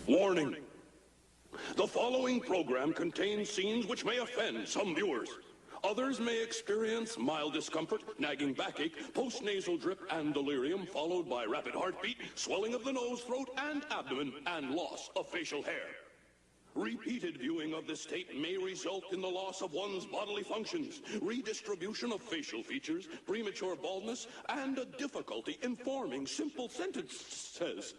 Warning. The following program contains scenes which may offend some viewers. Others may experience mild discomfort, nagging backache, postnasal drip, and delirium, followed by rapid heartbeat, swelling of the nose, throat, and abdomen, and loss of facial hair. Repeated viewing of this tape may result in the loss of one's bodily functions, redistribution of facial features, premature baldness, and a difficulty in forming simple sentences.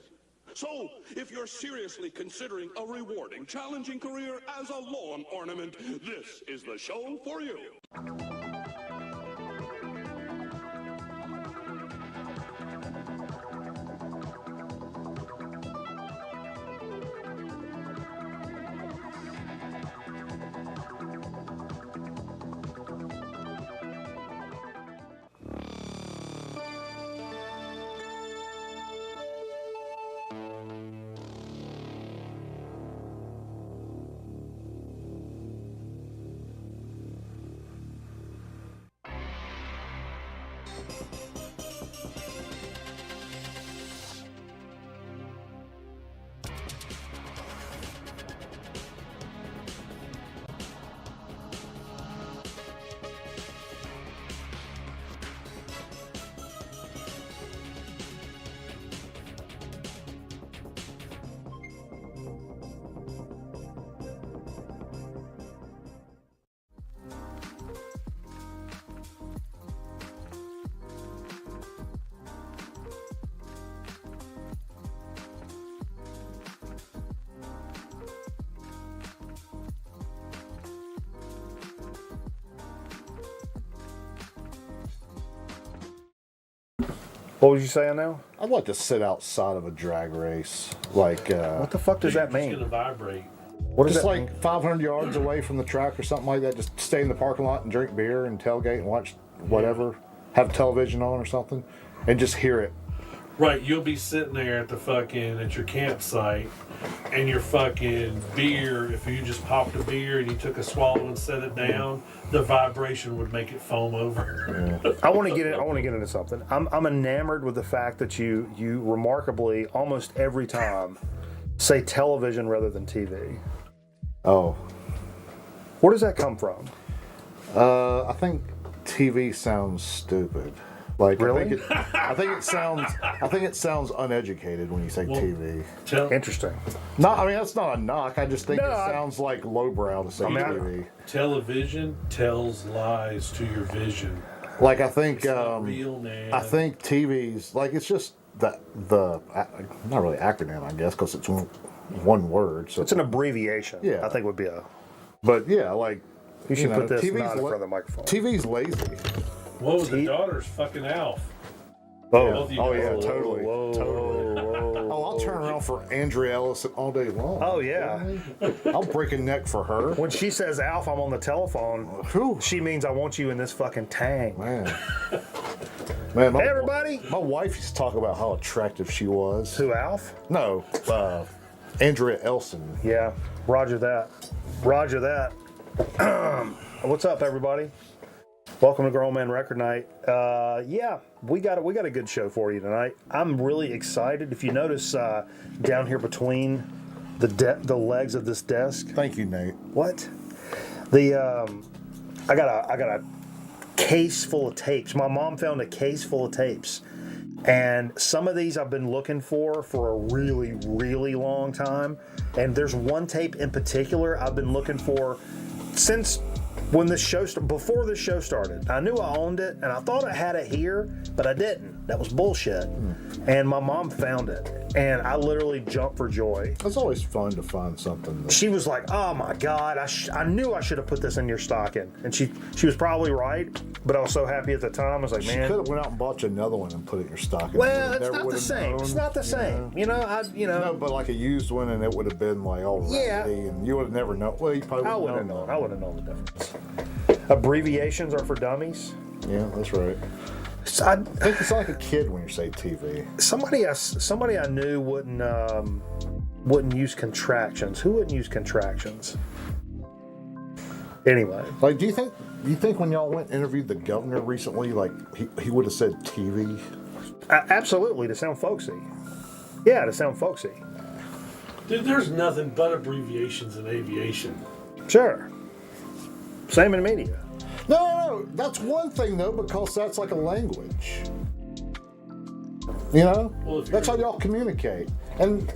So, if you're seriously considering a rewarding, challenging career as a lawn ornament, this is the show for you. What was you saying now? I'd like to sit outside of a drag race. Like, What the fuck does that mean? It's gonna vibrate. What is just that like mean? 500 yards away from the track or something like that. Just stay in the parking lot and drink beer and tailgate and watch whatever. Have television on or something. And just hear it. Right, you'll be sitting there at your campsite, and your fucking beer, if you just popped a beer and you took a swallow and set it down, the vibration would make it foam over. Yeah. I want to get into something. I'm enamored with the fact that you remarkably almost every time say television rather than TV. Oh. Where does that come from? I think TV sounds stupid. Like, really? I think it sounds uneducated when you say TV. Interesting. No, I mean that's not a knock. I just think No, it sounds like lowbrow to say TV. Television tells lies to your vision. Like I think, It's not real, man. I think TV's like it's just the not really acronym, I guess, because it's one word. So It's an abbreviation. Yeah. I think would be a. But yeah, like You should put this TV's not in front of the microphone. TV's lazy. What was the daughter's fucking Alf? Oh, Both of you Oh guys. yeah, whoa, totally. whoa, Totally. whoa. Oh, I'll turn around for Andrea Ellison all day long. Oh yeah. I'll break a neck for her. When she says Alf, I'm on the telephone. Whew. She means I want you in this fucking tang. Man, Hey everybody. My wife used to talk about how attractive she was. Who, Alf? No, Andrea Elson. Yeah. Roger that. Roger that. What's up, everybody? Welcome to Grown Man Record Night. Yeah, we got a good show for you tonight. I'm really excited. If you notice down here between the legs of this desk. Thank you, Nate. What? I got a case full of tapes. My mom found a case full of tapes, and some of these I've been looking for a really, really long time. And there's one tape in particular I've been looking for since when before this show started. I knew I owned it, and I thought I had it here, but I didn't. That was bullshit. And my mom found it, and I literally jumped for joy. It's always fun to find something. She was like, "Oh my God, I knew I should have put this in your stocking," and she was probably right. But I was so happy at the time. I was like, She "Man, could have went out and bought you another one and put it in your stocking. well, You it's never not the would've same. known, It's not the same. You know, No, but like a used one, and it would have been like all Yeah. raggedy, and you would have never known. Well, you probably I wouldn't wouldn't have known. though. I wouldn't have known the difference." Abbreviations are for dummies. Yeah, that's right. So I think it's like a kid when you say TV. somebody I knew wouldn't use contractions. Who wouldn't use contractions? Anyway, Like, do you think when y'all went and interviewed the governor recently, like he would have said TV? absolutely, to sound folksy. Yeah, to sound folksy. Dude, there's nothing but abbreviations in aviation. Sure. Same in media. No, that's one thing though, because that's like a language. You know, Well, that's how y'all communicate, and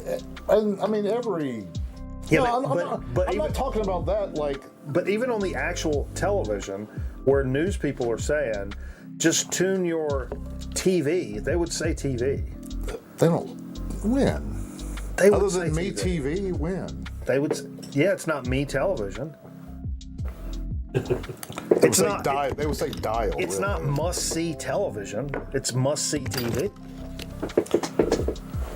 I mean every. Yeah, No, I'm even, not talking about that. Like, but even on the actual television, where news people are saying, just tune your TV, they would say TV. they don't win. They would Other say than me, TV. TV win. They would. Yeah, it's not me television. They It's not. They would say dial. It's really. not must-see television. It's must-see TV.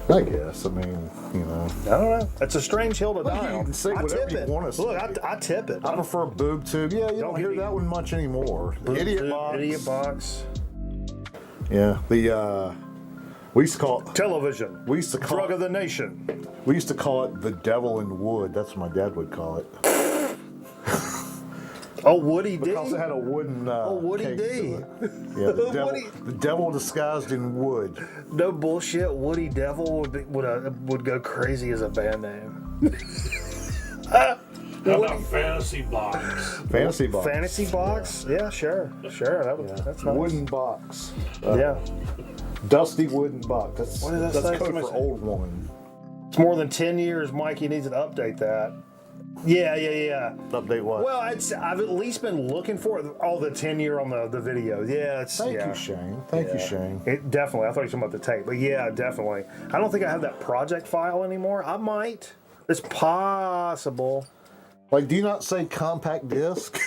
I guess. I mean, you know. I don't know. It's a strange hill to Well, die you on. can say I whatever tip you it. wanna say. Look, I tip it. I prefer boob tube. Yeah, you don't hear hear that one much anymore. Idiot box. Idiot box. Yeah, we used to call it. Television. We used to call Drug it, of the nation. We used to call it the devil in wood. That's what my dad would call it. Oh, Woody D. Because it had a wooden. Woody case D. to it. Yeah, Woody. the devil disguised in wood. No bullshit. Woody Devil would go crazy as a band name. How about Fantasy Box? Fantasy box. Fantasy box? Yeah, sure. That's nice. Wooden box. Yeah. Dusty wooden box. That's, What did that that's say? code Somebody for say- old woman. It's more than 10 years, Mikey needs to update that. Yeah. Update what? Well, I've at least been looking for it. Oh, the 10-year on the video. Yeah, it's Thank yeah. you, Shane. Thank you, Shane. It definitely. I thought you were talking about the tape, but yeah, definitely. I don't think I have that project file anymore. I might. It's possible. Like, do you not say compact disc?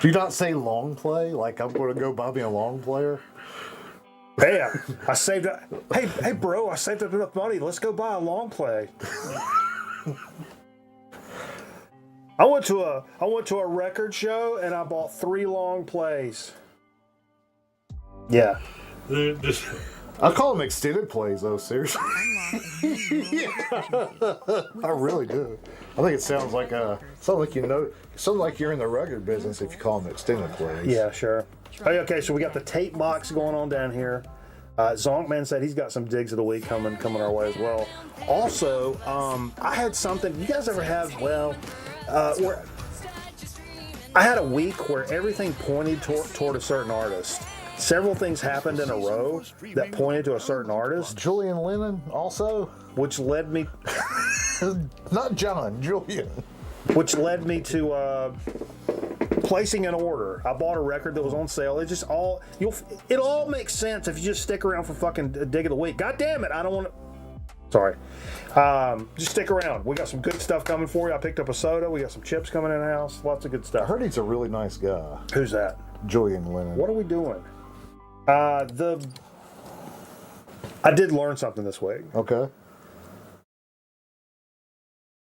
Do you not say long play? Like, I'm going to go buy me a long player? Hey, I saved up. Hey, bro, I saved up enough money. Let's go buy a long play. I went to a record show and I bought 3 long plays. Yeah. I call them extended plays, though, seriously. Yeah. I really do. I think it sounds like you're in the record business if you call them extended plays. Yeah, sure. Hey, okay, so we got the tape box going on down here. Zonkman said he's got some digs of the week coming our way as well. Also, I had something. You guys ever have? Well, where I had a week where everything pointed toward a certain artist. Several things happened in a row that pointed to a certain artist, Julian Lennon, also? which led me Not John, Julian. to placing an order. I bought a record that was on sale. It all makes sense if you just stick around for fucking dig of the week. God damn it, I don't want to. Sorry. Just stick around. We got some good stuff coming for you. I picked up a soda. We got some chips coming in the house. Lots of good I stuff. heard he's a really nice guy, Who's that? Julian Lennon. What are we doing? I did learn something this week. Okay.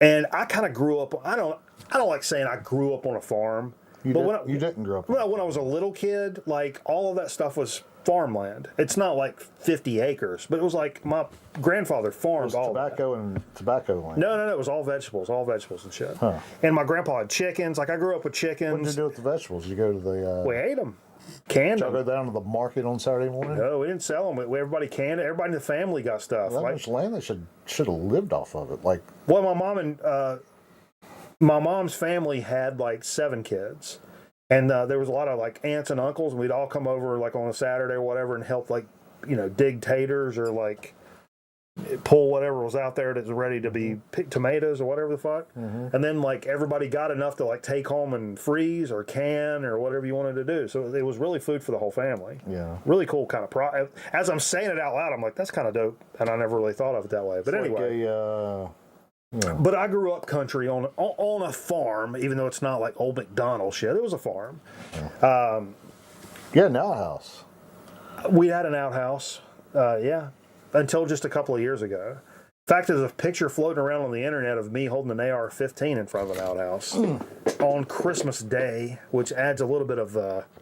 And I kind of grew up. I don't like saying I grew up on a farm. You when didn't grow up. when I was a little kid, like all of that stuff was farmland. It's not like 50 acres, but it was like my grandfather farmed all of that. Tobacco land. No, it was all vegetables and shit. Huh. And my grandpa had chickens. Like I grew up with What did you chickens. do with the vegetables? Did you go to the? We ate them, canned Y'all go them. down to the market on Saturday morning? No, we didn't sell them. Everybody canned it. Everybody in the family got stuff. That Like, much land, they should have lived off of it. Like, well, my mom's family had like 7 kids. And there was a lot of like aunts and uncles, and we'd all come over like on a Saturday or whatever and help like, dig taters or like pull whatever was out there that was ready to be picked, tomatoes or whatever the fuck. Mm-hmm. And then like everybody got enough to like take home and freeze or can or whatever you wanted to do. So it was really food for the whole family. yeah. Really cool kind of as I'm saying it out loud, I'm like, that's kind of dope. And I never really thought of it that way. But anyway. Like But I grew up country on a farm, even though it's not like old McDonald shit. It was a farm. yeah, now a house. We had an outhouse, until just a couple of years ago. In fact, there's a picture floating around on the internet of me holding an AR-15 in front of an outhouse on Christmas Day, which adds a little bit of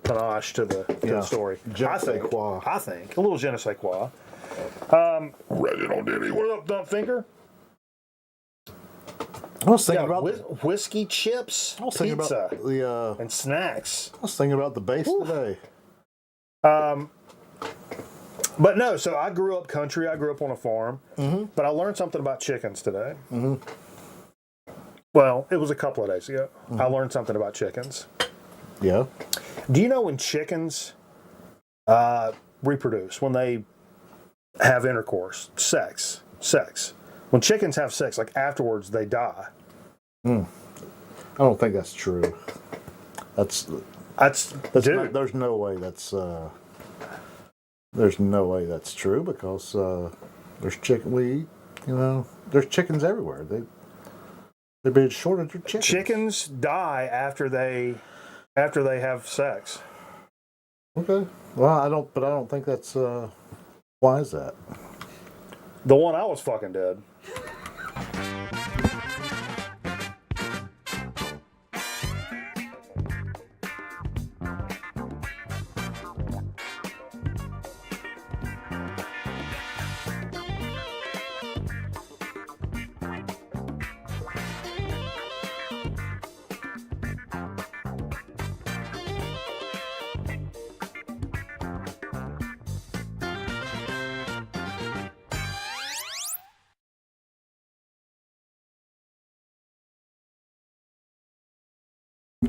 panache to the story. Je ne sais quoi. I think. A little je ne sais quoi. Reginald Denny. What up, Dump Finger? I was thinking Yeah, about whiskey chips, pizza, and snacks. I was thinking about the base today. But no, so I grew up country. I grew up on a farm. But I learned something about chickens today. Well, it was a couple of days ago. I learned something about chickens. Yeah. Do you know when chickens reproduce, when they have intercourse, sex? When chickens have sex, like afterwards, they die. I don't think that's true. That's Dude. not, there's no way that's there's no way that's true because there's there's chickens everywhere. They're being shorted of chickens. Chickens die after they have sex. Okay. Well, I don't think that's why is that? The one I was fucking dead.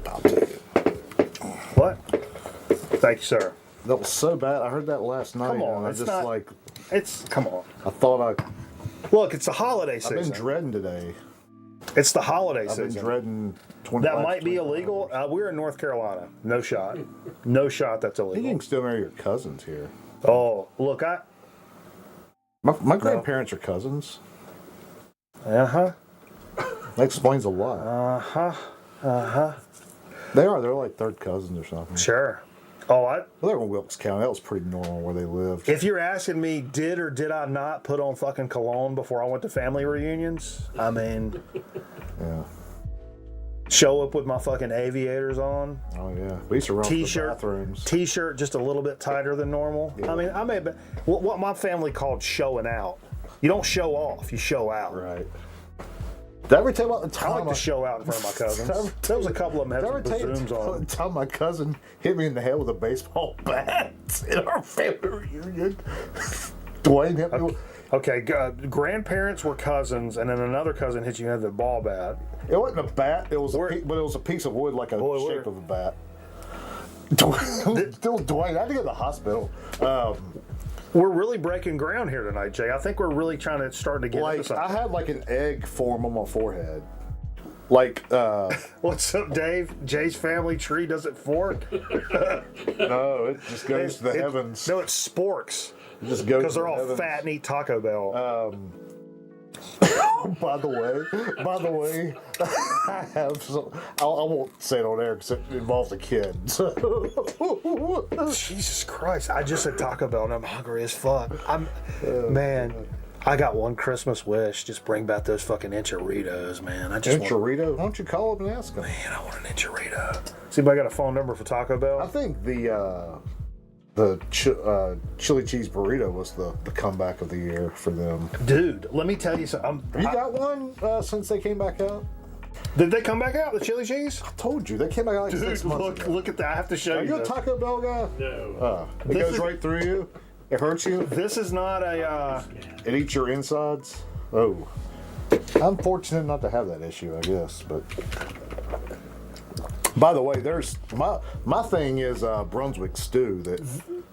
I'll take it. What? Thank you, sir. That was so bad. I heard that last night. Come on, and I it's just not- come on. I thought Look, it's the holiday I've season. been dreading today. It's the holiday I've been season. dreading 25. That might be illegal. We're in North Carolina. No shot. No shot that's I think you illegal. can still marry your cousins here. Oh, look, My grandparents are cousins. uh-huh. That explains a lot. Uh-huh. They are. They're like third cousins or something. Sure. Oh, Well, they're in Wilkes County. That was pretty normal where they lived. if you're asking me, did or did I not put on fucking cologne before I went to family reunions? I mean, Yeah. show up with my fucking aviators on, Oh, yeah. We used to run to the t-shirt, bathrooms. t-shirt just a little bit tighter than normal. Yeah. I mean, I may have been, what my family called showing out. You don't show off, you show out. Right. Did I ever tell you about the I time like to show out in front of my cousins. There was a couple of them Did I had ever some tell you bazooms on. the time my cousin hit me in the head with a baseball bat in our family reunion? Dwayne hit me with... Okay, grandparents were cousins, and then another cousin hit you in the ball bat. It wasn't a bat, but it was a piece of wood like a shape of a bat. Still Dwayne, I had to go to the hospital. We're really breaking ground here tonight, Jay. I think we're really starting to get into Like, something. I had like an egg form on my forehead. Like, What's up, Dave? Jay's family tree doesn't fork. no, it just goes to the heavens. No, it's sporks. It just goes Because to they're the all heavens. fat and eat Taco Bell. By the way, I have some, I won't say it on air because it involves a kid. So, Jesus Christ! I just said Taco Bell and I'm hungry as fuck. Man. I got one Christmas wish. Just bring back those fucking enchiladas, man. I just want, Enchilada? Why don't you call them and ask them? man, I want an enchilada. See if I got a phone number for Taco I Bell. think the chili cheese burrito was the comeback of the year for them. Dude, let me tell you something. You got one since they came back out? Did they come back out, the chili cheese? I told you, they came back out like 6 months ago. Look at that. I have to show Are you you a this. Taco Bell guy? No. It This goes is- right through you? It hurts you? This is not a... It eats your insides? Oh. I'm fortunate not to have that issue, I guess, but... By the way, there's... My thing is Brunswick stew that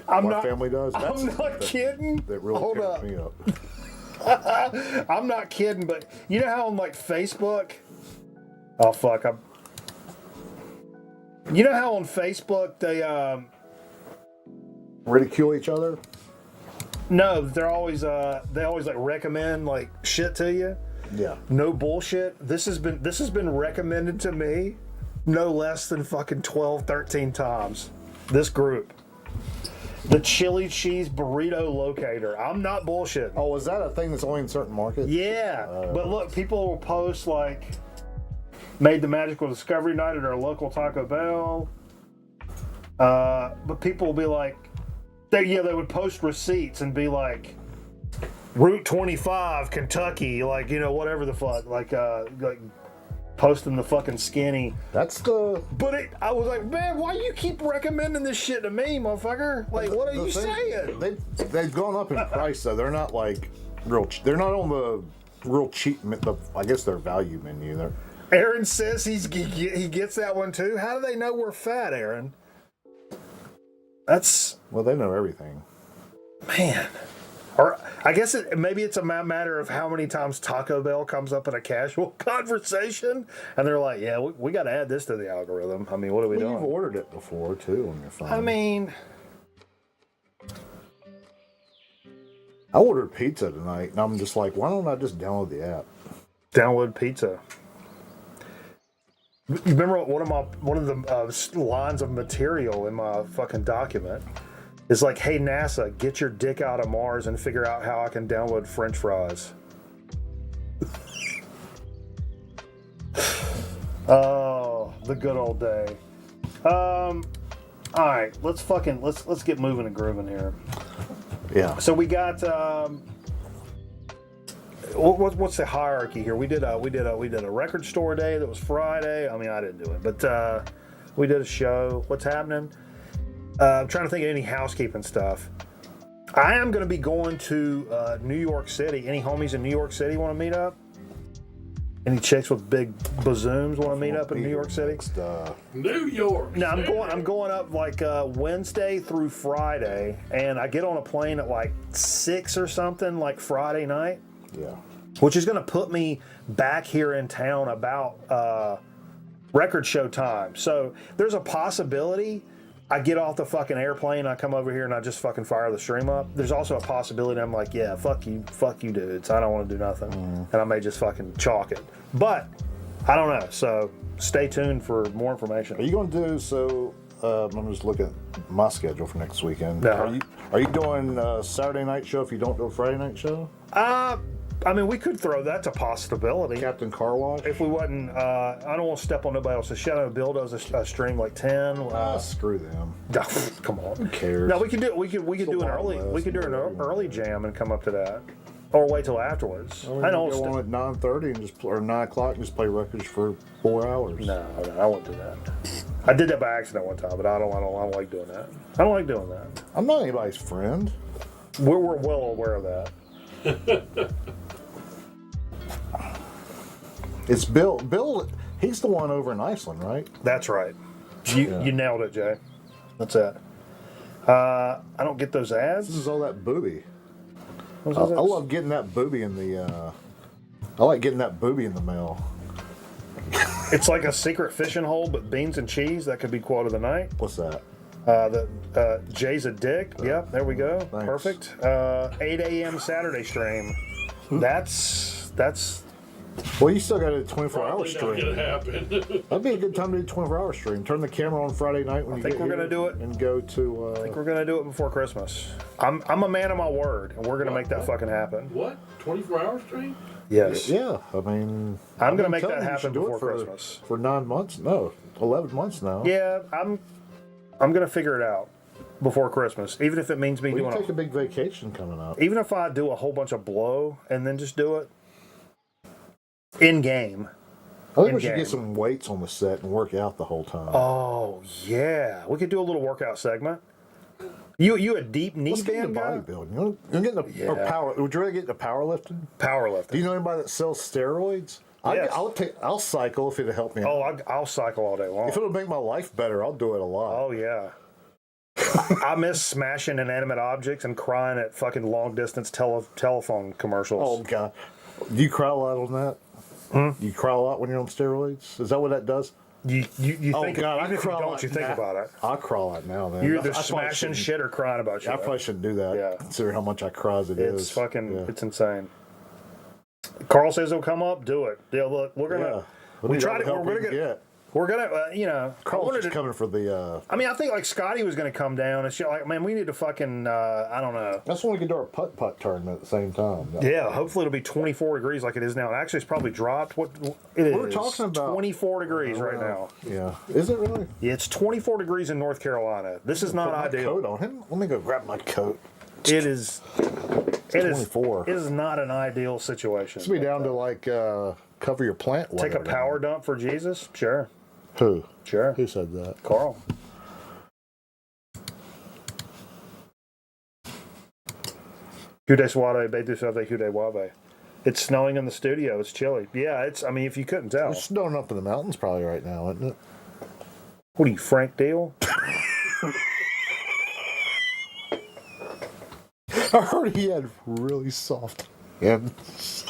my family does. I'm not kidding. That really Hold tears up. me up. I'm not kidding, but you know how on like Facebook... Oh, fuck. You know how on Facebook they... Ridicule each other? No, they always like recommend like shit to you. Yeah. No bullshit. This has been recommended to me no less than fucking 12, 13 times. This group. The chili cheese burrito locator. I'm not bullshitting. Oh, is that a thing that's only in certain markets? Yeah. But look, people will post like made the magical discovery night at our local Taco Bell. But people will be like, they would post receipts and be like, Route 25, Kentucky, like, you know, whatever the fuck, like posting the fucking skinny. That's the. But I was like, man, why you keep recommending this shit to me, motherfucker? Like, what are you saying? They've gone up in price though. They're not like they're not on the real cheap. I guess their value menu. Aaron says he gets that one too. How do they know we're fat, Aaron? Well, they know everything. Man. Or I guess maybe it's a matter of how many times Taco Bell comes up in a casual conversation, and they're like, "Yeah, we got to add this to the algorithm." I mean, what are we doing? You've ordered it before too on your phone. I mean, I ordered pizza tonight, and I'm just like, why don't I just download the app? download pizza. You remember one of the lines of material in my fucking document? It's like, hey, NASA, get your dick out of Mars and figure out how I can download French fries. Oh, the good old day. All right, let's get moving and grooving here. Yeah. So we got what's the hierarchy here? We did a record store day that was Friday. I mean, I didn't do it, but we did a show. What's happening? I'm trying to think of any housekeeping stuff. I am going to be going to New York City. Any homies in New York City want to meet up? Any chicks with big bazooms want to meet up in New York City? New York. No, I'm going up like Wednesday through Friday, and I get on a plane at like 6 or something, like Friday night. Yeah. Which is going to put me back here in town about record show time. So there's a possibility I get off the fucking airplane, I come over here and I just fucking fire the stream up. There's also a possibility I'm like, yeah, fuck you dudes. I don't want to do nothing. And I may just fucking chalk it. But I don't know. So stay tuned for more information. Are you going to do so? I'm just looking at my schedule for next weekend. No. Are you doing a Saturday night show if you don't do a Friday night show? I mean, we could throw that's a possibility. Captain Car Wash? If we wasn't, I don't want to step on nobody else's show. Bill does a stream like 10. Screw them. Come on. Who cares? No, we could do an early jam and come up to that, or wait till afterwards. I don't go on at 9:30 and or 9 o'clock and just play records for 4 hours. No, I won't do that. I did that by accident one time, but I don't like doing that. I don't like doing that. I'm not anybody's friend. We're well aware of that. It's Bill. Bill, he's the one over in Iceland, right? That's right. You nailed it, Jay. That's it. I don't get those ads. This is all that booby. I love getting that booby in the. I like getting that booby in the mail. It's like a secret fishing hole, but beans and cheese. That could be quote of the night. What's that? Jay's a dick. Yep, there we go. Thanks. Perfect. 8 a.m. Saturday stream. That's. Well, you still got a 24-hour Not stream. gonna happen. That'd be a good time to do a 24-hour stream. Turn the camera on Friday night when you get here. I think we're gonna do it. And go to. I think we're gonna do it before Christmas. I'm a man of my word, and we're gonna make that fucking happen. What? 24-hour stream? Yes. Yeah, I mean. I'm gonna been make telling that you happen should do it before Christmas. For 9 months? No, 11 months now. Yeah, I'm gonna figure it out before Christmas, even if it means me We doing can take a big vacation coming up. even if I do a whole bunch of blow and then just do it in game. I think we should in-game. get some weights on the set and work out the whole time. Oh yeah, we could do a little workout segment. You a deep knee Let's get band into guy? bodybuilding. You get into or Yeah. power. Would you rather get into powerlifting? Powerlifting. Do you know anybody that sells steroids? Yes. I'll cycle if it'll help me. Oh, I'll cycle all day long. If it'll make my life better, I'll do it a lot. Oh yeah. I miss smashing inanimate objects and crying at fucking long distance telephone commercials. Oh God, do you cry a lot on that? You cry a lot when you're on steroids? Is that what that does? You Oh think God, even I if you cry a don't, lot you think now. about it. I cry a lot now, man. You're I either probably smashing shouldn't- shit or crying about shit. I probably shouldn't do that. Yeah. Considering how much I cry as it is. It's fucking, Yeah. it's insane. Carl says he'll come up, do it. Yeah, look, we're gonna, Yeah. we need all try the to, help we can get. we're gonna, you know, I Carl's wanted just to, coming for the. I mean, I think like Scotty was gonna come down and shit. Like, man, we need to fucking, I don't know. That's when we can do our putt tournament at the same time. Yeah, hopefully it'll be 24 degrees like it is now. Actually, it's probably dropped. What it is? We're talking about 24 degrees right now. Yeah. Is it really? Yeah, it's 24 degrees in North Carolina. This is not Put my ideal. coat on. Let me go grab my coat. It is. It is. 24. It is not an ideal situation. It's be down to like cover your plant. Take a water power down. dump for Jesus? Sure. Who? Sure. Who said that? Carl. Hude suave, betu suave, hude wave. It's snowing in the studio. It's chilly. Yeah, it's, I mean, if you couldn't tell. It's snowing up in the mountains probably right now, isn't it? What are you, Frank Deal? I heard he had really soft hands.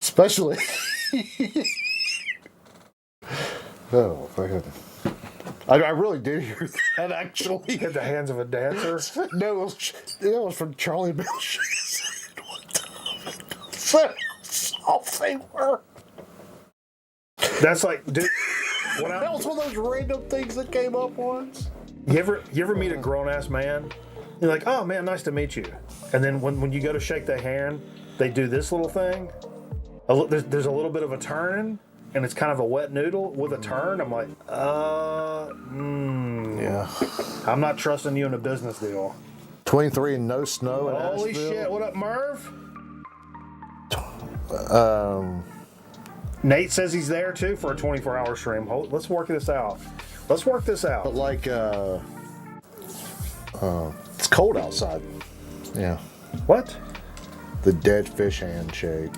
Especially. Oh, fucking. I really did hear that, actually. Had the hands of a dancer. No, it was from Charlie Bell. What the soft they were. That's like, dude. That was one of those random things that came up once. You ever meet a grown ass man? You're like, oh man, nice to meet you. And then when you go to shake their hand, they do this little thing. There's a little bit of a turn, and it's kind of a wet noodle with a turn. I'm like, Yeah. I'm not trusting you in a business deal. 23 and no snow in Holy Asheville. shit! What up, Merv? Um, Nate says he's there too for a 24-hour stream. Let's work this out. Let's work this out. but like, it's cold outside. Yeah. What? The dead fish handshake.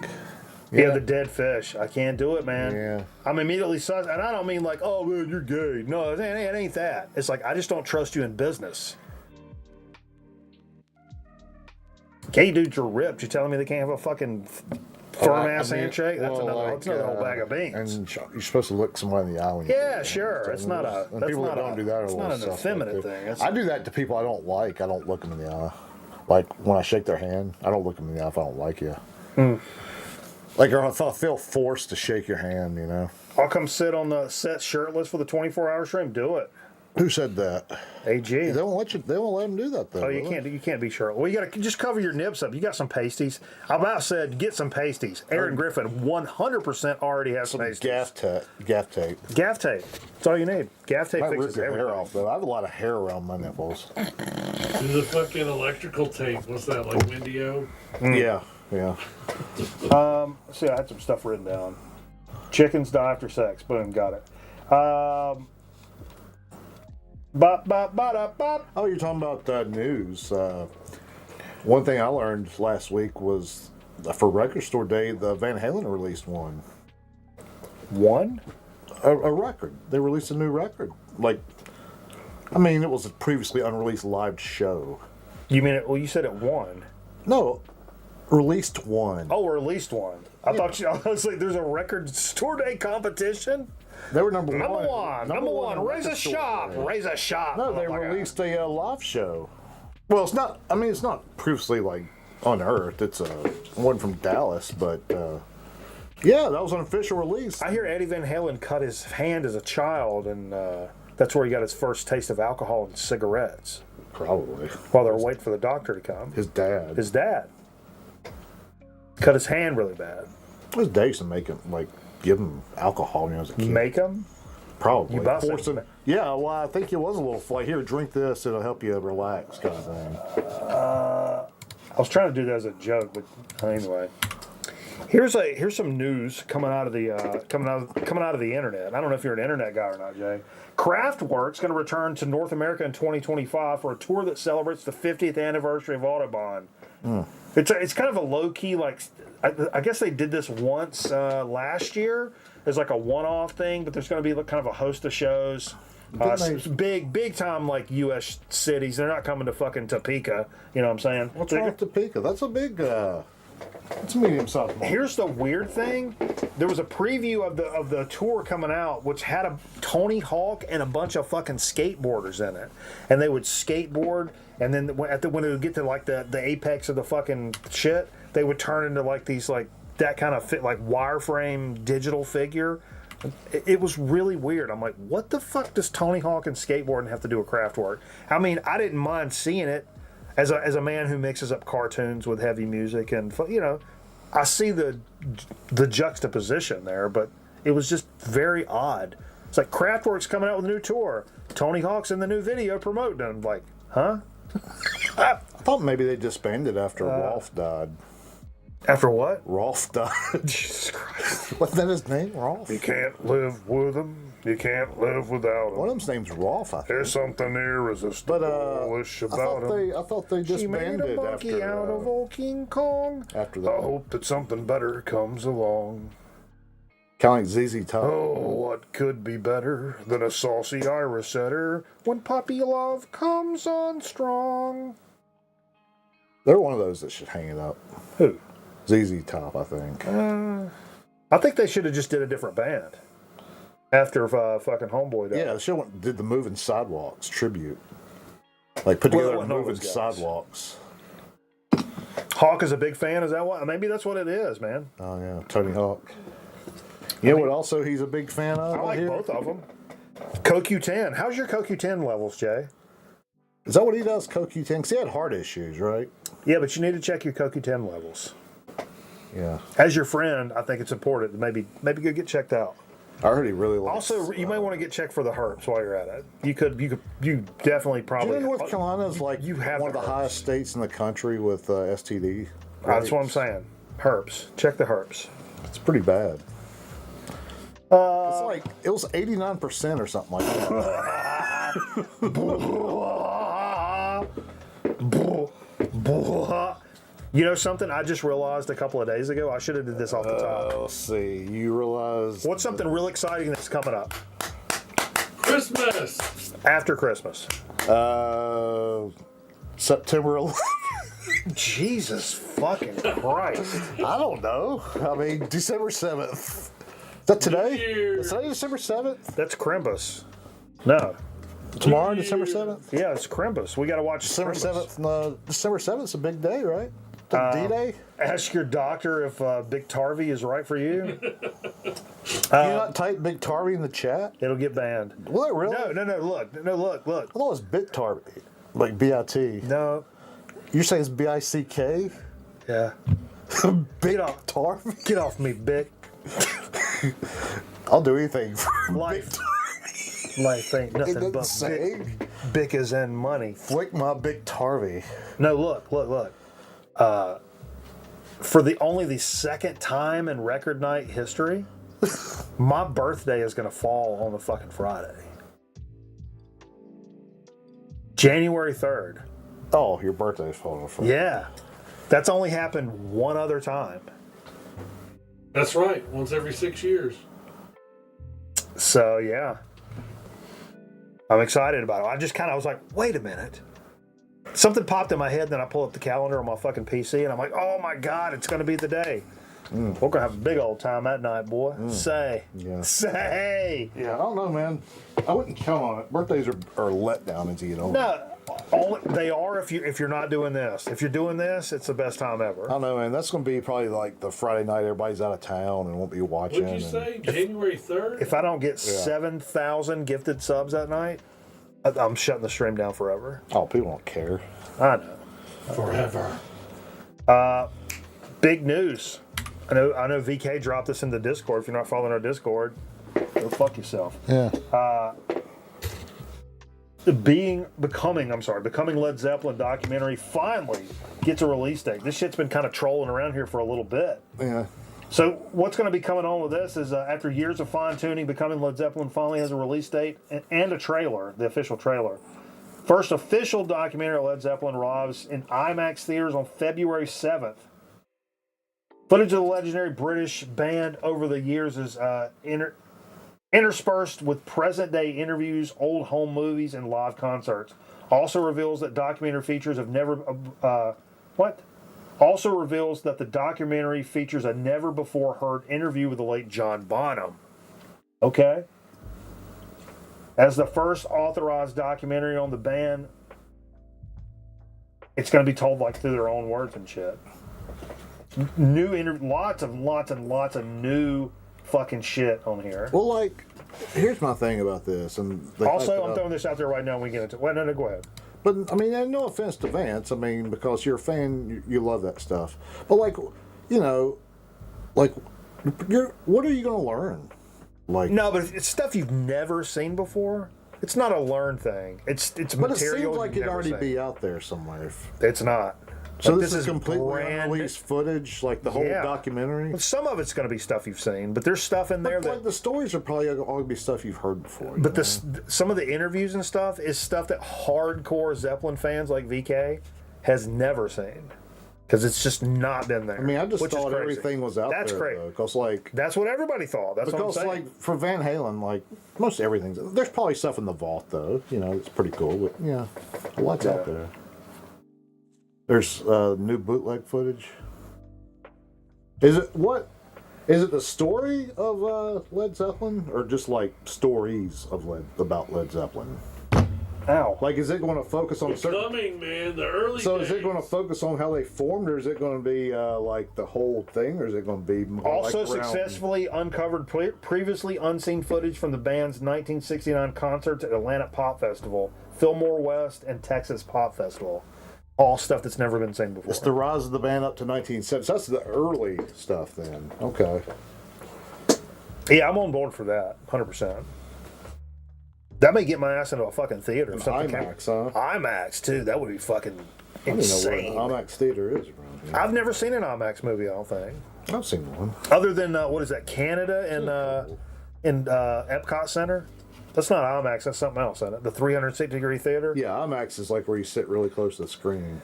Yeah, the dead fish. I can't do it, man. Yeah. I'm immediately sus, and I don't mean like, oh man, you're gay. No, it ain't that. It's like I just don't trust you in business. Gay dudes are ripped. You're telling me they can't have a fucking firm ass handshake? That's another whole bag of beans. And you're supposed to look somebody in the eye when you Yeah, sure. It's not a. And That's people not that don't do that are It's a not little an effeminate suspect, thing. It's, I do that to people I don't like. I don't look them in the eye. Like when I shake their hand, I don't look them in the eye if I don't like you. Like, or if I feel forced to shake your hand, you know. I'll come sit on the set shirtless for the 24-hour stream. Do it. Who said that? AG. They won't let you. They won't let them do that though. Oh, you will they? can't be shirtless. Well, you got to just cover your nips up. You got some pasties. I about said get some pasties. Aaron Griffin 100% already has Some pasties. gaff tape. Gaff tape. Gaff tape. That's all you need. Gaff tape Might rip fixes your everything. hair off though. I have a lot of hair around my nipples. There's a fucking electrical tape. What's that, like Windio? Yeah, yeah. Let's see, I had some stuff written down. Chickens die after sex. Boom, got it. Bop, bop, bop, bop. Oh, you're talking about news. One thing I learned last week was for Record Store Day, the Van Halen released one. One? A record. They released a new record. Like, I mean, it was a previously unreleased live show. You mean it? Well, you said it won. No, released one. Oh, released one. I thought I was like, there's a record store day competition. They were number one. Number one. on Raise a Record Store shop. Day. Raise a shop. No, they released a live show. Well, it's not. I mean, it's not previously like unearthed. It's one from Dallas, but yeah, that was an official release. I hear Eddie Van Halen cut his hand as a child, and that's where he got his first taste of alcohol and cigarettes. Probably While they were waiting for the doctor to come. his dad. His dad cut his hand really bad. His dad used to make him like give him alcohol when he was a kid. Make him? Probably You bought force some- him. Yeah, well, I think it was a little like, here, drink this. It'll help you relax, kind of thing. I was trying to do that as a joke, but anyway. Here's some news coming out of the coming out of the internet. I don't know if you're an internet guy or not, Jay. Kraftwerk's going to return to North America in 2025 for a tour that celebrates the 50th anniversary of Autobahn. It's kind of a low key, like, I guess they did this once last year as like a one-off thing, but there's going to be kind of a host of shows. Big time, like U.S. cities. They're not coming to fucking Topeka. You know what I'm saying? What's wrong with Topeka? That's a big. It's a medium-sized market. Here's the weird thing: there was a preview of the tour coming out, which had a Tony Hawk and a bunch of fucking skateboarders in it, and they would skateboard, and then when it would get to like the apex of the fucking shit, they would turn into like these like that kind of fit like wireframe digital figure. It was really weird. I'm like, what the fuck does Tony Hawk and skateboarding have to do with Kraftwerk? I mean, I didn't mind seeing it as a man who mixes up cartoons with heavy music, and you know, I see the juxtaposition there, but it was just very odd. It's like Kraftwerk's coming out with a new tour. Tony Hawk's in the new video promoting it. I'm like, huh? thought maybe they disbanded after Rolf died. After what? Rolf died. Jesus Christ. Wasn't that his name, Rolf? You can't live with them. You can't live without them. One of them's name's Rolf, I think. There's something irresistible about them. I thought they She made disbanded a monkey after out of old King Kong. after I that. hope that something better comes along. Kind of like ZZ Top. Oh, what could be better than a saucy Irish setter when puppy love comes on strong? They're one of those that should hang it up. Who? ZZ Top, I think. I think they should have just did a different band after fucking Homeboy died. Yeah, they should have did the Moving Sidewalks tribute. Like put together wasn't all Moving those guys. Sidewalks. Hawk is a big fan. Is that what? Maybe that's what it is, man. Oh yeah, Tony Hawk. You know what? Also, he's a big fan of. I like here? both of them. CoQ10. How's your CoQ10 levels, Jay? Is that what he does? CoQ10? Because he had heart issues, right? Yeah, but you need to check your CoQ10 levels. Yeah. As your friend, I think it's important to maybe go get checked out. I heard he really likes. Also, you may want to get checked for the herpes while you're at it. You definitely probably. Do you know North Carolina is like you have one of the herpes. highest states in the country with STD? That's what I'm saying. Herpes. Check the herpes. It's pretty bad. It's like it was 89% or something like that. You know something? I just realized a couple of days ago. I should have did this off the top. Let's see. You realize What's something real exciting that's coming up Christmas. after Christmas? September 11th? Jesus fucking Christ! I don't know. I mean, December 7th. Is that today? Year's. Is today December 7th? That's Krampus. No. Tomorrow, December 7th? Yeah, it's Krampus. We got to watch December Krampus. 7th. No, December 7th is a big day, right? The D-Day? Ask your doctor if Big Tarvey is right for you. Can you not type Big Tarvey in the chat? It'll get banned. Will it really? No, look. I thought it was Bit Tarvey. Like B-I-T. No. You're saying it's B-I-C-K? Yeah. Big off. Tarvey? Get off me, Bick. I'll do anything for Life. Life ain't It nothing doesn't but say. Bick is in money. Flick my Big Tarvey. No, look. For only the second time in record night history, my birthday is going to fall on the fucking Friday. January 3rd. Oh, your birthday's falling Friday. Yeah. That's only happened one other time. That's right. Once every 6 years. So, yeah. I'm excited about it. I was like, wait a minute. Something popped in my head, then I pull up the calendar on my fucking PC, and I'm like, oh my God, it's going to be the day. We're going to have a big old time that night, boy. Say. Yeah. Say. Yeah, I don't know, man. I wouldn't count on it. Birthdays are let down as you get older. No, they are if you're not doing this. If you're doing this, it's the best time ever. I don't know, man. That's going to be probably like the Friday night everybody's out of town and won't be watching. What'd you say? January 3rd? If I don't get 7,000 gifted subs that night, I'm shutting the stream down forever. Oh, people don't care. I know. Forever. Big news. I know VK dropped this in the Discord. If you're not following our Discord, go fuck yourself. Yeah. Becoming Led Zeppelin documentary finally gets a release date. This shit's been kind of trolling around here for a little bit. Yeah. So what's going to be coming on with this is after years of fine-tuning, Becoming Led Zeppelin finally has a release date and a trailer, the official trailer. First official documentary of Led Zeppelin arrives in IMAX theaters on February 7th. Footage of the legendary British band over the years is interspersed with present-day interviews, old home movies, and live concerts. Also reveals that the documentary features a never-before-heard interview with the late John Bonham. Okay? As the first authorized documentary on the band, it's going to be told like through their own words and shit. Lots and lots of new fucking shit on here. Well, like, here's my thing about this. And Also, I'm throwing this out there right now and we get into it. Well, no, go ahead. But, I mean, and no offense to Vance. I mean, because you're a fan, you love that stuff. But, like, you know, like, what are you going to learn? Like, No, but it's stuff you've never seen before. It's not a learned thing. It's But it material seems like you've it'd never already seen. be out there somewhere. It's not. So Like, this is completely brand. unreleased footage, like the whole Yeah. documentary. Some of it's going to be stuff you've seen, but there's stuff in there But, that. like the stories are probably all gonna be stuff you've heard before. But you some of the interviews and stuff is stuff that hardcore Zeppelin fans like VK has never seen because it's just not been there. I mean, I just which is thought crazy. everything was out That's there. crazy. Because like, That's what everybody thought. That's what I'm saying. like for Van Halen, like most everything's there's probably stuff in the vault though. You know, it's pretty cool. But yeah, a lot's out there. There's new bootleg footage. Is it the story of Led Zeppelin, or just like stories of about Led Zeppelin? Ow. Like, is it going to focus on certain? Coming, man, the early So days. is it going to focus on how they formed, or is it going to be like the whole thing, or is it going to be more Also like around- successfully uncovered previously unseen footage from the band's 1969 concerts at Atlanta Pop Festival, Fillmore West, and Texas Pop Festival. All stuff that's never been seen before. It's the rise of the band up to 1970. So that's the early stuff then. Okay. Yeah, I'm on board for that, 100%. That may get my ass into a fucking theater. If something IMAX, huh? IMAX, too. That would be fucking I don't know where insane. the IMAX theater is around here. I've never seen an IMAX movie, I don't think. I've seen one. Other than, what is that, Canada in Epcot Center? That's not IMAX, that's something else, isn't it? The 360-degree theater? Yeah, IMAX is like where you sit really close to the screen.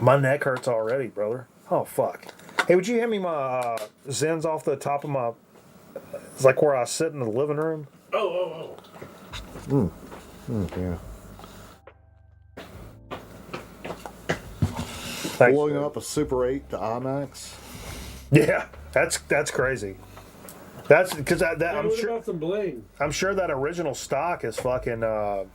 My neck hurts already, brother. Oh, fuck. Hey, would you hand me my Zens off the top of my... It's like where I sit in the living room. Oh. Yeah. Thanks. Blowing up a Super 8 to IMAX. Yeah, that's crazy. That's because Hey, I'm what sure about some bling? I'm sure that original stock is fucking Well,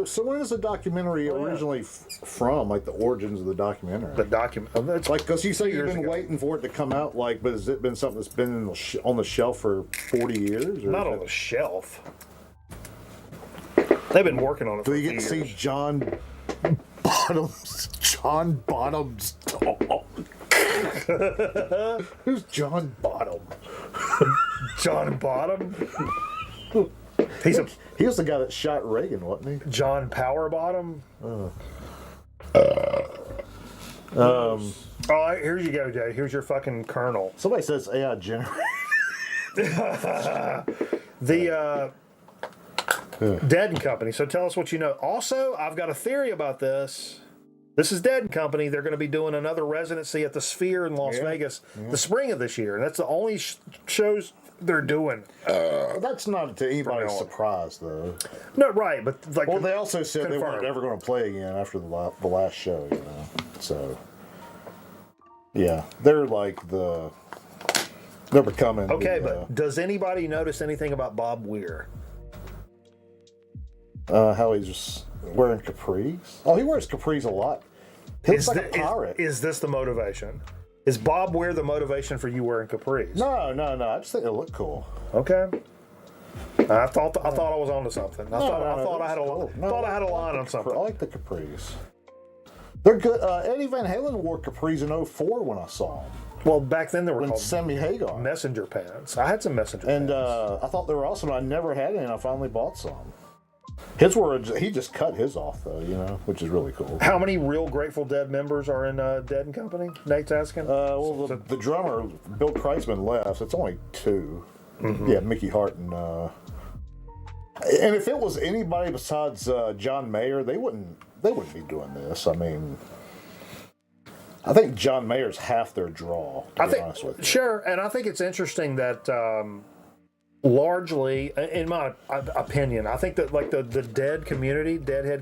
so when is the documentary originally from? Like the origins of the documentary? the document. It's Like, because you say you've years been ago. waiting for it to come out, like, but has it been something that's been in on the shelf for 40 years? Or not is on it- the shelf. They've been working on it Do for you get to see years. John Bottom's dog? Who's John Bottom? John Bottom. He was the guy that shot Reagan, wasn't he? John Power Bottom. Oh, here you go, Jay. Here's your fucking kernel. Somebody says AI generated. The Dead and Company. So tell us what you know. Also, I've got a theory about this. This is Dead and Company. They're going to be doing another residency at the Sphere in Las Vegas the spring of this year. And that's the only shows they're doing. That's not to anybody's now on. surprise, though. No, right, but like, Well, they also said they confirmed. weren't ever going to play again after the last show, you know. So, yeah, they're like they're becoming. Okay, the, but does anybody notice anything about Bob Weir? how he's just wearing capris. Oh, he wears capris a lot. He looks like a pirate. Is this the motivation? Is Bob Weir the motivation for you wearing capris? No. I just think they look cool. Okay. I thought I was onto something. I thought I had a cool. thought I had a line on I something. like the capris. They're good. Eddie Van Halen wore capris in 04 when I saw him. Well, back then they were When called Sammy Hagar. messenger pants. I had some messenger And pants. I thought they were awesome. I never had any, and I finally bought some. His were he just cut his off though, you know, which is really cool. How many real Grateful Dead members are in Dead and Company? Nate's asking. Well, the drummer Bill Kreisman left. It's only two. Mm-hmm. Yeah, Mickey Hart and if it was anybody besides John Mayer, they wouldn't be doing this. I mean, I think John Mayer's half their draw. To be honest with you. Sure, and I think it's interesting that largely, in my opinion, I think that like the Deadhead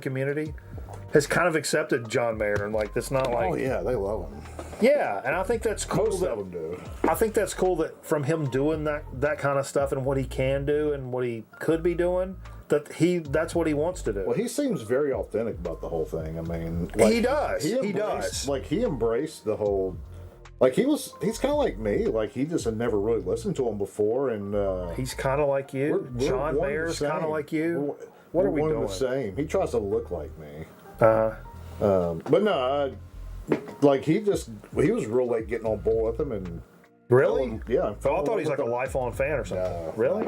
community, has kind of accepted John Mayer, and like it's not like Oh yeah, they love him. yeah, and I think that's cool. Most that, of them do. I think that's cool that from him doing that kind of stuff and what he can do and what he could be doing, that's what he wants to do. Well, he seems very authentic about the whole thing. I mean, He does. He embraced- does. Like he embraced the whole. Like he's kind of like me. Like he just had never really listened to him before, and He's kind of like you. we're John one and the Mayer's kind of same. like you. We're- What are we're we one doing? and the same. He tries to look like me. Uh-huh. But no, like he was real late getting on board with him, and Really? yeah. Oh, I thought he's like a lifelong fan or something. No. Really?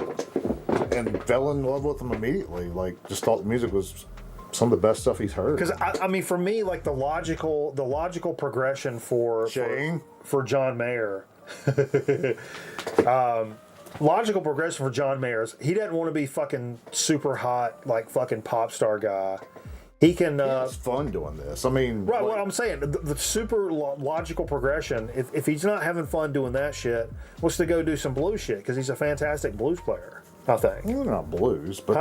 and fell in love with them immediately. Like, just thought the music was some of the best stuff he's heard. Because I mean, for me, like the logical progression for John Mayer, logical progression for John Mayer is he doesn't want to be fucking super hot like fucking pop star guy. He can. It's fun doing this. I mean, right. What I'm saying, the super logical progression. If he's not having fun doing that shit, what's to go do some blues shit? Because he's a fantastic blues player. I think. Well, not blues, but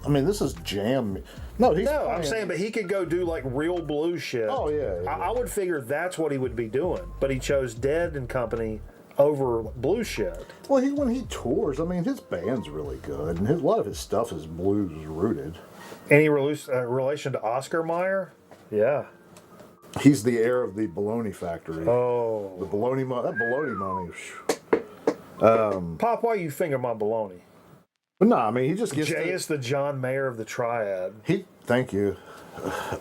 I mean, this is jam. No, I'm saying, but he could go do like real blues shit. Oh yeah. I would figure that's what he would be doing, but he chose Dead and Company over blues shit. Well, when he tours, I mean, his band's really good, and a lot of his stuff is blues rooted. Any relation to Oscar Mayer? Yeah. He's the heir of the Bologna factory. Oh. The bologna money. That bologna money. Pop, why you finger my bologna? But no, I mean, he just gets Jay is the John Mayer of the triad. Thank you.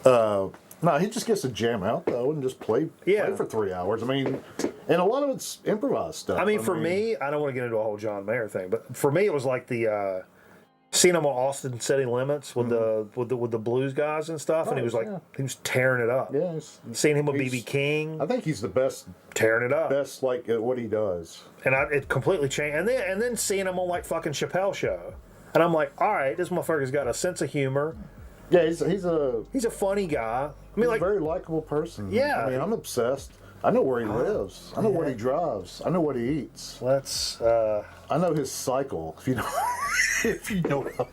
No, he just gets to jam out though and just play for 3 hours. I mean, and a lot of it's improvised stuff. I mean, for me, I don't want to get into a whole John Mayer thing, but for me, it was like the seeing him on Austin City Limits with the blues guys and stuff, and he was he was tearing it up. Yeah, seeing him with BB King. I think he's the best, tearing it up. Best like at what he does. And it completely changed. And then seeing him on like fucking Chappelle Show, and I'm like, all right, this motherfucker's got a sense of humor. Yeah, he's a funny guy. I mean, he's like a very likable person. Yeah, I mean, I'm obsessed. I know where he lives. I know what he drives. I know what he eats. I know his cycle. If you know what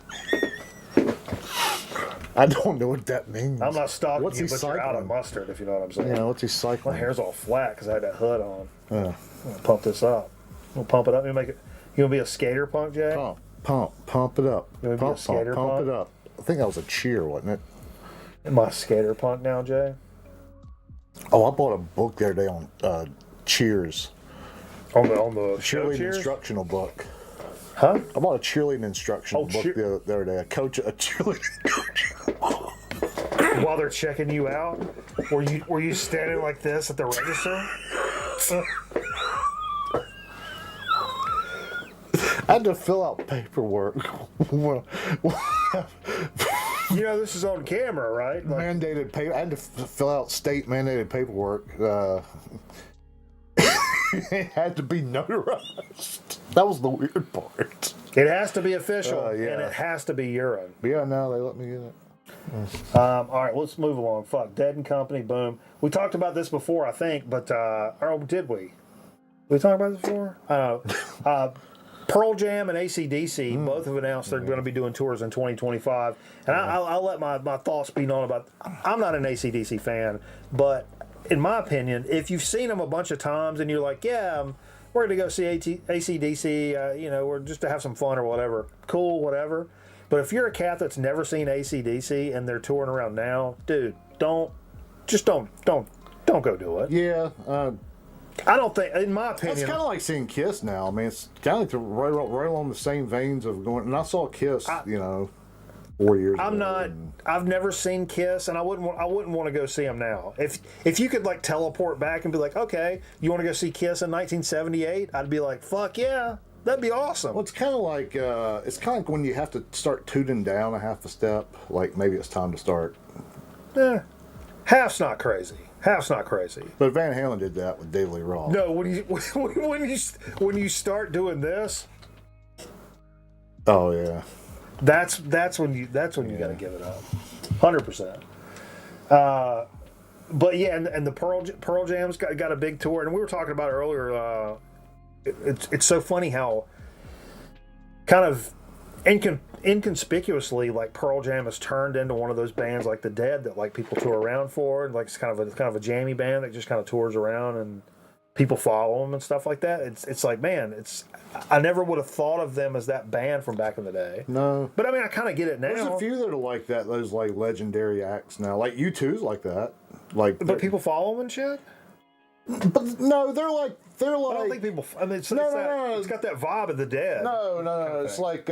I don't know what that means. I'm not stalking what's you, he but cycling? you're out of mustard, if you know what I'm saying. Yeah, what's he cycling? My hair's all flat because I had that hood on. Yeah. I'm gonna pump this up. We'll pump it up. You gonna be a skater punk, Jay? Pump it up. You wanna be a skater pump punk? it up. I think that was a cheer, wasn't it? Am I a skater punk now, Jay? Oh, I bought a book the other day on Cheers. On the show cheerleading Cheers? instructional book. Huh? I bought a cheerleading instructional book the other day. A cheerleading coach. While they're checking you out, were you standing like this at the register? I had to fill out paperwork. You know this is on camera, right? Like, mandated paper. I had to fill out state mandated paperwork. It had to be notarized. That was the weird part. it has to be official, yeah. and it has to be urine. But yeah, now they let me get it. All right, let's move along. Fuck, Dead and Company, boom. We talked about this before, I think, but or did we? We talked about this before? I don't know. Pearl Jam and AC/DC both have announced they're going to be doing tours in 2025. And I'll let my thoughts be known about. I'm not an AC/DC fan, but in my opinion, if you've seen them a bunch of times and you're like, yeah, we're going to go see AC/DC, we're just to have some fun or whatever, cool, whatever. But if you're a cat that's never seen AC/DC and they're touring around now, dude, don't go do it. Yeah. I don't think, in my opinion, It's kind of like seeing Kiss now. I mean, it's kind of like right along the same veins of going. And I saw Kiss, 4 years ago. I've never seen Kiss, and I wouldn't want to go see them now. If you could like teleport back and be like, okay, you want to go see Kiss in 1978? I'd be like, fuck yeah, that'd be awesome. Well, it's kind of like when you have to start tooting down a half a step. Like maybe it's time to start. Half's not crazy. But Van Halen did that with Daily Raw. No, when you start doing this, oh yeah, that's when you got to give it up, 100%. But yeah, and the Pearl Jam's got a big tour, and we were talking about it earlier. It's so funny how kind of inconspicuously, like Pearl Jam has turned into one of those bands like the Dead that like people tour around for, and like it's kind of a jammy band that just kind of tours around and people follow them and stuff like that. It's like, man, I never would have thought of them as that band from back in the day. No, but I mean, I kind of get it now. There's a few that are like that. Those like legendary acts now, like U2's like that. Like, but people follow them and shit. But no, they're like. I don't think people. I mean, it's got that vibe of the Dead. No. It's like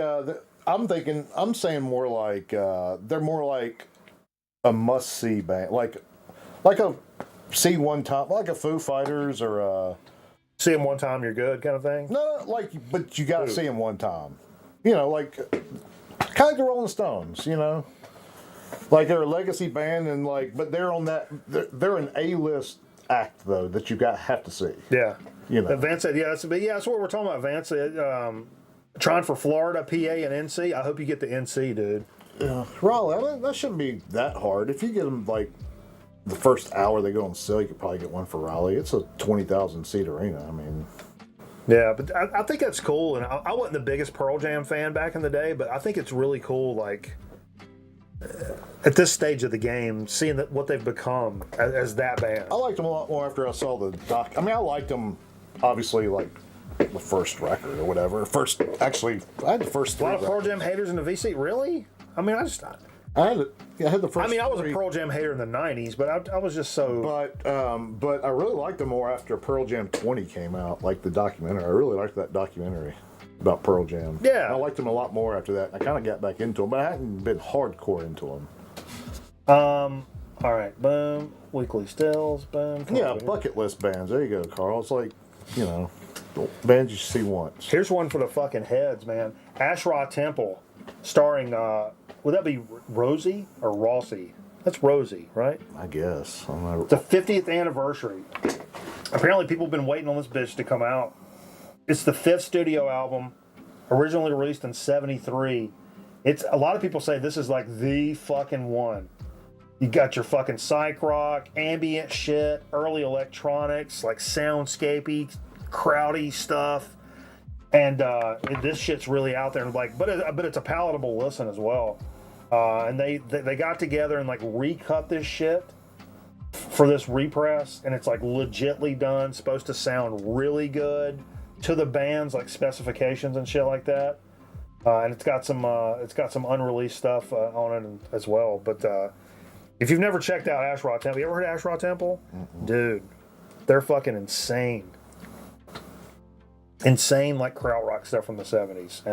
I'm saying more like they're more like a must see band, like a see one time, like a Foo Fighters or a see them one time, you're good kind of thing. No, but you got to see them one time. you know, like kind of like the Rolling Stones, you know, like they're a legacy band and like, but they're on that. They're an A-list act though that you have to see. Yeah. You know. Vance said, yeah, that's what we're talking about. Vance said, trying for Florida, PA, and NC. I hope you get the NC, dude. Yeah, Raleigh, that shouldn't be that hard. If you get them like the first hour they go on sale, you could probably get one for Raleigh. It's a 20,000 seat arena. I mean, yeah, but I think that's cool. And I wasn't the biggest Pearl Jam fan back in the day, but I think it's really cool. Like at this stage of the game, seeing what they've become as that band. I liked them a lot more after I saw the doc. I mean, I liked them obviously like the first record or whatever. Actually, I had the first A three. lot of Pearl Jam haters in the VC, really? I mean, I had the first. I mean, I was three. a Pearl Jam hater in the '90s, but I was just so. But I really liked them more after Pearl Jam 20 came out, like the documentary. I really liked that documentary about Pearl Jam. Yeah. I liked them a lot more after that. I kind of got back into them, but I hadn't been hardcore into them. All right, boom. Weekly stills, boom. Yeah, bucket list bands. There you go, Carl. It's like, you know, bands you see once. Here's one for the fucking heads, man. Asherah Temple, starring, would that be Rosie or Rossi? That's Rosie, right? I guess. I don't know. The 50th anniversary. Apparently people have been waiting on this bitch to come out. It's the 5th studio album, originally released in '73. A lot of people say this is like the fucking one. You got your fucking psych rock, ambient shit, early electronics, like soundscapey, crowdy stuff, and this shit's really out there. And like, but it's a palatable listen as well. And they got together and like recut this shit for this repress, and it's like legitly done, supposed to sound really good to the band's like specifications and shit like that. And it's got some unreleased stuff on it as well. But if you've never checked out Asherah Temple, you ever heard of Asherah Temple? Mm-mm. Dude, they're fucking insane. Insane like krautrock stuff from the '70s,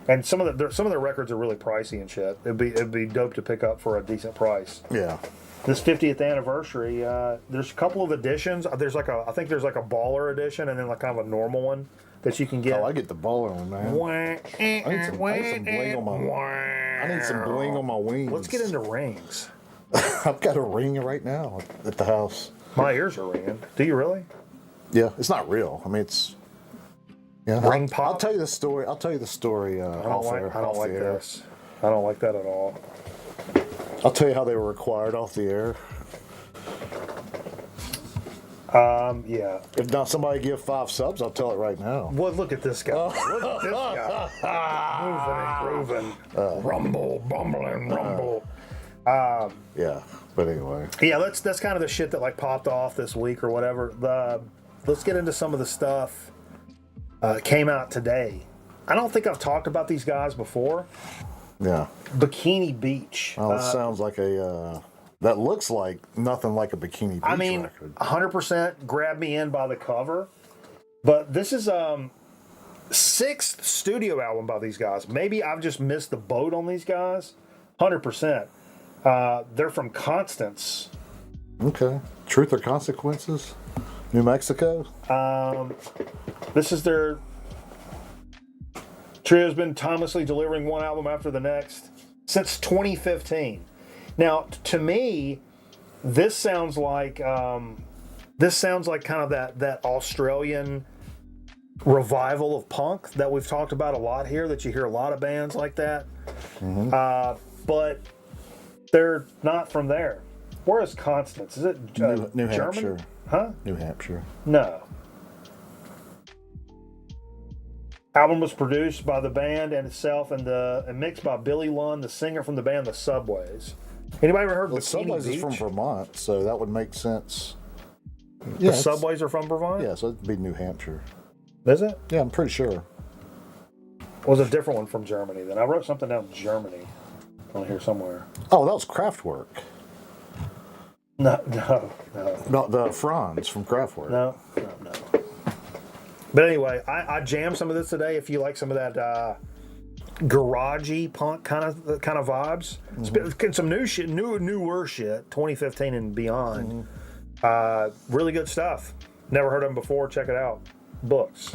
and some of their records are really pricey and shit. It'd be dope to pick up for a decent price. Yeah. This 50th anniversary, there's a couple of editions. I think there's like a baller edition and then like kind of a normal one that you can get. Oh, I get the baller one, man. I need some bling on my wings. Let's get into rings. I've got a ring right now at the house. My ears are ringing. Do you really? Yeah, it's not real. I mean, it's. Yeah, Ring pop? I'll tell you the story. I don't like this. I don't like that at all. I'll tell you how they were acquired off the air. Yeah. If not somebody give 5 subs, I'll tell it right now. Well, look at this guy. Look at this guy. Moving and grooving. Rumble, bumbling, rumble. Yeah, but anyway. Yeah, that's kind of the shit that like popped off this week or whatever. Let's get into some of the stuff that came out today. I don't think I've talked about these guys before. Yeah. Bikini Beach. Oh, it sounds like that looks like nothing like a Bikini Beach record. 100% grabbed me in by the cover. But this is 6th studio album by these guys. Maybe I've just missed the boat on these guys. 100%. They're from Constance. Okay. Truth or Consequences? New Mexico? This is their... Trio's been timelessly delivering one album after the next since 2015. Now, to me, this sounds like kind of that Australian revival of punk that we've talked about a lot here. That you hear a lot of bands like that, but they're not from there. Where is Constance? Is it New German? Hampshire? Huh? New Hampshire. No. Album was produced by the band and itself and mixed by Billy Lunn, the singer from the band The Subways. Anybody ever heard of The Bikini Subways Beach? is from Vermont, so that would make sense. The Subways are from Vermont? Yeah, so it'd be New Hampshire. Is it? Yeah, I'm pretty sure. It was a different one from Germany then. I wrote something down Germany on here somewhere. Oh, that was Kraftwerk. No. No, the Franz from Kraftwerk. No. But anyway, I jammed some of this today. If you like some of that garagey punk kind of vibes, some new shit, newer shit, 2015 and beyond. Really good stuff. Never heard of them before. Check it out. Books.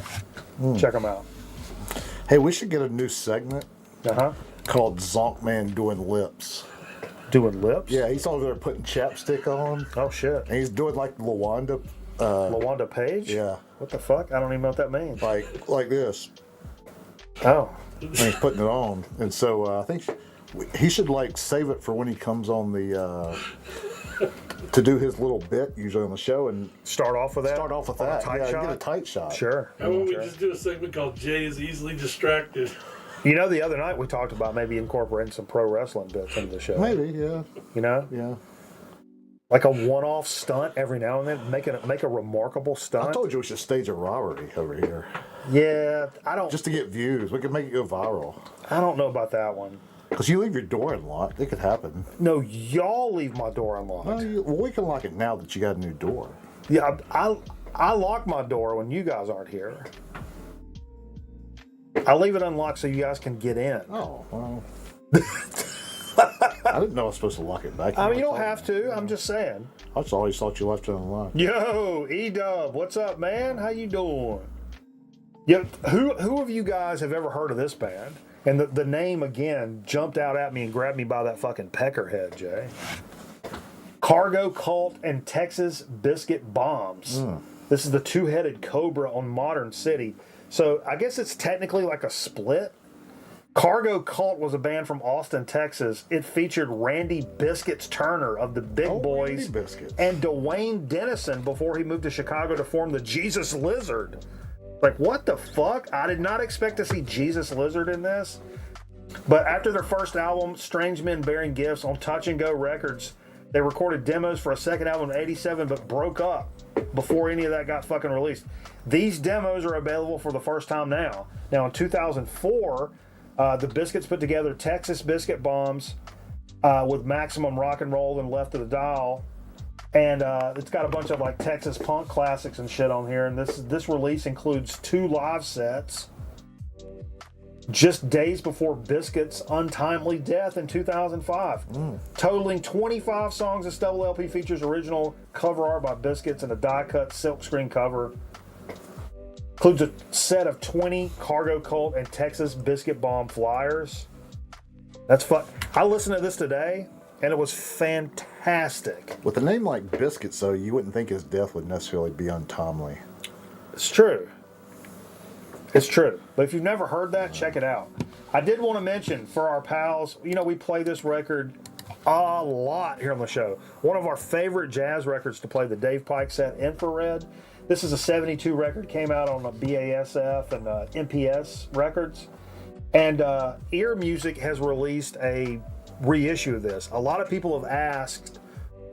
Check them out. Hey, we should get a new segment Uh-huh. called Zonk Man Doing Lips. Doing lips? Yeah, he's over there putting chapstick on. Oh, shit. And he's doing like LaWanda. LaWanda Page? Yeah. What the fuck? I don't even know what that means. Like this. Oh. And he's putting it on. And so I think he should like save it for when he comes on the to do his little bit usually on the show and Start off with that? start off with On a that. tight Yeah, shot? get a tight shot. Sure. How about we just do a segment called Jay is Easily Distracted? You know, the other night we talked about maybe incorporating some pro wrestling bits into the show. Maybe, yeah. You know? Yeah. Like a one-off stunt every now and then. Make a remarkable stunt. I told you we should stage a robbery over here. Yeah, I don't. Just to get views. We could make it go viral. I don't know about that one. Because you leave your door unlocked. It could happen. No, y'all leave my door unlocked. Well, we can lock it now that you got a new door. Yeah, I lock my door when you guys aren't here. I leave it unlocked so you guys can get in. Oh, well. I didn't know I was supposed to lock it back. I mean, you don't have to. I'm just saying. I just always thought you left it unlocked. Yo, E-Dub, what's up, man? How you doing? Yeah, who of you guys have ever heard of this band? And the name, again, jumped out at me and grabbed me by that fucking peckerhead, Jay. Cargo Cult and Texas Biscuit Bombs. This is the two-headed cobra on Modern City. So I guess it's technically like a split. Cargo Cult was a band from Austin, Texas. It featured Randy Biscuits Turner of the Big Boys Randy Biscuits. and Dwayne Dennison before he moved to Chicago to form the Jesus Lizard. Like, what the fuck? I did not expect to see Jesus Lizard in this. But after their first album, Strange Men Bearing Gifts, on Touch and Go Records, they recorded demos for a second album in '87, but broke up before any of that got fucking released. These demos are available for the first time now. Now, in 2004, the Biscuits put together Texas Biscuit Bombs with Maximum Rock and Roll and Left of the Dial. And it's got a bunch of like Texas punk classics and shit on here. And this release includes 2 live sets just days before Biscuits' untimely death in 2005. Totaling 25 songs. This double LP features original cover art by Biscuits and a die-cut silkscreen cover. Includes a set of 20 Cargo Cult and Texas Biscuit Bomb flyers. That's fun. I listened to this today, and it was fantastic. With a name like Biscuits, though, you wouldn't think his death would necessarily be untimely. It's true. It's true. But if you've never heard that, check it out. I did want to mention for our pals, you know, we play this record a lot here on the show. One of our favorite jazz records to play, the Dave Pike set, Infrared. This is a 72 record, came out on a BASF and MPS records. And Ear Music has released a reissue of this. A lot of people have asked,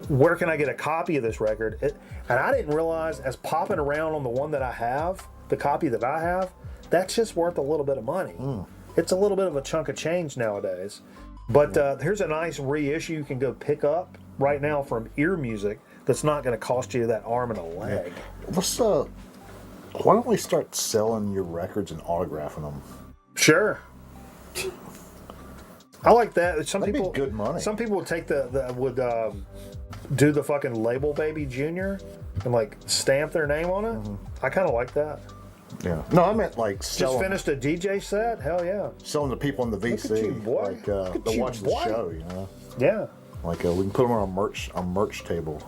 where can I get a copy of this record? And I didn't realize, as popping around on the one that I have, the copy that I have, that's just worth a little bit of money. It's a little bit of a chunk of change nowadays. But here's a nice reissue you can go pick up right now from Ear Music that's not going to cost you that arm and a leg. Let's, why don't we start selling your records and autographing them? Sure. I like that. Some That'd be people good money. Some people would take do the fucking label baby junior and like stamp their name on it. I kind of like that. Yeah. No, I meant like Just selling, finished a DJ set. Hell yeah. selling to people in the VC. at you, boy. Like, Look at to you, watch the boy. show, you know? Yeah. Like, we can put them on a merch table.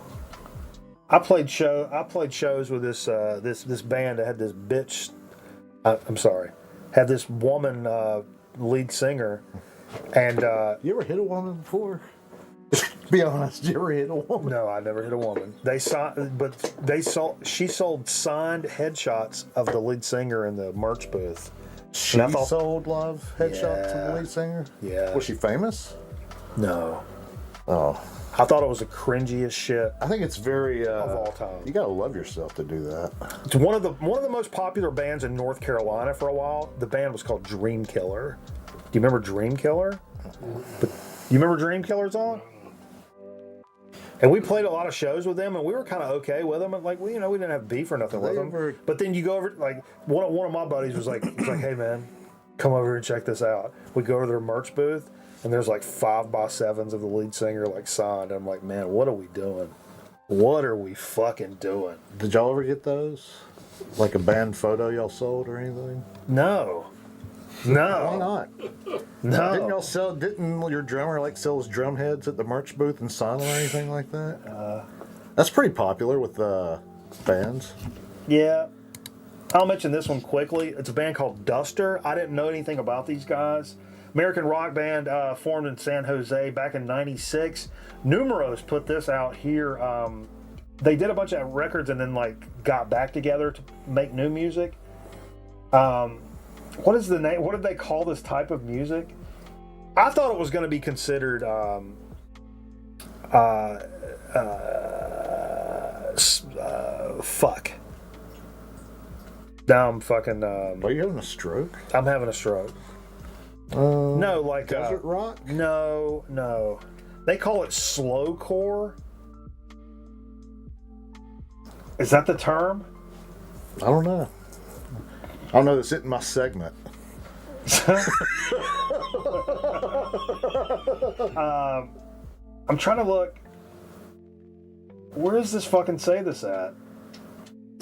I played shows with this band that had this bitch. I'm sorry, had this woman lead singer, and You ever hit a woman before? Be honest, you ever hit a woman? no, I never hit a woman. She sold signed headshots of the lead singer in the merch booth. She And I thought- sold live headshots to the Yeah. lead singer? Yeah. Was she famous? No, Oh. I thought it was the cringiest shit. I think it's very Of all time. You gotta love yourself to do that. It's one of the most popular bands in North Carolina for a while. The band was called Dream Killer. Do you remember Dream Killer? You remember Dream Killer's on? And we played a lot of shows with them, and we were kind of okay with them. And like, we didn't have beef or nothing with them. ever- But then you go over, like, one of my buddies was like, hey man, come over and check this out. We go over to their merch booth, and there's like 5x7s of the lead singer like signed. I'm like, man, what are we doing? What are we fucking doing? Did y'all ever get those? Like a band photo y'all sold or anything? No. No. Why not? No. Didn't y'all sell? Didn't your drummer like sell his drum heads at the merch booth in Silent or anything like that? That's pretty popular with bands. Yeah. I'll mention this one quickly. It's a band called Duster. I didn't know anything about these guys. American rock band formed in San Jose back in '96. Numeros put this out here. They did a bunch of records and then like got back together to make new music. What is the name? What did they call this type of music? I thought it was going to be considered fuck. Now I'm fucking. Are you having a stroke? I'm having a stroke. No, like desert rock? No. They call it slowcore. Is that the term? I don't know. I don't know. That's it in my segment. I'm trying to look. Where does this fucking say this at?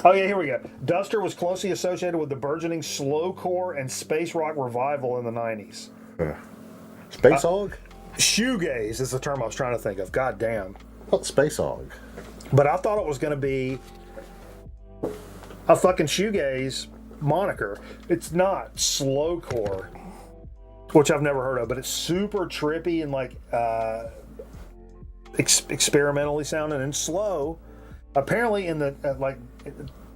Oh yeah, here we go. Duster was closely associated with the burgeoning slowcore and space rock revival in the 90s. Space Hog? Shoegaze is the term I was trying to think of. God damn. What Space Hog? But I thought it was going to be a fucking shoegaze moniker. It's not. Slowcore, which I've never heard of, but it's super trippy and like experimentally sounding and slow. Apparently in the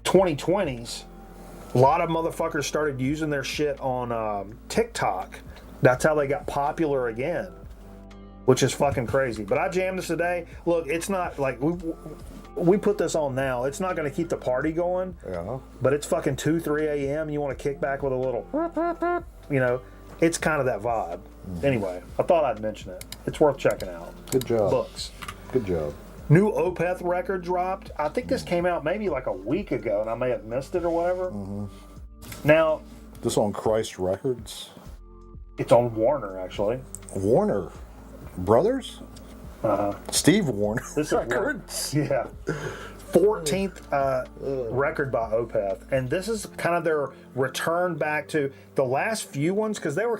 2020s, a lot of motherfuckers started using their shit on TikTok. That's how they got popular again, which is fucking crazy. But I jammed this today. Look, it's not like we put this on now. It's not going to keep the party going. Yeah. But it's fucking 2, 3 a.m. You want to kick back with a little, it's kind of that vibe. Mm-hmm. Anyway, I thought I'd mention it. It's worth checking out. Good job. Books. Good job. New Opeth record dropped. I think this came out maybe like a week ago, and I may have missed it or whatever. Mm-hmm. Now, this on Christ Records? It's on Warner, actually. Warner Brothers? Steve Warner this Records? Yeah. 14th record by Opeth, and this is kind of their return back to the last few ones, because they were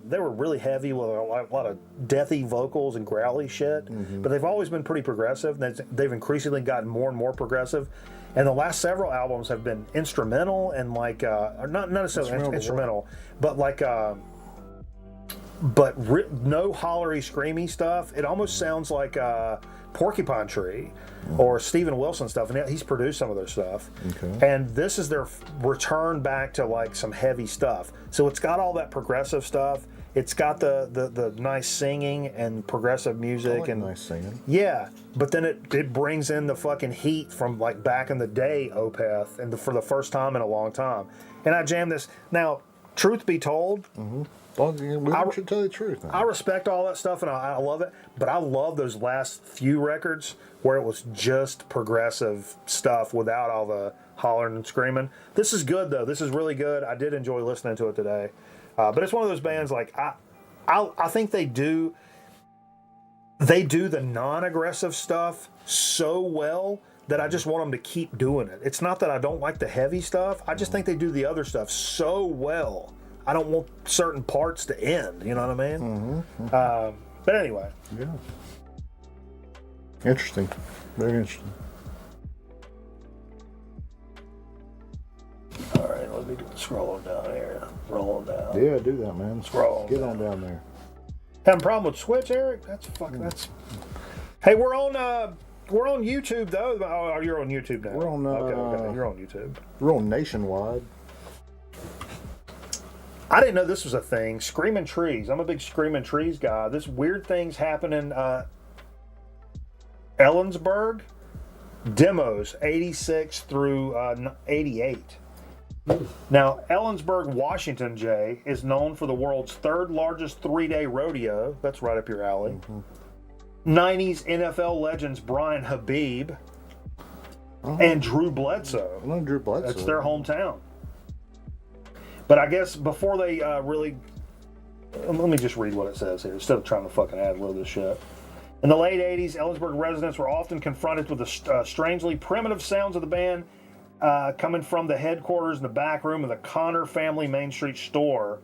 they were really heavy with a lot of deathy vocals and growly shit, but they've always been pretty progressive. They've increasingly gotten more and more progressive, and the last several albums have been instrumental and like not necessarily instrumental, but like no hollery screamy stuff. It almost sounds like Porcupine Tree or Steven Wilson stuff, and he's produced some of their stuff. Okay. And this is their return back to like some heavy stuff. So it's got all that progressive stuff. It's got the nice singing and progressive music. I like and nice singing. Yeah, but then it brings in the fucking heat from like back in the day Opeth, and for the first time in a long time. And I jammed this. Now, truth be told, Well, we should tell you the truth. I respect all that stuff and I love it, but I love those last few records where it was just progressive stuff without all the hollering and screaming. This is good though. This is really good. I did enjoy listening to it today, but it's one of those bands like I think they do the non-aggressive stuff so well that I just want them to keep doing it. It's not that I don't like the heavy stuff. I just think they do the other stuff so well. I don't want certain parts to end, you know what I mean? But anyway. Yeah. Interesting. Very interesting. All right, let me scroll down here. Roll down. Yeah, do that, man. Scroll. Get on down there. Having a problem with Switch, Eric? That's. Hey, we're on YouTube though. Oh, you're on YouTube now. We're on. Okay. You're on YouTube. We're on Nationwide. I didn't know this was a thing. Screaming Trees. I'm a big Screaming Trees guy. This weird thing's happening. Ellensburg. Demos 86 through 88. Now, Ellensburg, Washington, Jay, is known for the world's third largest 3-day rodeo. That's right up your alley. 90s NFL legends Brian Habib and Drew Bledsoe. I know Drew Bledsoe. That's their hometown. But I guess before they really... Let me just read what it says here, instead of trying to fucking ad-lib this shit. In the late 80s, Ellensburg residents were often confronted with the strangely primitive sounds of the band coming from the headquarters in the back room of the Connor family Main Street store.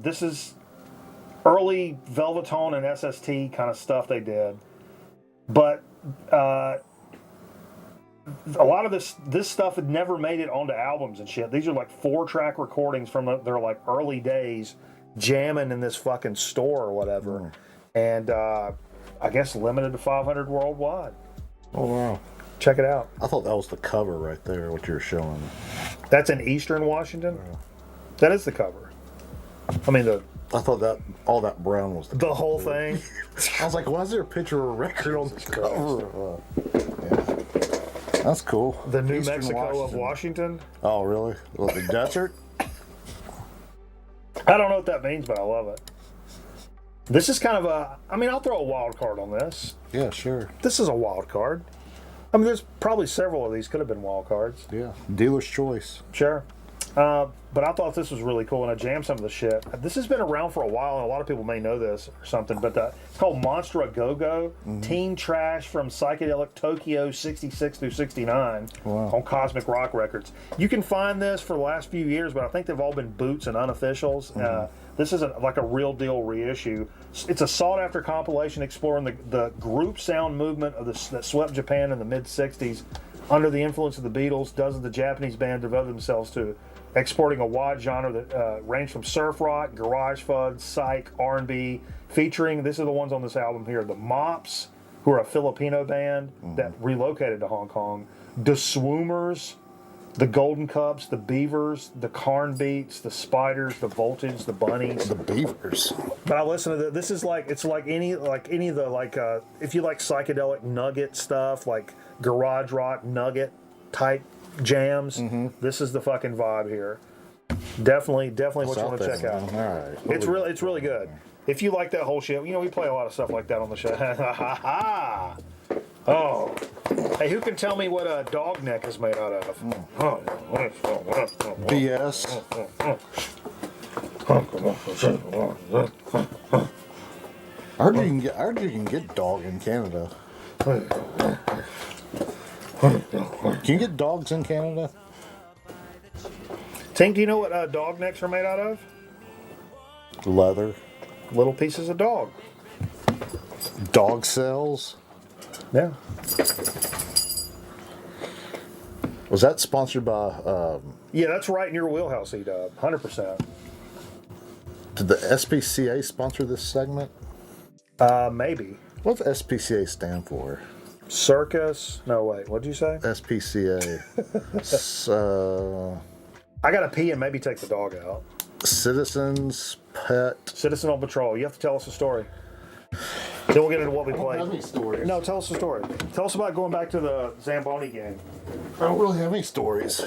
This is early Velvetone and SST kind of stuff they did, but a lot of this stuff had never made it onto albums and shit. These are like 4-track recordings from their like early days, jamming in this fucking store or whatever, and I guess limited to 500 worldwide. Oh wow! Check it out. I thought that was the cover right there. What you're showing. That's in Eastern Washington. Yeah. That is the cover. I mean I thought that all that brown was the whole thing. I was like, why is there a picture of a record on this cover? Yeah. That's cool. The New Eastern Mexico of Washington. Oh, really? Well, the desert? I don't know what that means, but I love it. This is kind of I'll throw a wild card on this. Yeah, sure. This is a wild card. I mean, there's probably several of these could have been wild cards. Yeah. Dealer's choice. Sure. But I thought this was really cool, and I jammed some of the shit. This has been around for a while, and a lot of people may know this or something, but it's called Monster A Go-Go, Teen Trash from Psychedelic Tokyo 66 through 69 on Cosmic Rock Records. You can find this for the last few years, but I think they've all been boots and unofficials. This isn't like a real deal reissue. It's a sought-after compilation exploring the group sound movement of that swept Japan in the mid-'60s under the influence of the Beatles. Dozens of Japanese bands devoted themselves to exporting a wide genre that ranged from surf rock, garage funk, psych, R&B, featuring, this are the ones on this album here, the Mops, who are a Filipino band that relocated to Hong Kong, the Swoomers, the Golden Cups, the Beavers, the Carn Beats, the Spiders, the Voltage, the Bunnies. The Beavers. But I listen to this is like, it's like any of the, like, if you like psychedelic nugget stuff, like garage rock nugget type jams, this is the fucking vibe here. Definitely what you want to check out. All right. It's really good. If you like that whole shit, you know, we play a lot of stuff like that on the show. Oh. Hey, who can tell me what a dog neck is made out of? BS. I heard you can get dog in Canada. Can you get dogs in Canada? Tink, do you know what dog necks are made out of? Leather. Little pieces of dog. Dog cells. Yeah. Was that sponsored by... Yeah, that's right in your wheelhouse, E-Dub. 100%. Did the SPCA sponsor this segment? Maybe. What does SPCA stand for? Circus. No, wait. What'd you say? SPCA. I gotta pee and maybe take the dog out. Citizens Pet. Citizen on Patrol. You have to tell us a story. Then we'll get into what we played. I don't have any stories. No, tell us a story. Tell us about going back to the Zamboni game. I don't really have any stories.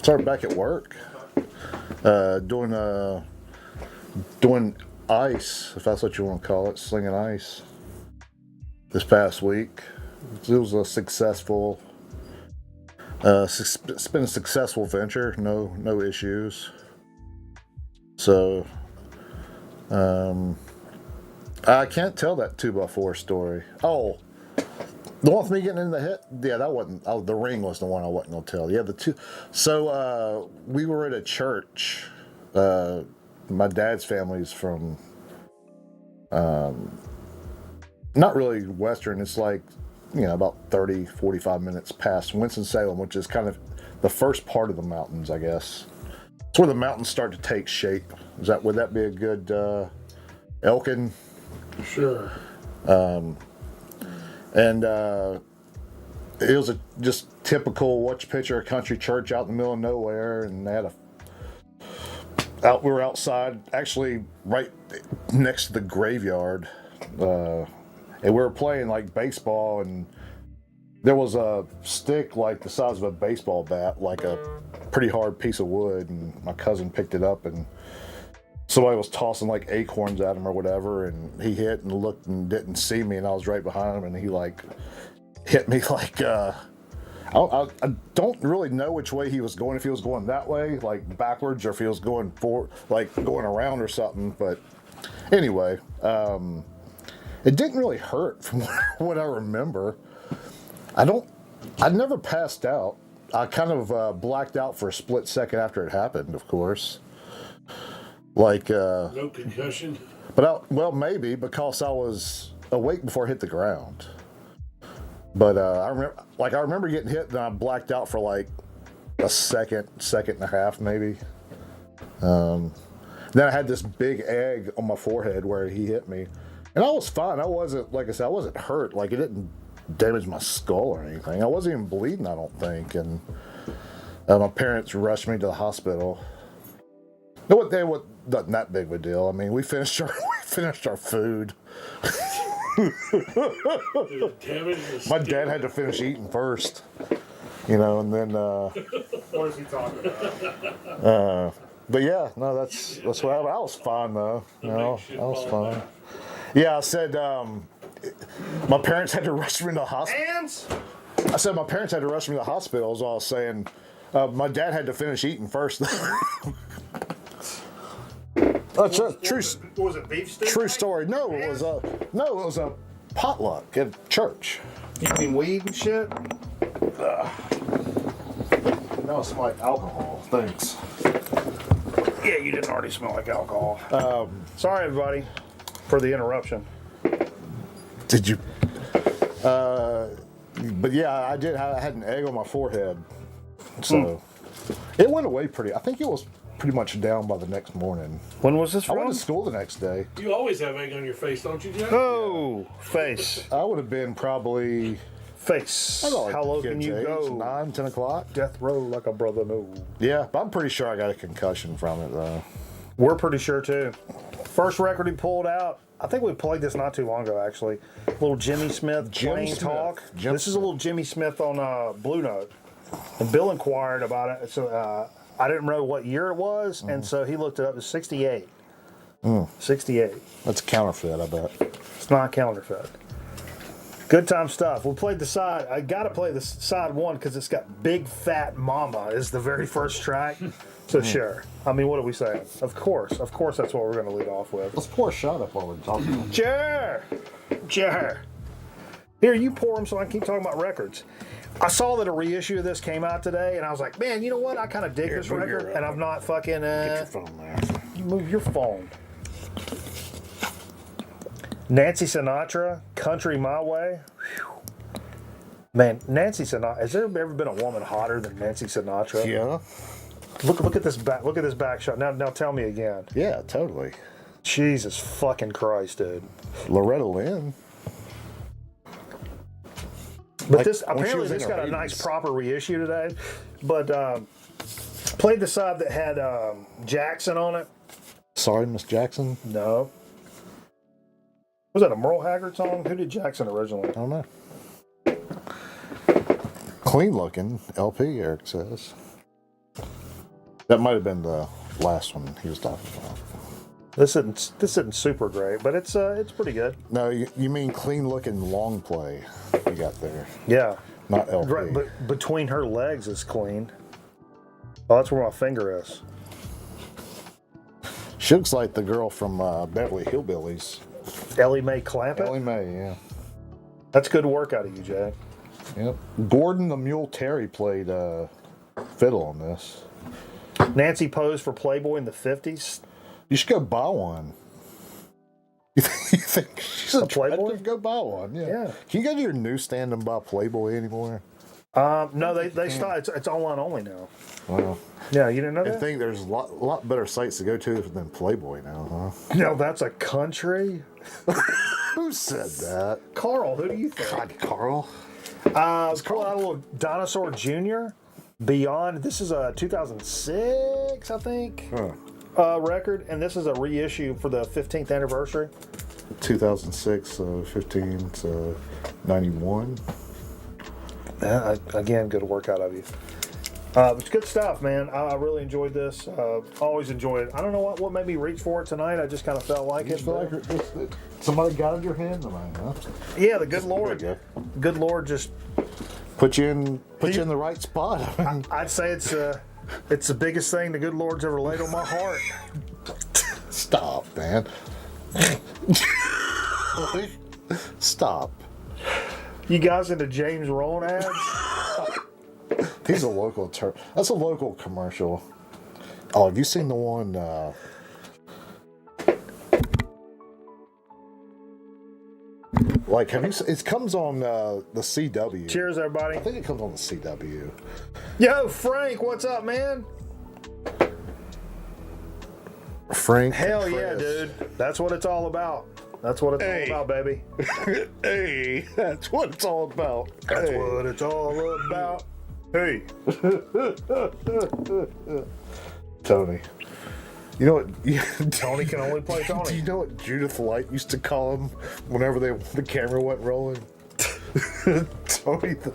Started back at work. Doing ice, if that's what you want to call it, slinging ice. This past week, it was a successful. It's been a successful venture. No issues. So, I can't tell that 2x4 story. Oh, the one with me getting in the hit. Yeah, that wasn't. Oh, the ring was the one I wasn't gonna tell. Yeah, the two. So we were at a church. My dad's family's from. Not really western. It's like, about 30, 45 minutes past Winston-Salem, which is kind of the first part of the mountains, I guess. It's where the mountains start to take shape. Would that be a good Elkin? Sure. And it was just typical picture a country church out in the middle of nowhere, and they had we were outside, actually right next to the graveyard. And we were playing like baseball, and there was a stick like the size of a baseball bat, like a pretty hard piece of wood, and my cousin picked it up, and somebody was tossing like acorns at him or whatever, and he hit and looked and didn't see me, and I was right behind him, and he like hit me like I don't really know which way he was going, if he was going that way, like backwards, or if he was going forward, like going around or something. But anyway, it didn't really hurt from what I remember. I never passed out. I kind of blacked out for a split second after it happened, of course. Like, No concussion. but well, maybe because I was awake before I hit the ground. But I remember getting hit, and I blacked out for like a second and a half, maybe. Then I had this big egg on my forehead where he hit me, and I was fine. I wasn't, like I said, I wasn't hurt. Like, it didn't damage my skull or anything. I wasn't even bleeding, I don't think. And my parents rushed me to the hospital. They wasn't that big of a deal. I mean, we finished our food. My dad had to finish eating first, and then. What is he talking about? But yeah, no, that's what happened. I was fine though. I was fine. Yeah, I said my parents had to rush me to the hospital. I said my parents had to rush me to the hospital. Is all I was saying. My dad had to finish eating first. That's a true. Was it beef stew? True story. No, it was a potluck at church. You mean weed and shit? No, it's like alcohol. Thanks. Yeah, you didn't already smell like alcohol. Sorry, everybody, for the interruption. Did you? But yeah, I did. I had an egg on my forehead, so it went away I think it was pretty much down by the next morning. When was this I from? went to school the next day. You always have egg on your face, don't you, Jack? Oh, face. I would have been probably. Face. I don't know, like How low can kids' you age, go? 9, 10 o'clock. Death row like a brother no. Yeah, but I'm pretty sure I got a concussion from it though. We're pretty sure too. First record he pulled out, I think we played this not too long ago actually. Little Jimmy Smith, Plain Talk. This is a little Jimmy Smith on Blue Note. And Bill inquired about it, so I didn't know what year it was, and so he looked it up. It's 68. 68. That's counterfeit, I bet. It's not counterfeit. Good time stuff. We played the side. I got to play the side one because it's got Big Fat Mama is the very first track. So sure. I mean, what are we saying? Of course that's what we're going to lead off with. Let's pour a shot up while we're talking. Sure. Here, you pour them so I can keep talking about records. I saw that a reissue of this came out today, and I was like, man, you know what? I kind of dig this record, and I'm not fucking... Get your phone there. Move your phone. Nancy Sinatra, Country My Way. Whew. Man, Nancy Sinatra. Has there ever been a woman hotter than Nancy Sinatra? Yeah. Look at this back. Look at this back shot. Now tell me again. Yeah, totally. Jesus fucking Christ, dude. Loretta Lynn. But Like, this when she apparently was in this her got a nice 80s. proper reissue today. But played the side that had Jackson on it. Sorry, Miss Jackson. No. Was that a Merle Haggard song? Who did Jackson originally? I don't know. Clean looking LP, Eric says. That might have been the last one he was talking about. This isn't super great, but it's pretty good. No, you mean clean looking long play you got there, Yeah. not LP. Right, but between her legs is clean. Oh, that's where my finger is. She looks like the girl from Beverly Hillbillies. Ellie Mae Clampett? Ellie Mae, yeah. That's good work out of you, Jay. Yep. Gordon the Mule Terry played fiddle on this. Nancy posed for Playboy in the 50s. You should go buy one. You think she's A Playboy? attractive? Go buy one. Yeah. Can you go to your newsstand and buy Playboy anymore? No, they stopped. It's online only now. Well, Yeah, you didn't know I that? think there's a lot better sites to go to than Playboy now, huh? No, that's a country. Who said that? Carl, who do you think? God, Carl. Pull out a little Dinosaur Jr. Beyond. This is a 2006, I think, record, and this is a reissue for the 15th anniversary. 2006, 15, 91. Again, good work out of you. It's good stuff, man. I really enjoyed this. Always enjoyed it. I don't know what made me reach for it tonight. I just kind of felt like You it. feel like somebody guided your hand tonight, huh? Yeah, the good Lord. There Good Lord just... Put you in the right spot. I'd say it's the biggest thing the good Lord's ever laid on my heart. Stop, man. Stop. You guys into James Rowan ads? He's a local that's a local commercial. Oh, have you seen the one Like, have you? It comes on the CW. Cheers, everybody. I think it comes on the CW. Yo, Frank, what's up, man? Frank. Hell yeah, dude. That's what it's all about. That's what it's all about, baby. Hey, that's what it's all about. That's what it's all about. Hey. Tony. You know what? Tony can only play Tony. Do you know what Judith Light used to call him whenever the camera went rolling? Tony the...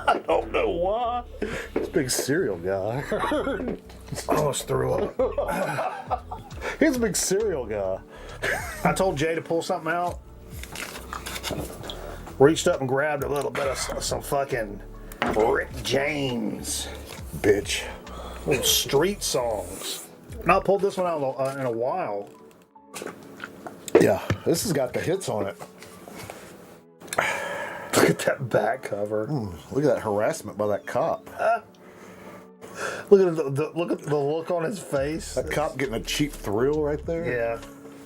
I don't know why. This big cereal guy. I almost threw up. He's a big cereal guy. I told Jay to pull something out. Reached up and grabbed a little bit of some fucking Rick James. Bitch. Little street songs. Not pulled this one out in a while. Yeah, this has got the hits on it. Look at that back cover. Look at that harassment by that cop. Look at the look on his face. That cop getting a cheap thrill right there. Yeah,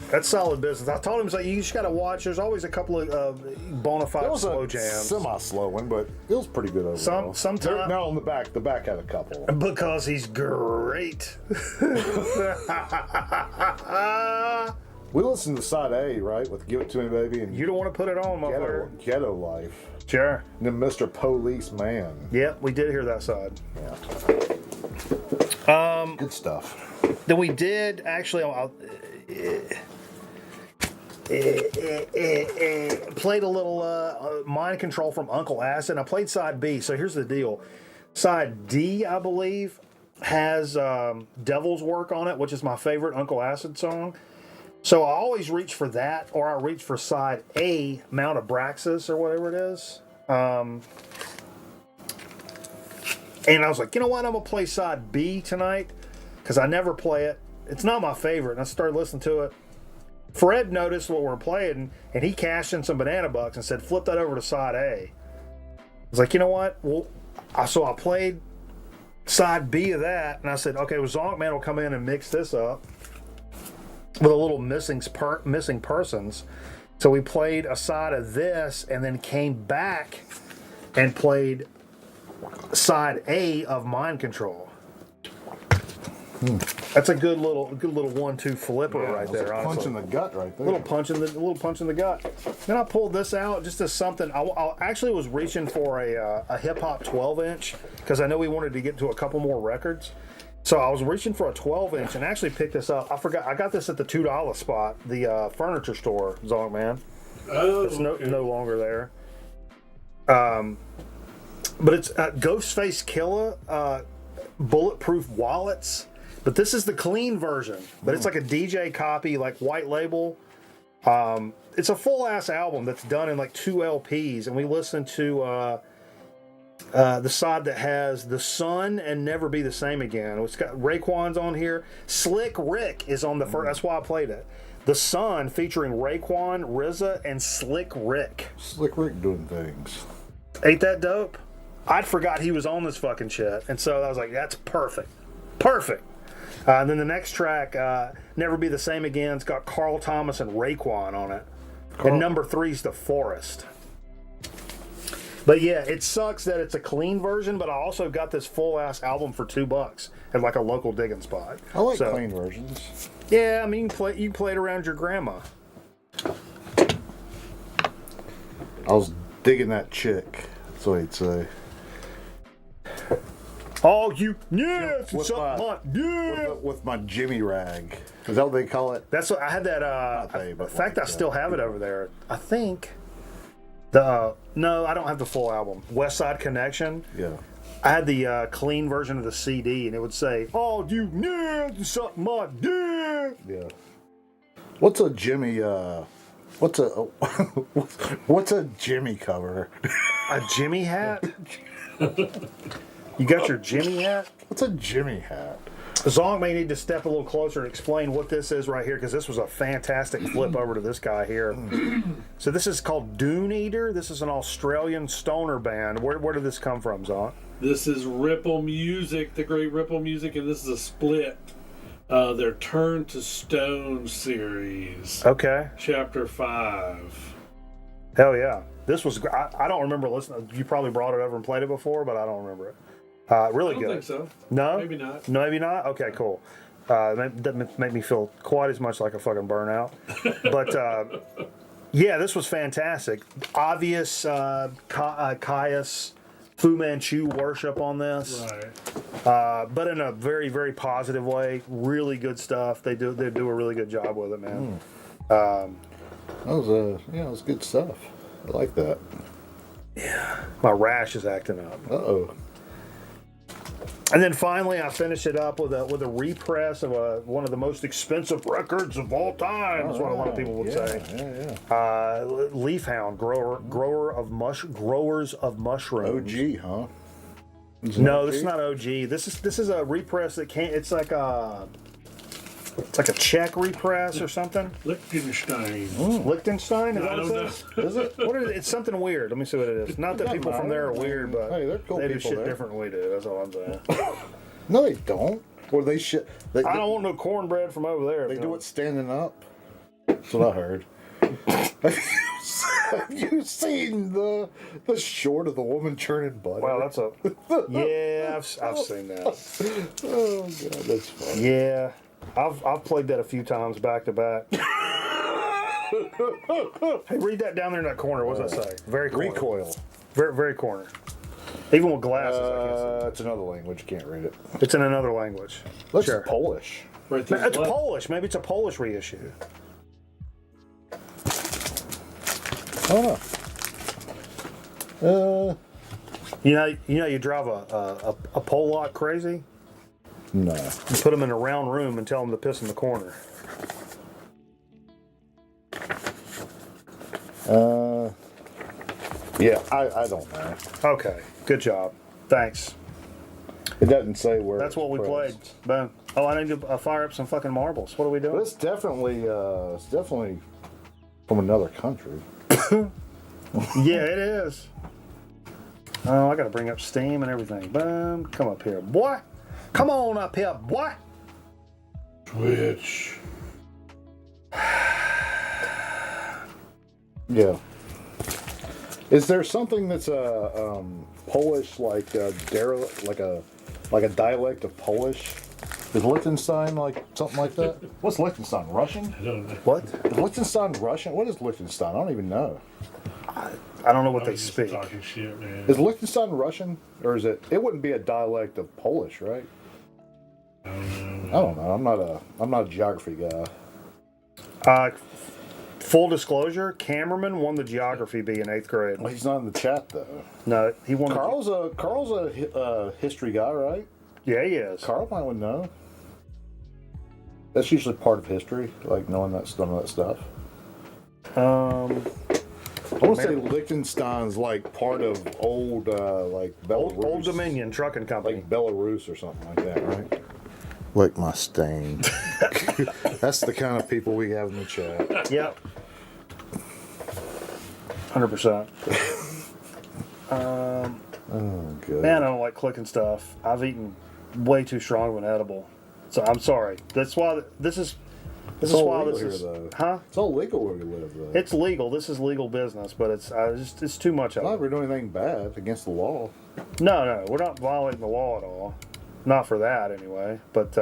that's solid business. I told him, like, you just got to watch. There's always a couple of bona It fide was slow a jams. semi-slow one, but it was pretty good overall. Sometime- No, on the back had a couple. Because he's great. We listened to side A, right, with "Give It to Me, Baby" and You don't want to put it on, motherfucker. Ghetto Life. Sure. And then Mr. Police Man. Yep, we did hear that side. Yeah. Good stuff. Then we did actually. Played a little Mind Control from Uncle Acid. I played side B. So here's the deal. Side D, I believe, has Devil's Work on it, which is my favorite Uncle Acid song. So I always reach for that, or I reach for side A, Mount Abraxas, or whatever it is. And I was like, you know what? I'm going to play side B tonight, because I never play it. It's not my favorite. And I started listening to it. Fred noticed what we're playing, and he cashed in some banana bucks and said, flip that over to side A. I was like, you know what? Well, so I played side B of that, and I said, okay, well, Zonkman will come in and mix this up with a little missing persons. So we played a side of this and then came back and played side A of Mind Control. That's a good little 1-2 flipper right there. Punch in the gut right there. Little punch in the gut. Then I pulled this out just as something. I actually was reaching for a hip hop 12-inch because I know we wanted to get to a couple more records. So I was reaching for a 12-inch and actually picked this up. I forgot I got this at the $2 spot, the furniture store, Zonkman. Oh, It's no longer there. But it's Ghostface Killer Bulletproof Wallets. But this is the clean version. But it's like a DJ copy, like white label. It's a full ass album that's done in like 2 LPs, and we listened to the side that has The Sun and Never Be the Same Again. It's got Raekwon's on here. Slick Rick is on the first. That's why I played it. The Sun featuring Raekwon, RZA, and Slick Rick. Slick Rick doing things. Ain't that dope? I'd forgot he was on this fucking shit, and so I was like, that's perfect. Perfect. And then the next track, Never Be the Same Again, it's got Carl Thomas and Raekwon on it. And number 3's The Forest. But yeah, it sucks that it's a clean version, but I also got this full-ass album for $2 at like a local digging spot. I like clean versions. Yeah, I mean, you can play it around your grandma. I was digging that chick. That's what he'd say. Oh, you, yes, With suck my- my, yeah. With my Jimmy rag. Is that what they call it? That's what I had that. Not they, but in fact, like I still have it over there. I think the no, I don't have the full album. West Side Connection. Yeah. I had the clean version of the CD, and it would say, "Oh, you need suck my dick." Yeah. What's a Jimmy? What's a what's a Jimmy cover? A Jimmy hat. You got your Jimmy hat? What's a Jimmy hat? Zong may need to step a little closer and explain what this is right here, because this was a fantastic flip over to this guy here. So this is called Dune Eater. This is an Australian stoner band. Where did this come from, Zong? This is Ripple Music, the great Ripple Music, and this is a split. Their Turn to Stone series, Okay. Chapter 5. Hell yeah. This was. I don't remember listening. You probably brought it over and played it before, but I don't remember it. Really I don't good. think so. No? Maybe not. No, maybe not? Okay, cool. That doesn't make me feel quite as much like a fucking burnout. But, yeah, this was fantastic. Obvious Caius Fu Manchu worship on this. Right. But in a very, very positive way. Really good stuff. They do a really good job with it, man. That was it was good stuff. I like that. Yeah. My rash is acting up. Uh-oh. And then finally, I finished it up with a repress of one of the most expensive records of all time. Is what a lot of people would say. Yeah. Leaf Hound, growers of mushrooms. OG, huh? No, this is not OG. This is a repress that can't. It's like a Czech repress or something. Liechtenstein. Liechtenstein? Is that I what don't it know. says? Is it? What is it? It's something weird. Let me see what it is. Not that people from there are weird, but hey, they're cool they do people shit there. different than we do. That's all I'm saying. No, they don't. Or they shit. I don't want no cornbread from over there. They do it standing up. That's what I heard. Have you seen the short of the woman churning butter? Wow, that's a. Yeah, I've seen that. Oh god, that's funny. Yeah, I've played that a few times back to back. Hey, read that down there in that corner. What does that say? Very corner. Recoil. Very, very corner. Even with glasses, I can't see. It's another language. Can't read it. It's in another language. Looks Sure. Polish. Right to the It's left. Polish. Maybe it's a Polish reissue. I don't know. You drive a Polak crazy. No. You put them in a round room and tell them to piss in the corner. Yeah, I don't know. Okay, good job. Thanks. It doesn't say where. That's what we played. pressed. Boom. Oh, I need to fire up some fucking marbles. What are we But doing? it's definitely from another country. Yeah, it is. Oh, I gotta bring up Steam and everything. Boom. Come up here, boy. Come on up here, boy. Twitch. Yeah. Is there something that's Polish like like a dialect of Polish? Is Liechtenstein like something like that? What's Liechtenstein? Russian? I don't know. What? Is Liechtenstein Russian? What is Liechtenstein? I don't even know. I don't know what I they was just speak. talking shit, man. Is Liechtenstein Russian, or is it? It wouldn't be a dialect of Polish, right? I don't I don't know. I'm not a geography guy. Full disclosure, Cameraman won the geography bee in 8th grade. Well, he's not in the chat though. No, he won. Carl's a history guy, right? Yeah, he is. Carl might would know. That's usually part of history, like knowing some of that stuff. I want to say Liechtenstein's like part of old, like Belarus. Old Dominion Trucking Company. Like Belarus or something like that, right? Like my stain. That's the kind of people we have in the chat. Yep. 100%. Oh, good. Man, I don't like clicking stuff. I've eaten way too strong of an edible, so I'm sorry. That's why this is all why legal this here, is. though. Huh? It's all legal where we live, though. It's legal. This is legal business, but it's too much of Not it. if we're doing anything bad against the law. No, we're not violating the law at all. Not for that, anyway. But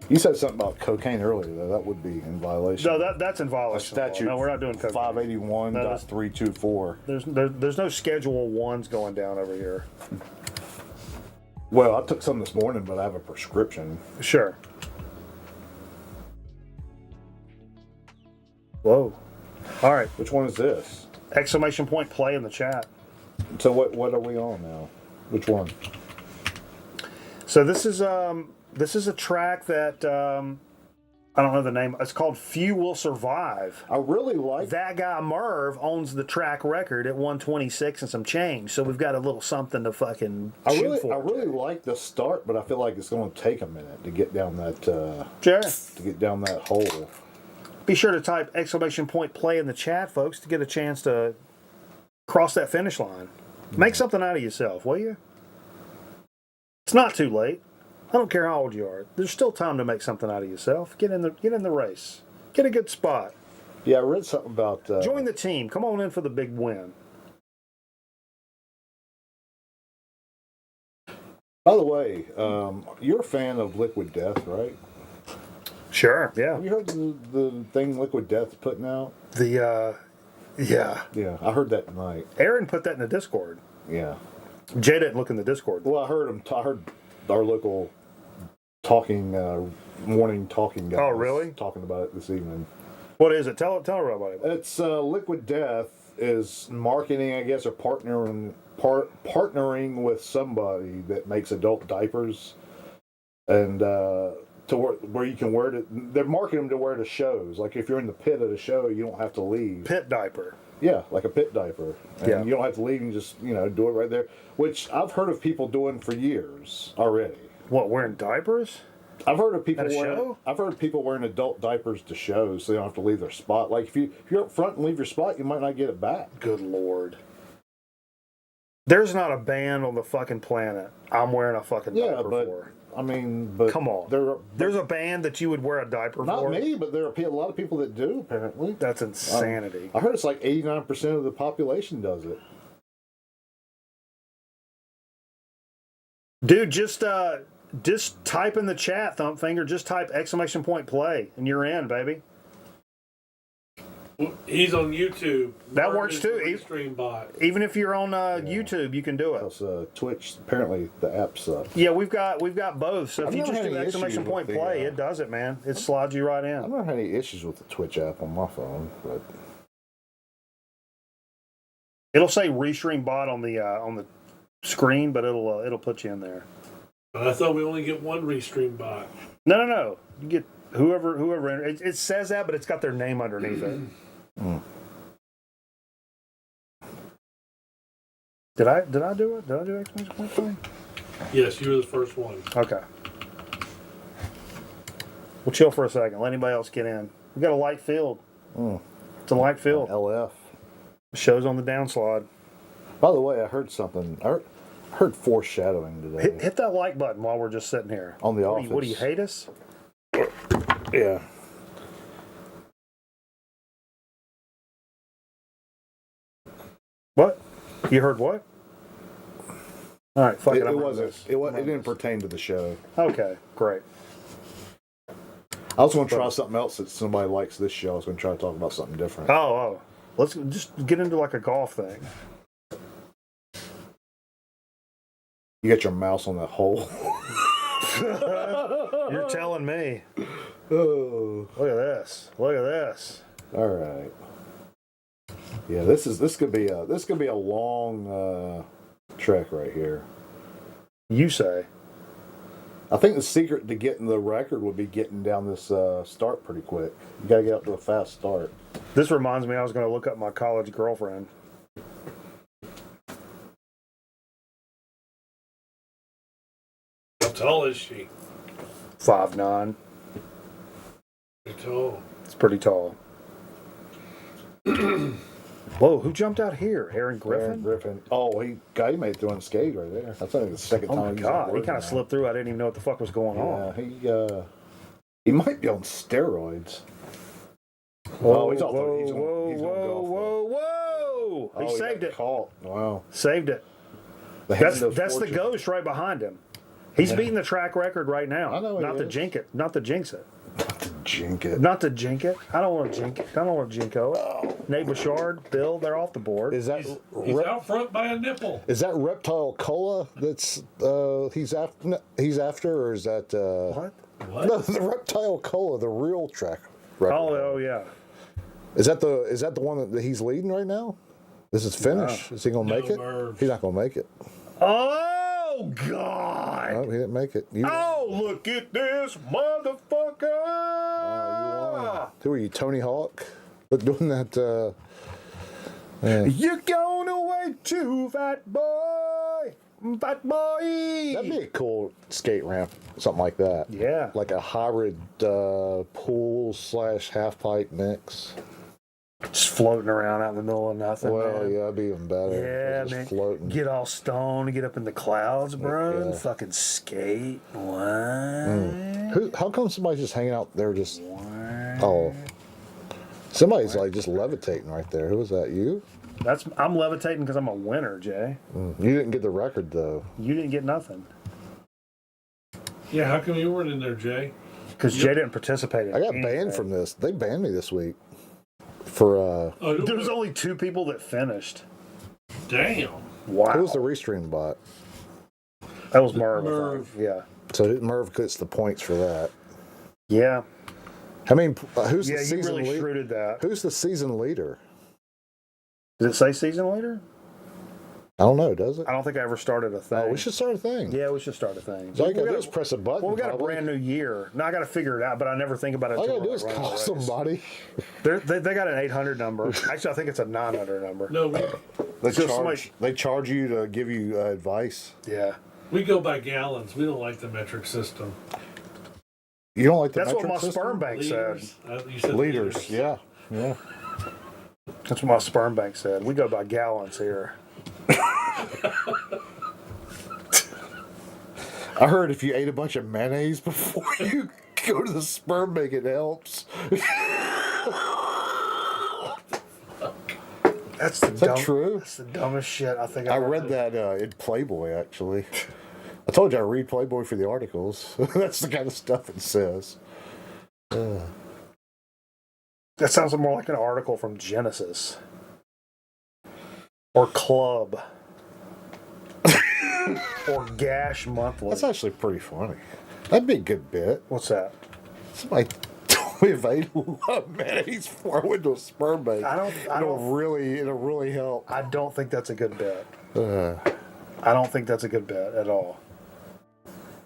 You said something about cocaine earlier, though. That would be in violation. no, that's in violation. of the law. Statute. No, we're not doing cocaine. 581.324. There's no Schedule 1s going down over here. Well, I took some this morning, but I have a prescription. Sure. Whoa. All right. Which one is this? Exclamation point play in the chat. So what are we on now? Which one? So this is a track that I don't know the name. It's called "Few Will Survive." I really like That guy Merv owns the track record at 126 and some change. So we've got a little something to fucking shoot for. I really like the start, but I feel like it's going to take a minute to get down that Sure. to get down that hole. Be sure to type exclamation point play in the chat, folks, to get a chance to cross that finish line. Make something out of yourself, will you? It's not too late. I don't care how old you are. There's still time to make something out of yourself. Get in the race. Get a good spot. Yeah, I read something about. Join the team. Come on in for the big win. By the way, you're a fan of Liquid Death, right? Sure. Yeah. Have you heard the thing Liquid Death's putting out? Yeah. Yeah, I heard that tonight. Aaron put that in the Discord. Yeah. Jay didn't look in the Discord. Well, I heard him. I heard our local morning talking guys. Oh, really? Talking about it this evening. What is it? Tell her about it. It's Liquid Death is marketing, I guess, or partnering with somebody that makes adult diapers, and to where you can wear it. They're marketing them to wear to shows. Like if you're in the pit at a show, you don't have to leave. Pit diaper. Yeah, like a pit diaper. And Yeah. you don't have to leave and just, do it right there. Which I've heard of people doing for years already. What, wearing diapers? I've heard of people At a wearing show? I've heard of people wearing adult diapers to shows so they don't have to leave their spot. Like if you're up front and leave your spot, you might not get it back. Good Lord. There's not a band on the fucking planet I'm wearing a fucking diaper for. But Come on. There's a band that you would wear a diaper not for? me, but there are a lot of people that do apparently. That's insanity. I heard it's like 89% of the population does it. Dude, just type in the chat, Thumpfinger. Just type ! Play, and you're in, baby. He's on YouTube. That Martin works is too. the Stream bot. Even if you're on YouTube, you can do it. Because Twitch, apparently the app sucks. Yeah, we've got both. So if I've you never just had do any issues with Play, it does it, man. It slides you right I've in. never had any issues with the Twitch app on my phone, but It'll say Restream Bot on the screen, but it'll put you in there. But I thought we only get one Restream bot. No. You get whoever. It says that, but it's got their name underneath it. Did I do it? Did I do exclamation point play? Yes, you were the first one. Okay. We'll chill for a second. Let anybody else get in. We got a light field. It's a light field. LF. Show's on the downslide. By the way, I heard something. I heard foreshadowing today. Hit that like button while we're just sitting here. On the What office. do you hate us? Yeah. What? You heard what? All right, fuck it. It I'm wasn't. this. It didn't pertain to the show. Okay, great. I was going to try something else that somebody likes this show. I was going to try to talk about something different. Oh. Let's just get into like a golf thing. You got your mouse on that hole. You're telling me. Oh. Look at this. Look at this. All right. Yeah, this could be a long trek right here. You say. I think the secret to getting the record would be getting down this start pretty quick. You got to get up to a fast start. This reminds me I was going to look up my college girlfriend. How tall is she? 5'9". Pretty tall. It's pretty tall. Whoa, who jumped out here? Aaron Griffin? Aaron Griffin. Oh, he made it through unscathed right there. That's only the second Oh time my he's god, on he board kind of now. slipped through. I didn't even know what the fuck was going on. Yeah, he might be on steroids. Whoa, he's off the- whoa, he's gonna- whoa, he's gonna whoa, go for whoa, whoa! Oh, He saved got it. Caught. Wow. Saved it. The That's hand of the fortune. ghost right behind him. He's beating the track record right now. I know he Not to is. jinx it. Not to jinx it. Jink it. Not to jink it. I don't want to jink it. I don't want to jinko it. Nate Bouchard, Bill, they're off the board. Is that He's out front by a nipple. is that Reptile Cola that's he's after, or is that What? What? no, the Reptile Cola, the real track record? Oh yeah. Is that the one that he's leading right now? This is finished. Is he gonna make it? Merv. He's not gonna make it. Oh God! No, he didn't make it. Oh, look at this motherfucker! Who are you, Tony Hawk? But doing that. You're going away too, fat boy, fat boy. That'd be a cool skate ramp, something like that. Yeah. Like a hybrid pool / half pipe mix. Just floating around out in the middle of nothing. Well, man. yeah, that'd be even better. Yeah, Just man. floating. Get all stoned, get up in the clouds, bro. And Yeah. fucking skate. What? How come somebody's just hanging out there just... Oh. Somebody's like just levitating right there. Who was that, you? I'm levitating because I'm a winner, Jay. You didn't get the record, though. You didn't get nothing. Yeah, how come you weren't in there, Jay? Because Jay didn't participate in I got anything. banned from this. They banned me this week. For, There was only 2 people that finished. Damn. Wow. Who was the restream bot? That was Merv. I Merv. think. Yeah. So Merv gets the points for that. Yeah. I mean, who's Yeah, the you season really leader? shrewded that. Who's the season leader? Does it say season leader? I don't know, does it? I don't think I ever started a thing. Oh, we should start a thing. Yeah, we should start a thing. So all you We gotta do gotta- is press a button. Well, we got a probably. brand new year. Now I got to figure it out, but I never think about it. All you until gotta do is I run call a race. somebody. They got an 800 number. Actually, I think it's a 900 number. No, They So charge. somebody- They charge you to give you advice. Yeah. we go by gallons. We don't like the metric system. You don't like the That's what metric my system? sperm bank said. Liters. You said Liters. Yeah. That's what my sperm bank said. We go by gallons here. I heard if you ate a bunch of mayonnaise before you go to the sperm bank, it helps. That's the Is that true? That's the dumbest shit I think I I've ever read that in Playboy, actually. I told you I read Playboy for the articles. That's the kind of stuff it says. That sounds more like an article from Genesis or Club or Gash Monthly. That's actually pretty funny. That'd be a good bit. What's that? Somebody told me if I ate a lot of mayonnaise before I went to a sperm bank, it'll really help. I don't think that's a good bet. I don't think that's a good bet at all.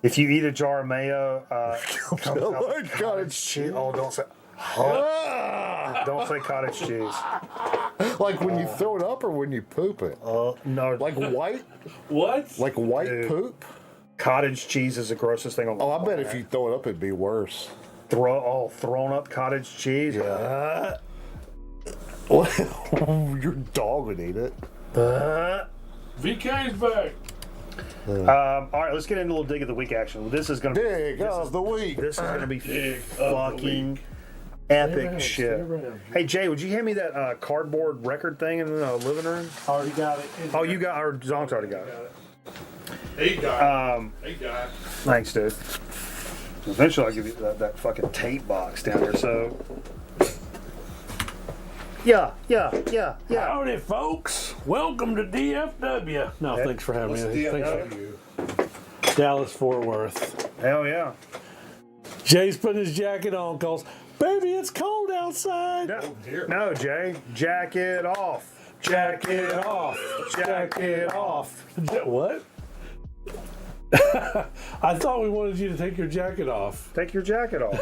If you eat a jar of mayo, Cottage cheese. Oh, don't say. Don't say cottage cheese. Like when you throw it up or when you poop it? No. Like white? What? Like white Dude. poop? Cottage cheese is the grossest thing on the Oh, I bet planet. if you throw it up, it'd be worse. Thrown up cottage cheese. Your dog would eat it. VK's back. All right, let's get into a little dig of the week action. This is gonna be Dig of the week. this is gonna be Dig of the fucking week. epic Stay shit. around. Hey Jay, would you hand me that cardboard record thing in the living room? Already got it. Oh, you got our Zonk's already got it. Hey, guy. Hey, guy. Thanks, dude. Eventually, I'll give you that fucking tape box down here. So, yeah. Howdy, folks. Welcome to DFW. No, thanks for having me. Thanks for Dallas Fort Worth. Hell yeah. Jay's putting his jacket on, calls, baby, it's cold outside. No, Jay, jack it off. Jack it off. Jack it off. What? I thought we wanted you to take your jacket off. Take your jacket off.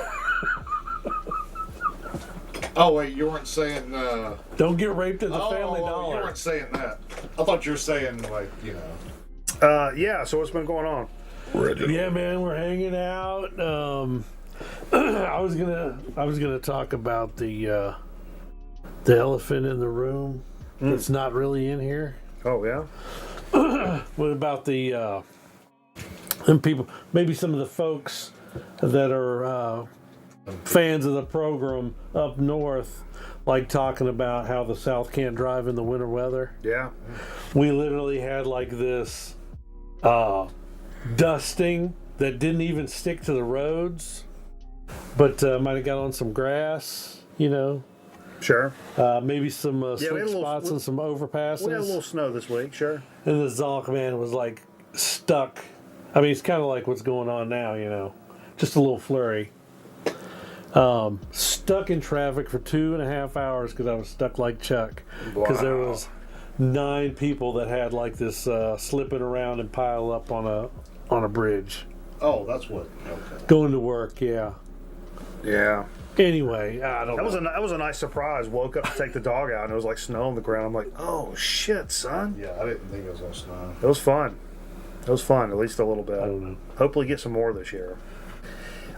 Oh, wait, you weren't saying... Don't get raped at the Family You Dollar. weren't saying that. I thought you were saying, like, you know... Yeah, so what's been going on? Yeah, man, we're hanging out. I was gonna talk about the elephant in the room that's not really in here. Oh, yeah? What about the and people? Maybe some of the folks that are fans of the program up north, like talking about how the South can't drive in the winter weather. Yeah. We literally had like this dusting that didn't even stick to the roads, but might have got on some grass, you know. Sure. Maybe some we had slick a little- spots and some overpasses. We had a little snow this week, sure. And the Zonk man was like stuck. I mean, it's kind of like what's going on now, you know, just a little flurry. Stuck in traffic for 2.5 hours because I was stuck like Chuck. Because there was 9 people that had like this slipping around and pile up on a bridge. Oh, that's what... Okay. Going to work, yeah. Yeah. Anyway, I don't know. That was a nice surprise. Woke up to take the dog out and it was like snow on the ground. I'm like, oh shit, son. Yeah, I didn't think it was going to snow. It was fun. It was fun, at least a little bit. I don't know. Hopefully get some more this year.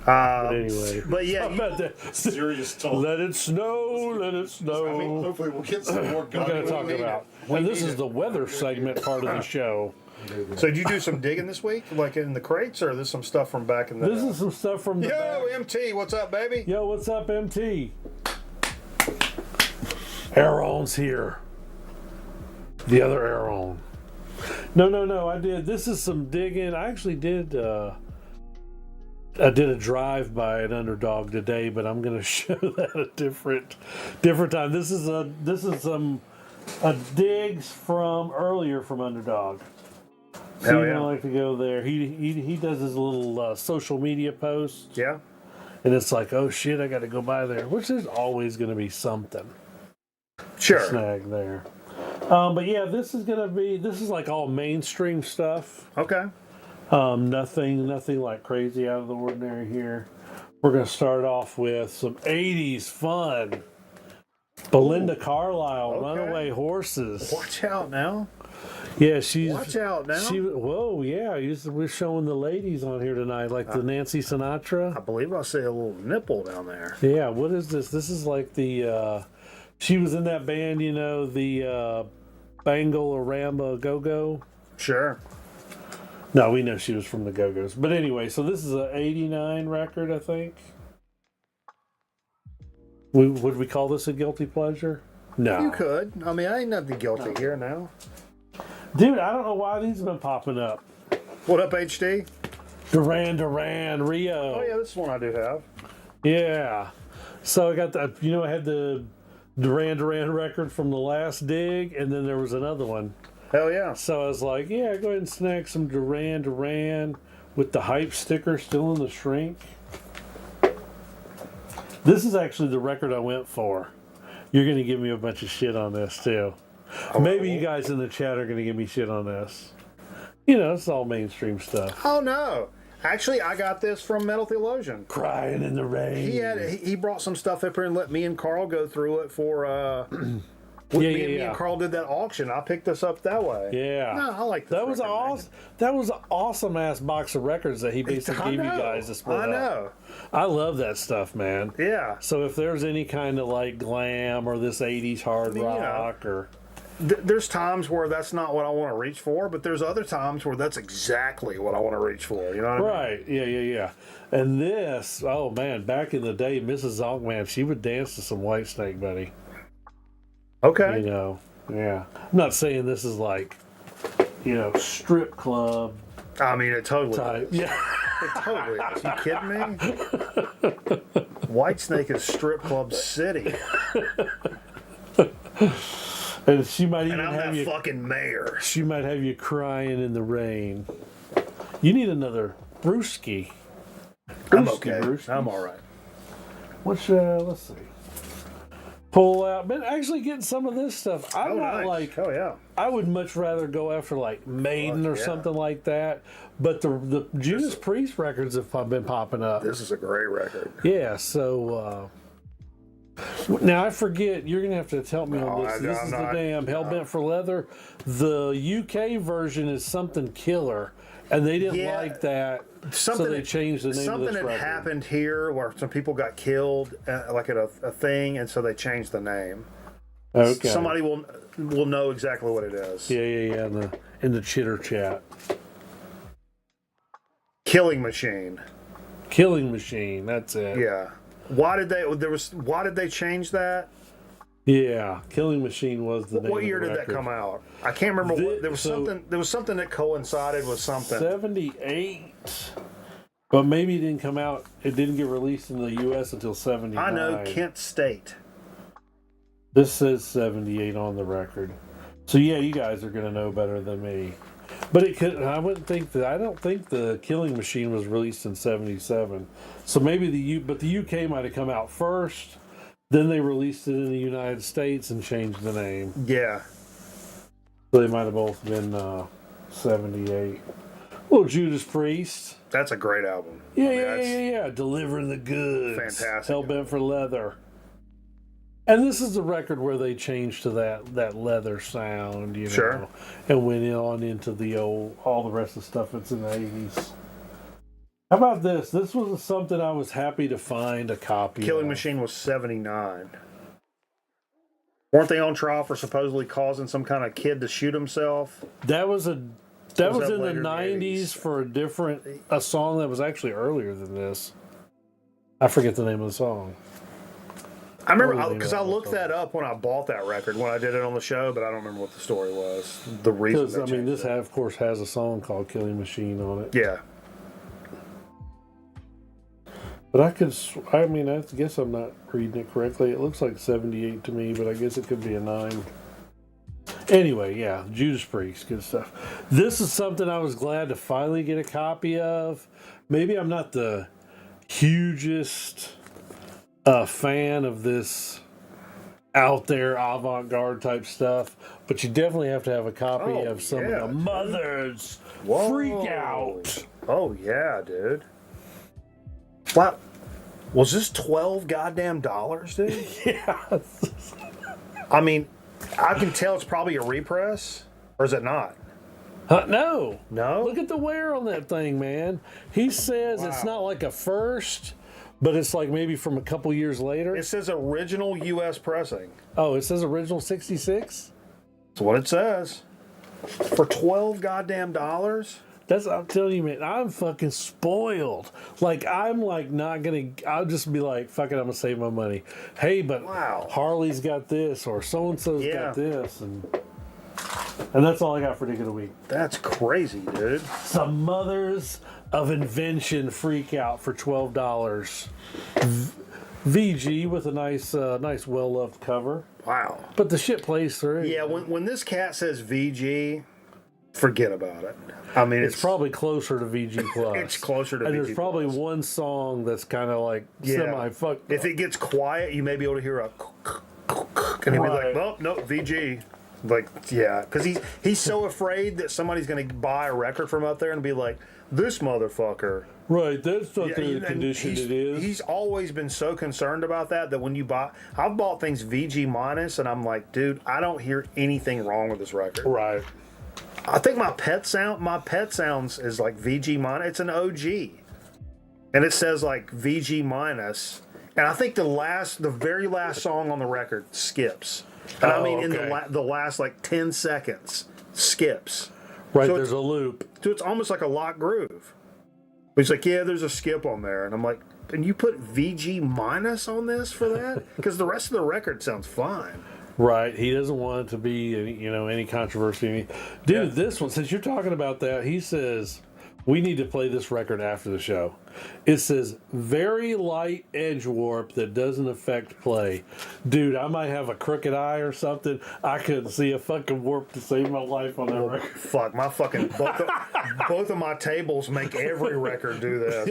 But anyway. But yeah, How about that? Serious talk. Let it snow, let it snow. I mean, hopefully we'll get some more. We're going to talk about. And this is the weather segment part of the show. so did you do some digging this week, like in the crates, or is this some stuff from back in the? This is some stuff from the Yo, back. MT, what's up, baby? Yo, what's up, MT? Aaron's here. The other Aaron. No, I did. This is some digging. I actually did. I did a drive-by at Underdog today, but I'm going to show that a different time. This is some digs from earlier from Underdog. So Hell you yeah. don't like to go there. He does his little social media posts, Yeah. and it's like, oh shit, I got to go by there. Which there's always going to be something Sure. snag there. But yeah, this is like all mainstream stuff. Okay. Nothing like crazy out of the ordinary here. We're gonna start off with some '80s fun. Belinda Carlisle, okay. Runaway Horses. Watch out now. Yeah, she's. Watch out now. Whoa, yeah. We're showing the ladies on here tonight, like the Nancy I Sinatra. believe I see a little nipple down there. Yeah, what is this? This is like the. She was in that band, you know, the Bangle or Ramba Go Go. Sure. No, we know she was from the Go-Go's. But anyway, so this is a '89 record, I think. Would we call this a guilty pleasure? No. You could. I mean, I ain't nothing guilty here now. Dude, I don't know why these have been popping up. What up, HD? Duran, Rio. Oh yeah, this one I do have. Yeah. So I got the, I had the Duran record from the last dig, and then there was another one. Hell yeah. So I was like, yeah, go ahead and snag some Duran with the hype sticker still in the shrink. This is actually the record I went for. You're going to give me a bunch of shit on this, too. Maybe you guys in the chat are going to give me shit on this. It's all mainstream stuff. Oh no. Actually, I got this from Metal Theologian. Crying in the rain. He brought some stuff up here and let me and Carl go through it for me and Carl did that auction. I picked this up that way. Yeah. No, I like this. That was awesome. That was an awesome ass box of records that he basically gave you guys to split up. I know. I love that stuff, man. Yeah. So if there's any kind of like glam or this '80s hard rock or there's times where that's not what I want to reach for, but there's other times where that's exactly what I want to reach for. You know what I mean? Right. Yeah. And this, oh man, back in the day, Mrs. Zonkman, she would dance to some Whitesnake, buddy. Okay. Yeah. I'm not saying this is like, strip club I mean, it totally type. is. Yeah. It totally is. You kidding me? Whitesnake is strip club city. And she might even And I'm have that you. fucking mayor. She might have you crying in the rain. You need another brewski. I'm Brewski, okay. brewski. I'm all right. Let's see. Pull out. Been actually getting some of this stuff. I'm not nice. like. Oh yeah. I would much rather go after like Maiden or yeah. something like that. But the Judas Priest records have been popping up. This is a great record. Yeah. So now I forget. You're gonna have to help me on this. This is the damn Hellbent for Leather. The UK version is something killer, and they didn't like that. So they changed the name of this Something record. had happened here where some people got killed, like at a thing, and so they changed the name. Okay. Somebody will know exactly what it is. Yeah. In the chitter chat. Killing Machine. Killing Machine. That's it. Yeah. Why did they change that? Yeah. Killing Machine was the name. What year of the did that record. come out? I can't remember. There was something that coincided with something. 78. But maybe it didn't come out. It didn't get released in the U.S. until 79. I know Kent State. This says 78 on the record. So yeah, you guys are gonna know better than me. But it could. I wouldn't think that. I don't think the Killing Machine was released in 77. So maybe but the UK might have come out first. Then they released it in the United States and changed the name. Yeah. So they might have both been 78. Little Judas Priest. That's a great album. Yeah. Delivering the goods. Fantastic. Hellbent for Leather. And this is the record where they changed to that leather sound, Sure. and went on into the all the rest of the stuff that's in the 80s. How about this? This was something I was happy to find a copy Killing of. Machine was 79. Weren't they on trial for supposedly causing some kind of kid to shoot himself? That was was in that the later in the 90s 80s? for a song that was actually earlier than this. I forget the name of the song. I remember because I looked that up when I bought that record when I did it on the show, but I don't remember what the story was. The reason. Because, I mean, this, of course, has a song called Killing Machine on it. Yeah. But I guess I'm not reading it correctly. It looks like 78 to me, but I guess it could be a 9. Anyway, yeah, Judas Priest, good stuff. This is something I was glad to finally get a copy of. Maybe I'm not the hugest fan of this out there avant-garde type stuff, but you definitely have to have a copy of some of the Mothers Freak Out. Oh yeah, dude. Wow. Was this $12 goddamn dollars, dude? Yeah. I mean, I can tell it's probably a repress, or is it not? No. No? Look at the wear on that thing, man. He says it's not like a first, but it's like maybe from a couple years later. It says original U.S. pressing. Oh, it says original 66? That's what it says. For $12 goddamn dollars? I'm telling you, man, I'm fucking spoiled. Like, I'm like not gonna, I'll just be like, fuck it, I'm gonna save my money. Hey, but Harley's got this, or so-and-so's got this, and that's all I got for Dick of the Week. That's crazy, dude. Some Mothers of Invention Freak Out for $12. VG with a nice well-loved cover. Wow. But the shit plays through. Yeah, when this cat says VG, forget about it. I mean, it's probably closer to VG Plus. It's closer to VG And there's probably Plus. one song that's kind of like semi-fucked. If it gets quiet, you may be able to hear a and he'll be like, "Oh, no, VG." Like, yeah, because he's so afraid that somebody's going to buy a record from up there and be like, "This motherfucker." Right, that's not the condition it is. He's always been so concerned about that when you buy, I've bought things VG minus, and I'm like, dude, I don't hear anything wrong with this record. Right. I think my Pet Sounds is like VG minus. It's an OG, and it says like VG minus. And I think the very last song on the record skips. And I mean, in the last like 10 seconds, skips. Right, so there's a loop. So it's almost like a locked groove. But he's like, yeah, there's a skip on there. And I'm like, and you put VG minus on this for that? Because the rest of the record sounds fine. Right, he doesn't want it to be any controversy. Dude, this one, since you're talking about that, he says we need to play this record after the show. It says very light edge warp that doesn't affect play. Dude, I might have a crooked eye or something. I couldn't see a fucking warp to save my life on that record. Fuck, my fucking both of my tables make every record do this.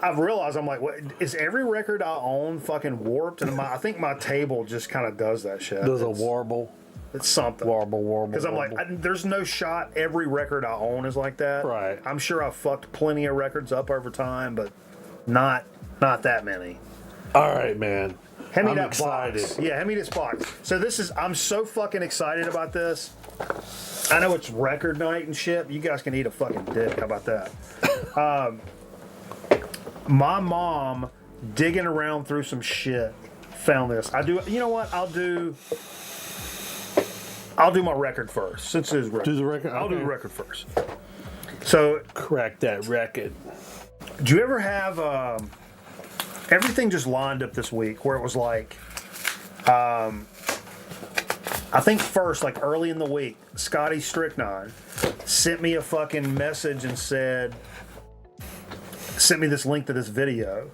I've realized, I'm like, what, is every record I own fucking warped? And I think my table just kind of does that shit. Does a warble. It's something. Warble. Because I'm like, there's no shot every record I own is like that. Right. I'm sure I've fucked plenty of records up over time, but not that many. All right, man. Hand me I'm that excited. box. Yeah, hand me this box. So I'm so fucking excited about this. I know it's record night and shit. You guys can eat a fucking dick. How about that? My mom, digging around through some shit, found this. You know what? I'll do my record first. Since it is record. Do the record? I'll do the record first. So, crack that record. do you ever have everything just lined up this week where it was like, I think first, like early in the week, Scotty Strychnine sent me a fucking message and sent me this link to this video.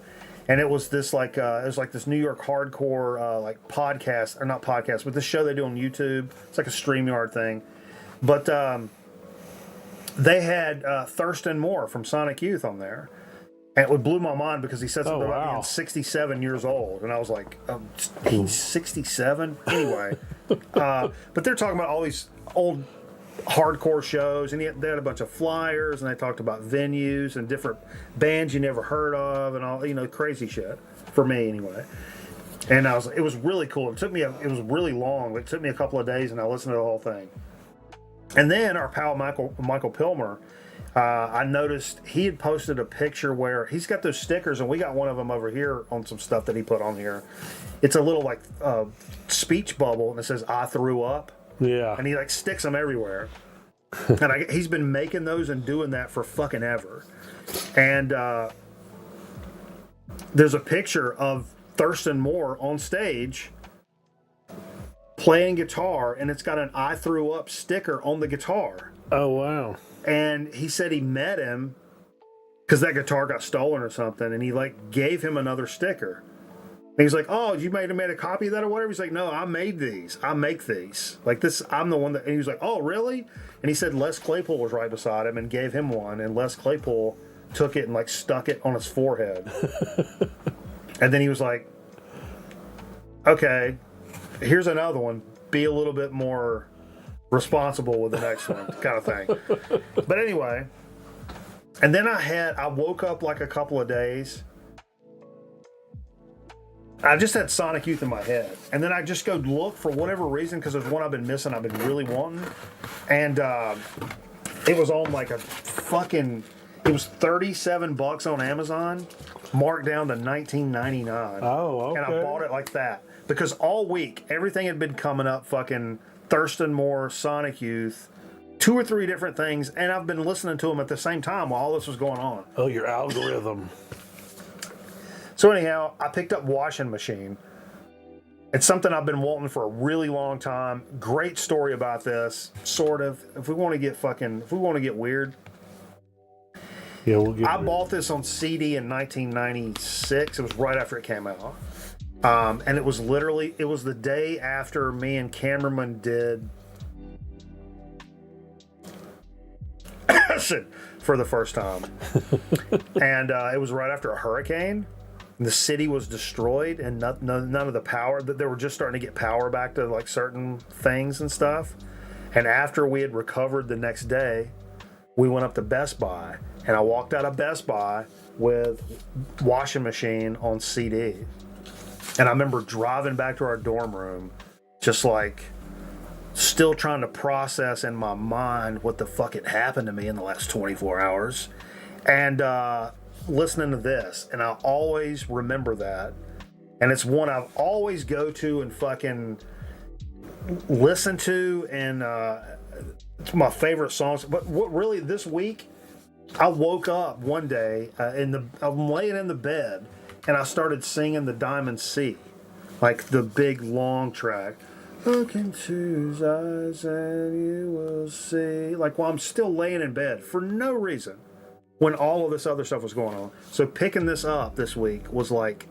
And it was this like this New York hardcore like podcast, or not podcast, but this show they do on YouTube. It's like a StreamYard thing. But they had Thurston Moore from Sonic Youth on there. And it blew my mind because he said something about being 67 years old. And I was like, he's 67? Anyway. But they're talking about all these old hardcore shows, and they had a bunch of flyers, and they talked about venues and different bands you never heard of, and all crazy shit for me anyway. And it was really cool. It was really long. It took me a couple of days, and I listened to the whole thing. And then our pal Michael Pilmer I noticed he had posted a picture where he's got those stickers, and we got one of them over here on some stuff that he put on here. It's a little like speech bubble, and it says "I threw up." Yeah. And he like sticks them everywhere. And he's been making those and doing that for fucking ever. And there's a picture of Thurston Moore on stage playing guitar, and it's got an "I threw up" sticker on the guitar. Oh, wow. And he said he met him because that guitar got stolen or something, and he like gave him another sticker. And he's like, "Oh, you made a copy of that or whatever?" He's like, "No, I made these. I make these. Like this, I'm the one that." And he was like, "Oh, really?" And he said Les Claypool was right beside him and gave him one, and Les Claypool took it and like stuck it on his forehead. And then he was like, "Okay, here's another one. Be a little bit more responsible with the next one," kind of thing. But anyway, and then I woke up like a couple of days. I just had Sonic Youth in my head, and then I just go look for whatever reason because there's one I've been missing. I've been really wanting, and it was on like a fucking. It was $37 on Amazon, marked down to $19.99. Oh, okay. And I bought it like that because all week everything had been coming up. Fucking Thurston Moore, Sonic Youth, 2 or 3 different things, and I've been listening to them at the same time while all this was going on. Oh, your algorithm. So anyhow, I picked up Washing Machine. It's something I've been wanting for a really long time. Great story about this, sort of. If we want to get weird. Yeah, we'll get I bought this on CD in 1996. It was right after it came out. And it was the day after me and Cameraman did for the first time. And it was right after a hurricane. The city was destroyed, and none of the power, that they were just starting to get power back to like certain things and stuff. And after we had recovered the next day, we went up to Best Buy, and I walked out of Best Buy with Washing Machine on CD. And I remember driving back to our dorm room, just like still trying to process in my mind what the fuck had happened to me in the last 24 hours. And listening to this, and I'll always remember that. And it's one I've always go to and fucking listen to, and it's my favorite songs. But what really, this week, I woke up one day, I'm laying in the bed, and I started singing the Diamond Sea, like the big long track. Look into his eyes and you will see. Like, while I'm still laying in bed for no reason, when all of this other stuff was going on. So picking this up this week was like,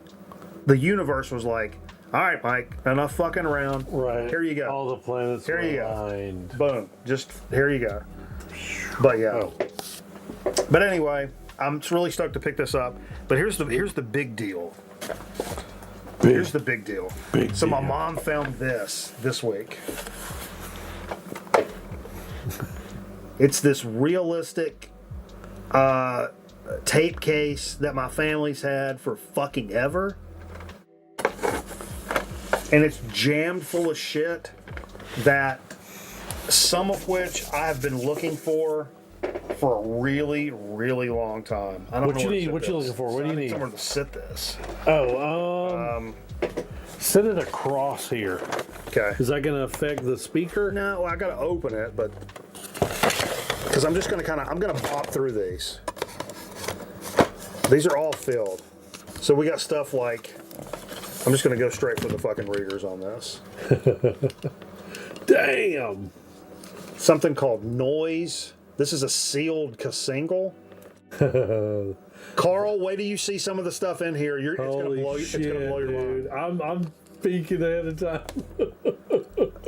the universe was like, "All right, Mike, enough fucking around. Right. Here you go. All the planets Here you aligned. go. Boom. Just, here you go." But yeah. Oh. But anyway, I'm really stoked to pick this up. But here's the big deal. Here's the big deal. So my mom found this week. It's this realistic tape case that my family's had for fucking ever. And it's jammed full of shit that some of which I have been looking for a really, really long time. I don't What know you where to need? sit What you this. looking for? What So do you I need? Somewhere to sit this. Set it across here. Okay. Is that going to affect the speaker? No, I gotta open it, but because I'm just gonna I'm gonna bop through these. These are all filled, so we got stuff like. I'm just gonna go straight for the fucking readers on this. Damn. Something called Noise. This is a sealed single. Carl, wait till you see some of the stuff in here. It's gonna blow your dude. mind. I'm thinking ahead of time.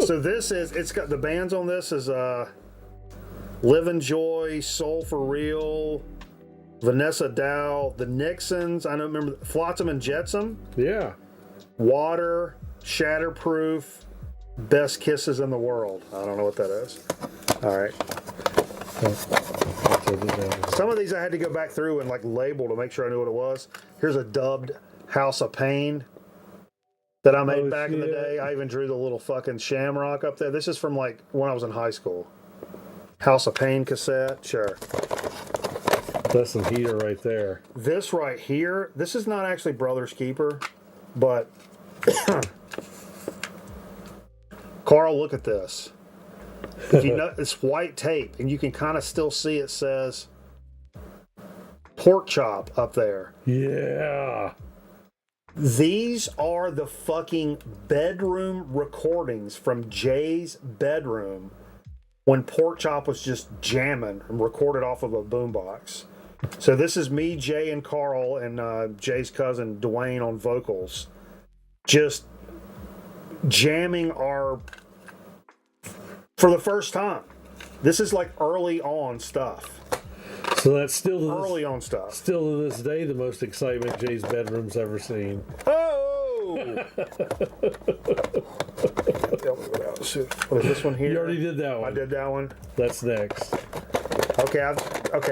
So it's got the bands on this is Live and Joy, Soul for Real, Vanessa Dow, the Nixons. I don't remember Flotsam and Jetsam. Yeah. Water, Shatterproof, Best Kisses in the World. I don't know what that is. All right. Some of these I had to go back through and like label to make sure I knew what it was. Here's a dubbed House of Pain that I made back in the day. I even drew the little fucking shamrock up there. This is from like when I was in high school. House of Pain cassette, sure. That's some heater right there. This right here, this is not actually Brother's Keeper, but Carl, look at this. If you know, it's white tape, and you can kind of still see it says pork chop up there. Yeah. These are the fucking bedroom recordings from Jay's bedroom when Pork Chop was just jamming and recorded off of a boombox. So this is me, Jay, and Carl, and Jay's cousin Dwayne on vocals, just jamming our for the first time. This is like early on stuff. So that's still to Early on stuff. Still to this day, the most excitement Jay's bedroom's ever seen. Oh! What is this one here? You already did that one. I did that one. That's next. Okay,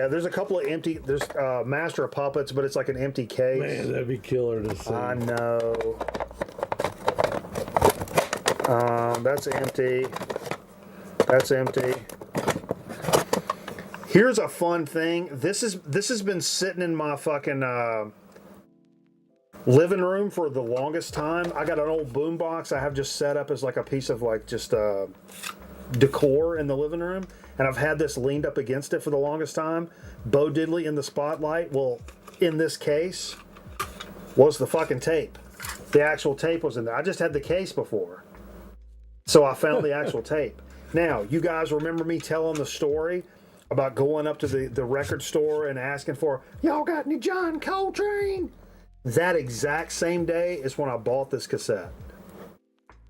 there's a couple of empty. There's Master of Puppets, but it's like an empty case. Man, that'd be killer to see. I know. That's empty. That's empty. Here's a fun thing. This has been sitting in my fucking living room for the longest time. I got an old boombox I have just set up as like a piece of like just decor in the living room, and I've had this leaned up against it for the longest time. Bo Diddley in the Spotlight. Well, in this case was the fucking tape. The actual tape was in there. I just had the case before, so I found the actual tape. Now, you guys remember me telling the story about going up to the record store and asking for, y'all got any John Coltrane? That exact same day is when I bought this cassette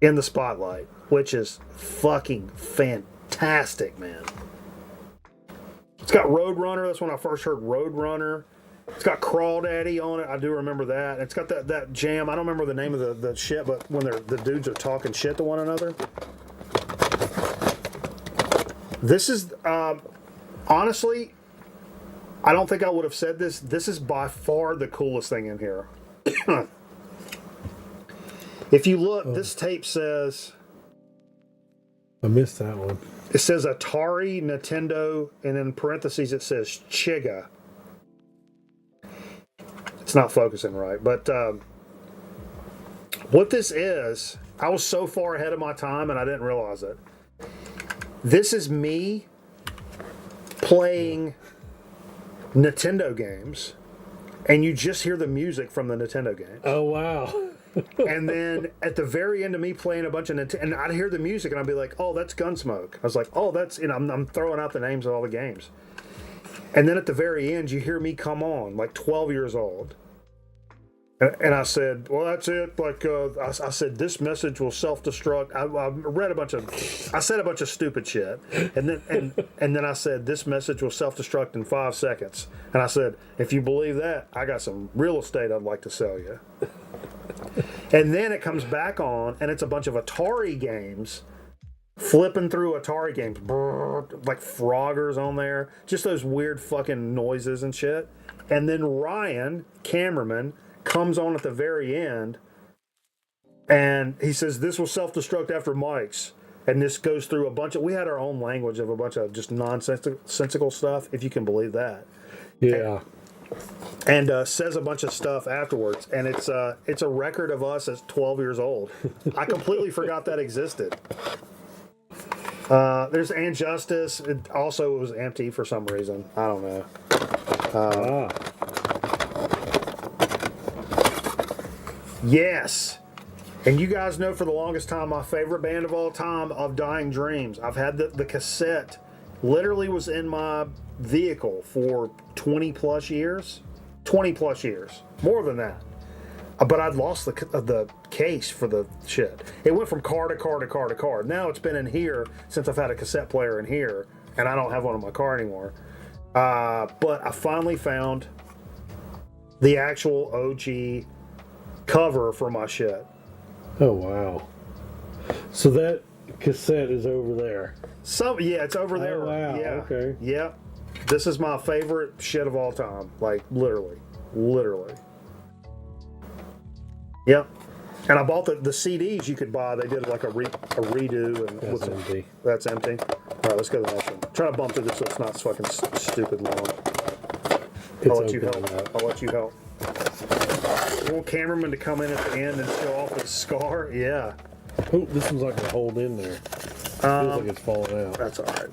in the Spotlight, which is fucking fantastic, man. It's got Roadrunner. That's when I first heard Roadrunner. It's got Crawdaddy on it. I do remember that. It's got that jam. I don't remember the name of the shit, but when the dudes are talking shit to one another. This is... honestly, I don't think I would have said this. This is by far the coolest thing in here. If you look, this tape says... I missed that one. It says Atari, Nintendo, and in parentheses it says Chiga. It's not focusing right, but what this is, I was so far ahead of my time and I didn't realize it. This is me playing Nintendo games, and you just hear the music from the Nintendo games. Oh, wow. And then at the very end of me playing a bunch of Nintendo, and I'd hear the music and I'd be like, oh, that's Gunsmoke. I was like, oh, that's, I'm throwing out the names of all the games. And then at the very end, you hear me come on, like 12 years old. And I said, well, that's it. Like, I said, this message will self-destruct. I said a bunch of stupid shit. And then I said, this message will self-destruct in 5 seconds. And I said, if you believe that, I got some real estate I'd like to sell you. And then it comes back on, and it's a bunch of Atari games, flipping through Atari games, like Froggers on there, just those weird fucking noises and shit. And then Ryan, cameraman, comes on at the very end, and he says, this will self-destruct after mics. And this goes through a bunch of, we had our own language of a bunch of just nonsensical stuff, if you can believe that. Yeah. And says a bunch of stuff afterwards, and it's a record of us as 12 years old. I completely forgot that existed. There's And Justice. It also was empty for some reason. I don't know. Yes. And you guys know for the longest time, my favorite band of all time, Of Dying Dreams. I've had the cassette, literally was in my vehicle for 20 plus years. 20 plus years. More than that. But I'd lost the case for the shit. It went from car to car to car to car. Now it's been in here since I've had a cassette player in here, and I don't have one in my car anymore. But I finally found the actual OG cover for my shit. Oh, wow. So that cassette is over there. Yeah, it's over there. Oh, wow. Yeah. Okay. Yep. This is my favorite shit of all time. Like, literally. Yep. And I bought the CDs you could buy. They did like a redo. And That's empty. That's empty. right, let's go to the next one. Try to bump through this so it's not fucking stupid long. It's I'll let you open help. up. I'll let you help. Want cameraman to come in at the end and show off his scar? Yeah. Oh, this one's like a hold in there. Feels like it's falling out. That's all right.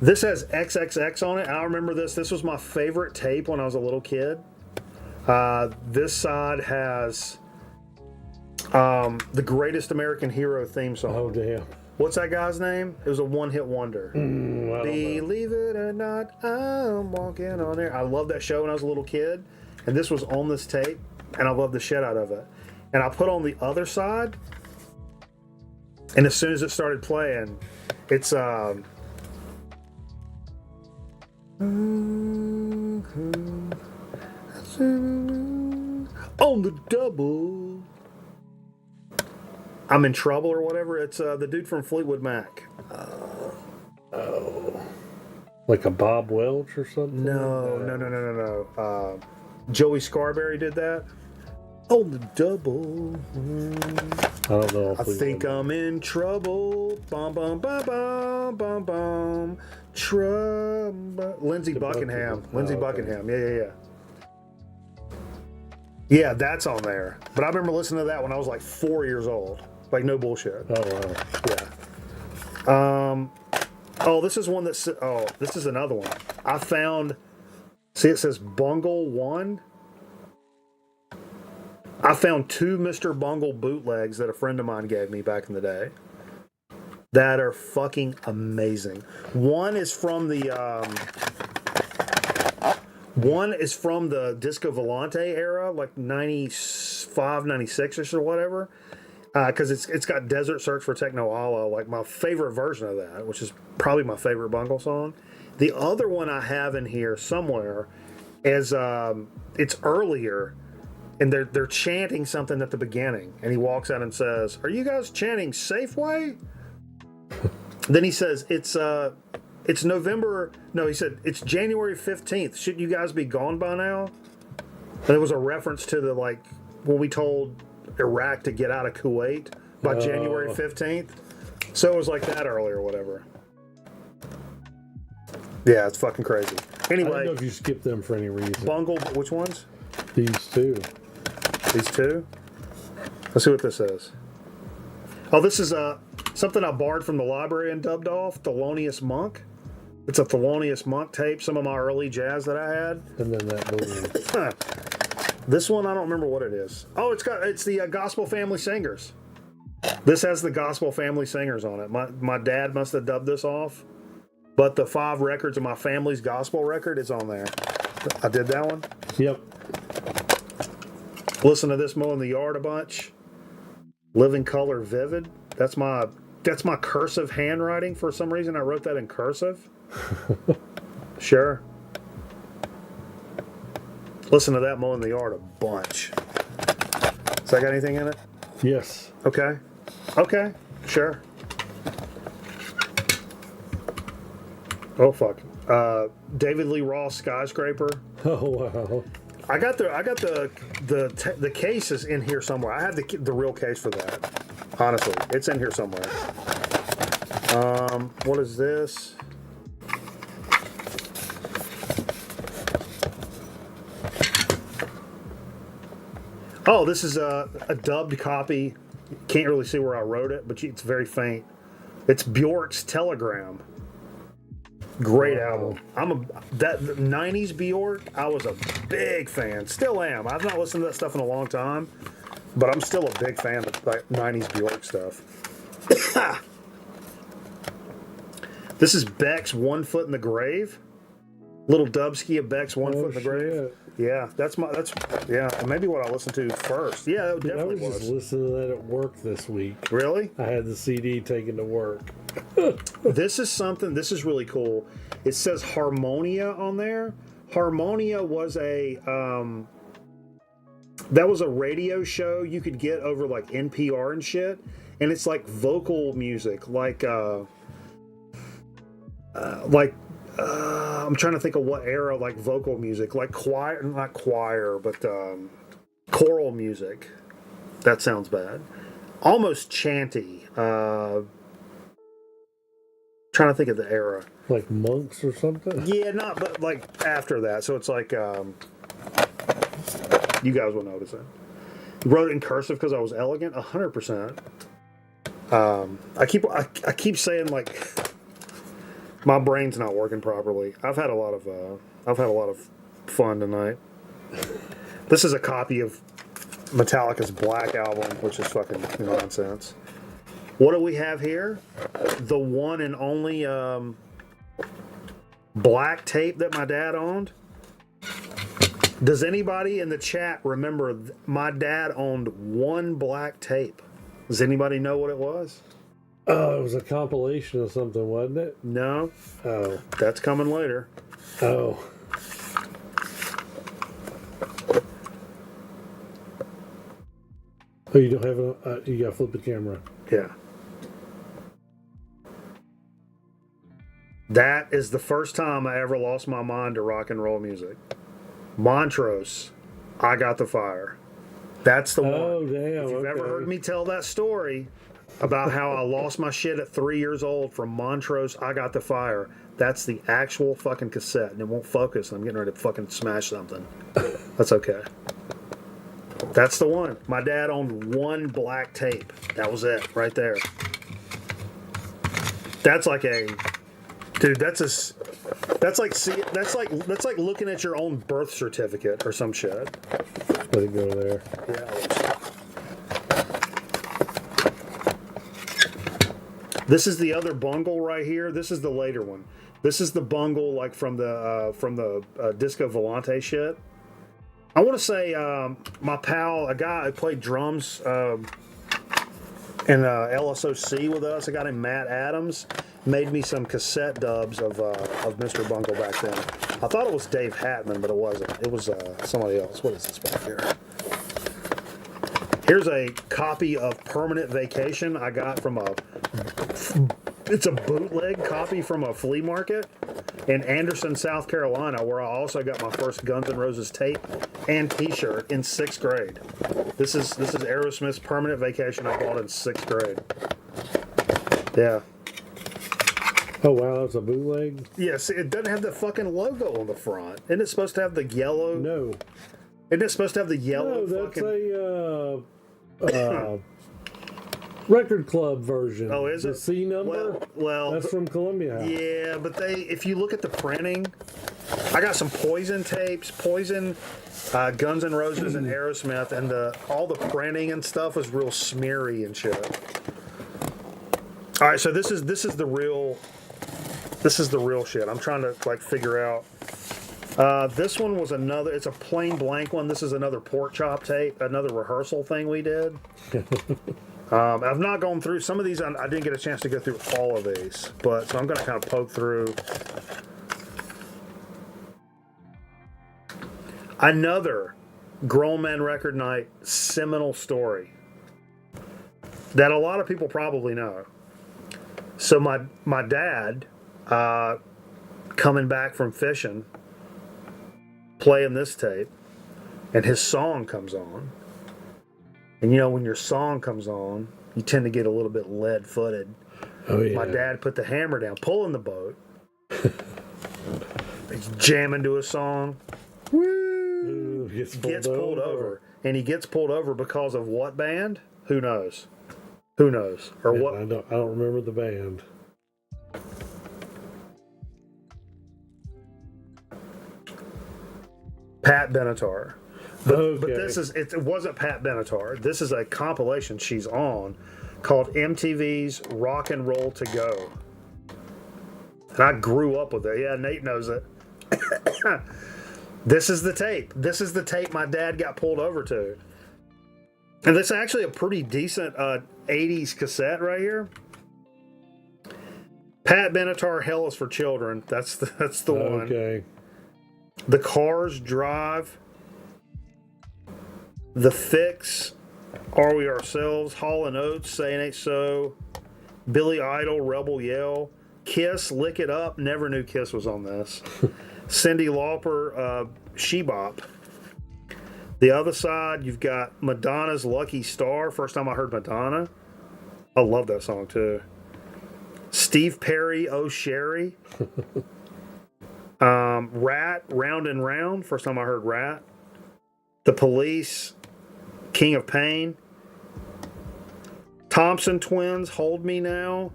This has XXX on it. I remember this. This was my favorite tape when I was a little kid. This side has the Greatest American Hero theme song. Oh, damn. What's that guy's name? It was a one-hit wonder. I don't know. Believe it or not, I'm walking on air. I loved that show when I was a little kid, and this was on this tape, and I loved the shit out of it. And I put on the other side, and as soon as it started playing, it's on the double. I'm in trouble or whatever. It's the dude from Fleetwood Mac. Like a Bob Welch or something? No. Joey Scarberry did that. On the double. I don't know. I think I'm in trouble. Bum bum bum bum bum bum. Trouble. Lindsey Buckingham. Lindsey Buckingham. Yeah. Yeah, that's on there. But I remember listening to that when I was like 4 years old. Like, no bullshit. Oh, wow. Yeah. Oh, this is one that's. Oh, this is another one. I found. See, it says Bungle 1. I found 2 Mr. Bungle bootlegs that a friend of mine gave me back in the day that are fucking amazing. One is from the Disco Volante era, like 95, 96 or whatever. Because it's got Desert Search for Techno Allah, like my favorite version of that, which is probably my favorite Bungle song. The other one I have in here somewhere is it's earlier, and they're chanting something at the beginning, and he walks out and says, "Are you guys chanting Safeway?" Then he says, "It's November." No, he said it's January 15th. Shouldn't you guys be gone by now? And it was a reference to the like when we told Iraq to get out of Kuwait by January 15th. So it was like that earlier or whatever. Yeah, it's fucking crazy. I Anyway, don't know if you skipped them for any reason. Bungle, which ones? These two. These two? Let's see what this is. Oh, this is something I borrowed from the library and dubbed off, Thelonious Monk. It's a Thelonious Monk tape, some of my early jazz that I had. And then that blue one. This one, I don't remember what it is. Oh, it's the Gospel Family Singers. This has the Gospel Family Singers on it. My dad must have dubbed this off, but the 5 records of my family's gospel record is on there. I did that one. Yep. Listen to this mowing the yard a bunch. Living Color Vivid. That's my cursive handwriting. For some reason, I wrote that in cursive. Sure. Listen to that mowing the yard a bunch. Has that got anything in it? Yes. Okay. Sure. Oh fuck. David Lee Roth Skyscraper. Oh, wow. I got the case is in here somewhere. I have the real case for that. Honestly, it's in here somewhere. What is this? Oh, this is a dubbed copy. Can't really see where I wrote it, but it's very faint. It's Bjork's Telegram. Great album. That 90s Bjork, I was a big fan. Still am. I've not listened to that stuff in a long time, but I'm still a big fan of like 90s Bjork stuff. This is Beck's One Foot in the Grave. Little Dubsky of Beck's One Foot in the Grave. Shit. Yeah, that's maybe what I listened to first. Yeah, it Dude, I definitely was just listening to that at work this week. Really? I had the CD taken to work. This is really cool. It says Harmonia on there. Harmonia was that was a radio show you could get over like NPR and shit, and it's like vocal music, I'm trying to think of what era, like vocal music, like not choir, but choral music. That sounds bad. Almost chanty. trying to think of the era. Like monks or something? Yeah, not, but like after that. So it's like, you guys will notice it. Wrote it in cursive because I was elegant, 100%. I keep saying like my brain's not working properly. I've had a lot of fun tonight. This is a copy of Metallica's Black Album, which is fucking nonsense. What do we have here? The one and only black tape that my dad owned. Does anybody in the chat remember my dad owned one black tape? Does anybody know what it was? Oh, it was a compilation of something, wasn't it? No. Oh. That's coming later. Oh. Oh, you don't have a... you gotta flip the camera. Yeah. That is the first time I ever lost my mind to rock and roll music. Montrose, I Got the Fire. That's the one. Oh, damn. If you've ever heard me tell that story about how I lost my shit at 3 years old from Montrose, I Got the Fire, that's the actual fucking cassette, and it won't focus. I'm getting ready to fucking smash something. That's okay. That's the one. My dad owned one black tape. That was it, right there. That's like a... Dude, that's like looking at your own birth certificate or some shit. Let it go there. Yeah. This is the other bungle right here. This is the later one. This is the bungle like from the Disco Volante shit. I want to say my pal, a guy who played drums in LSOC with us, a guy named Matt Adams, made me some cassette dubs of Mr. Bungle back then. I thought it was Dave Hatman, but it wasn't. It was somebody else. What is this back here? Here's a copy of Permanent Vacation I got from it's a bootleg copy from a flea market in Anderson, South Carolina, where I also got my first Guns N' Roses tape and t-shirt in 6th grade. This is Aerosmith's Permanent Vacation I bought in 6th grade. Yeah. Oh, wow, that's a bootleg? Yes, it doesn't have the fucking logo on the front. Isn't it supposed to have the yellow? No. Isn't it supposed to have the yellow? No, that's fucking... a record club version. Oh, is it? The C number? Well, that's from Columbia House. Yeah, but if you look at the printing, I got some Poison tapes, Poison, Guns N' Roses, and Aerosmith, and all the printing and stuff was real smeary and shit. All right, so this is the real shit. I'm trying to like figure out. This one was another. It's a plain blank one. This is another pork chop tape, another rehearsal thing we did. I've not gone through some of these. I didn't get a chance to go through all of these, but so I'm going to kind of poke through. Another Grown Men Record Night seminal story that a lot of people probably know. So my dad, coming back from fishing, playing this tape, and his song comes on. And you know, when your song comes on, you tend to get a little bit lead-footed. Oh, yeah. My dad put the hammer down, pulling the boat. He's jamming to a song. Woo! Ooh, gets pulled over. And he gets pulled over because of what band? Who knows? Who knows? Or yeah, what? I don't remember the band. Pat Benatar. But Okay. it wasn't Pat Benatar. This is a compilation she's on called MTV's Rock and Roll to Go. And I grew up with it. Yeah, Nate knows it. This is the tape. This is the tape my dad got pulled over to. And this is actually a pretty decent 80s cassette right here. Pat Benatar, Hell is for Children. That's the one. Okay. The Cars Drive. The Fix, Are We Ourselves, Hall & Oates, Say It Ain't So, Billy Idol, Rebel Yell, Kiss, Lick It Up, never knew Kiss was on this, Cyndi Lauper, She Bop. The other side, you've got Madonna's Lucky Star, first time I heard Madonna. I love that song too. Steve Perry O'Sherry. Rat, Round and Round. First time I heard Rat. The Police, King of Pain. Thompson Twins, Hold Me Now.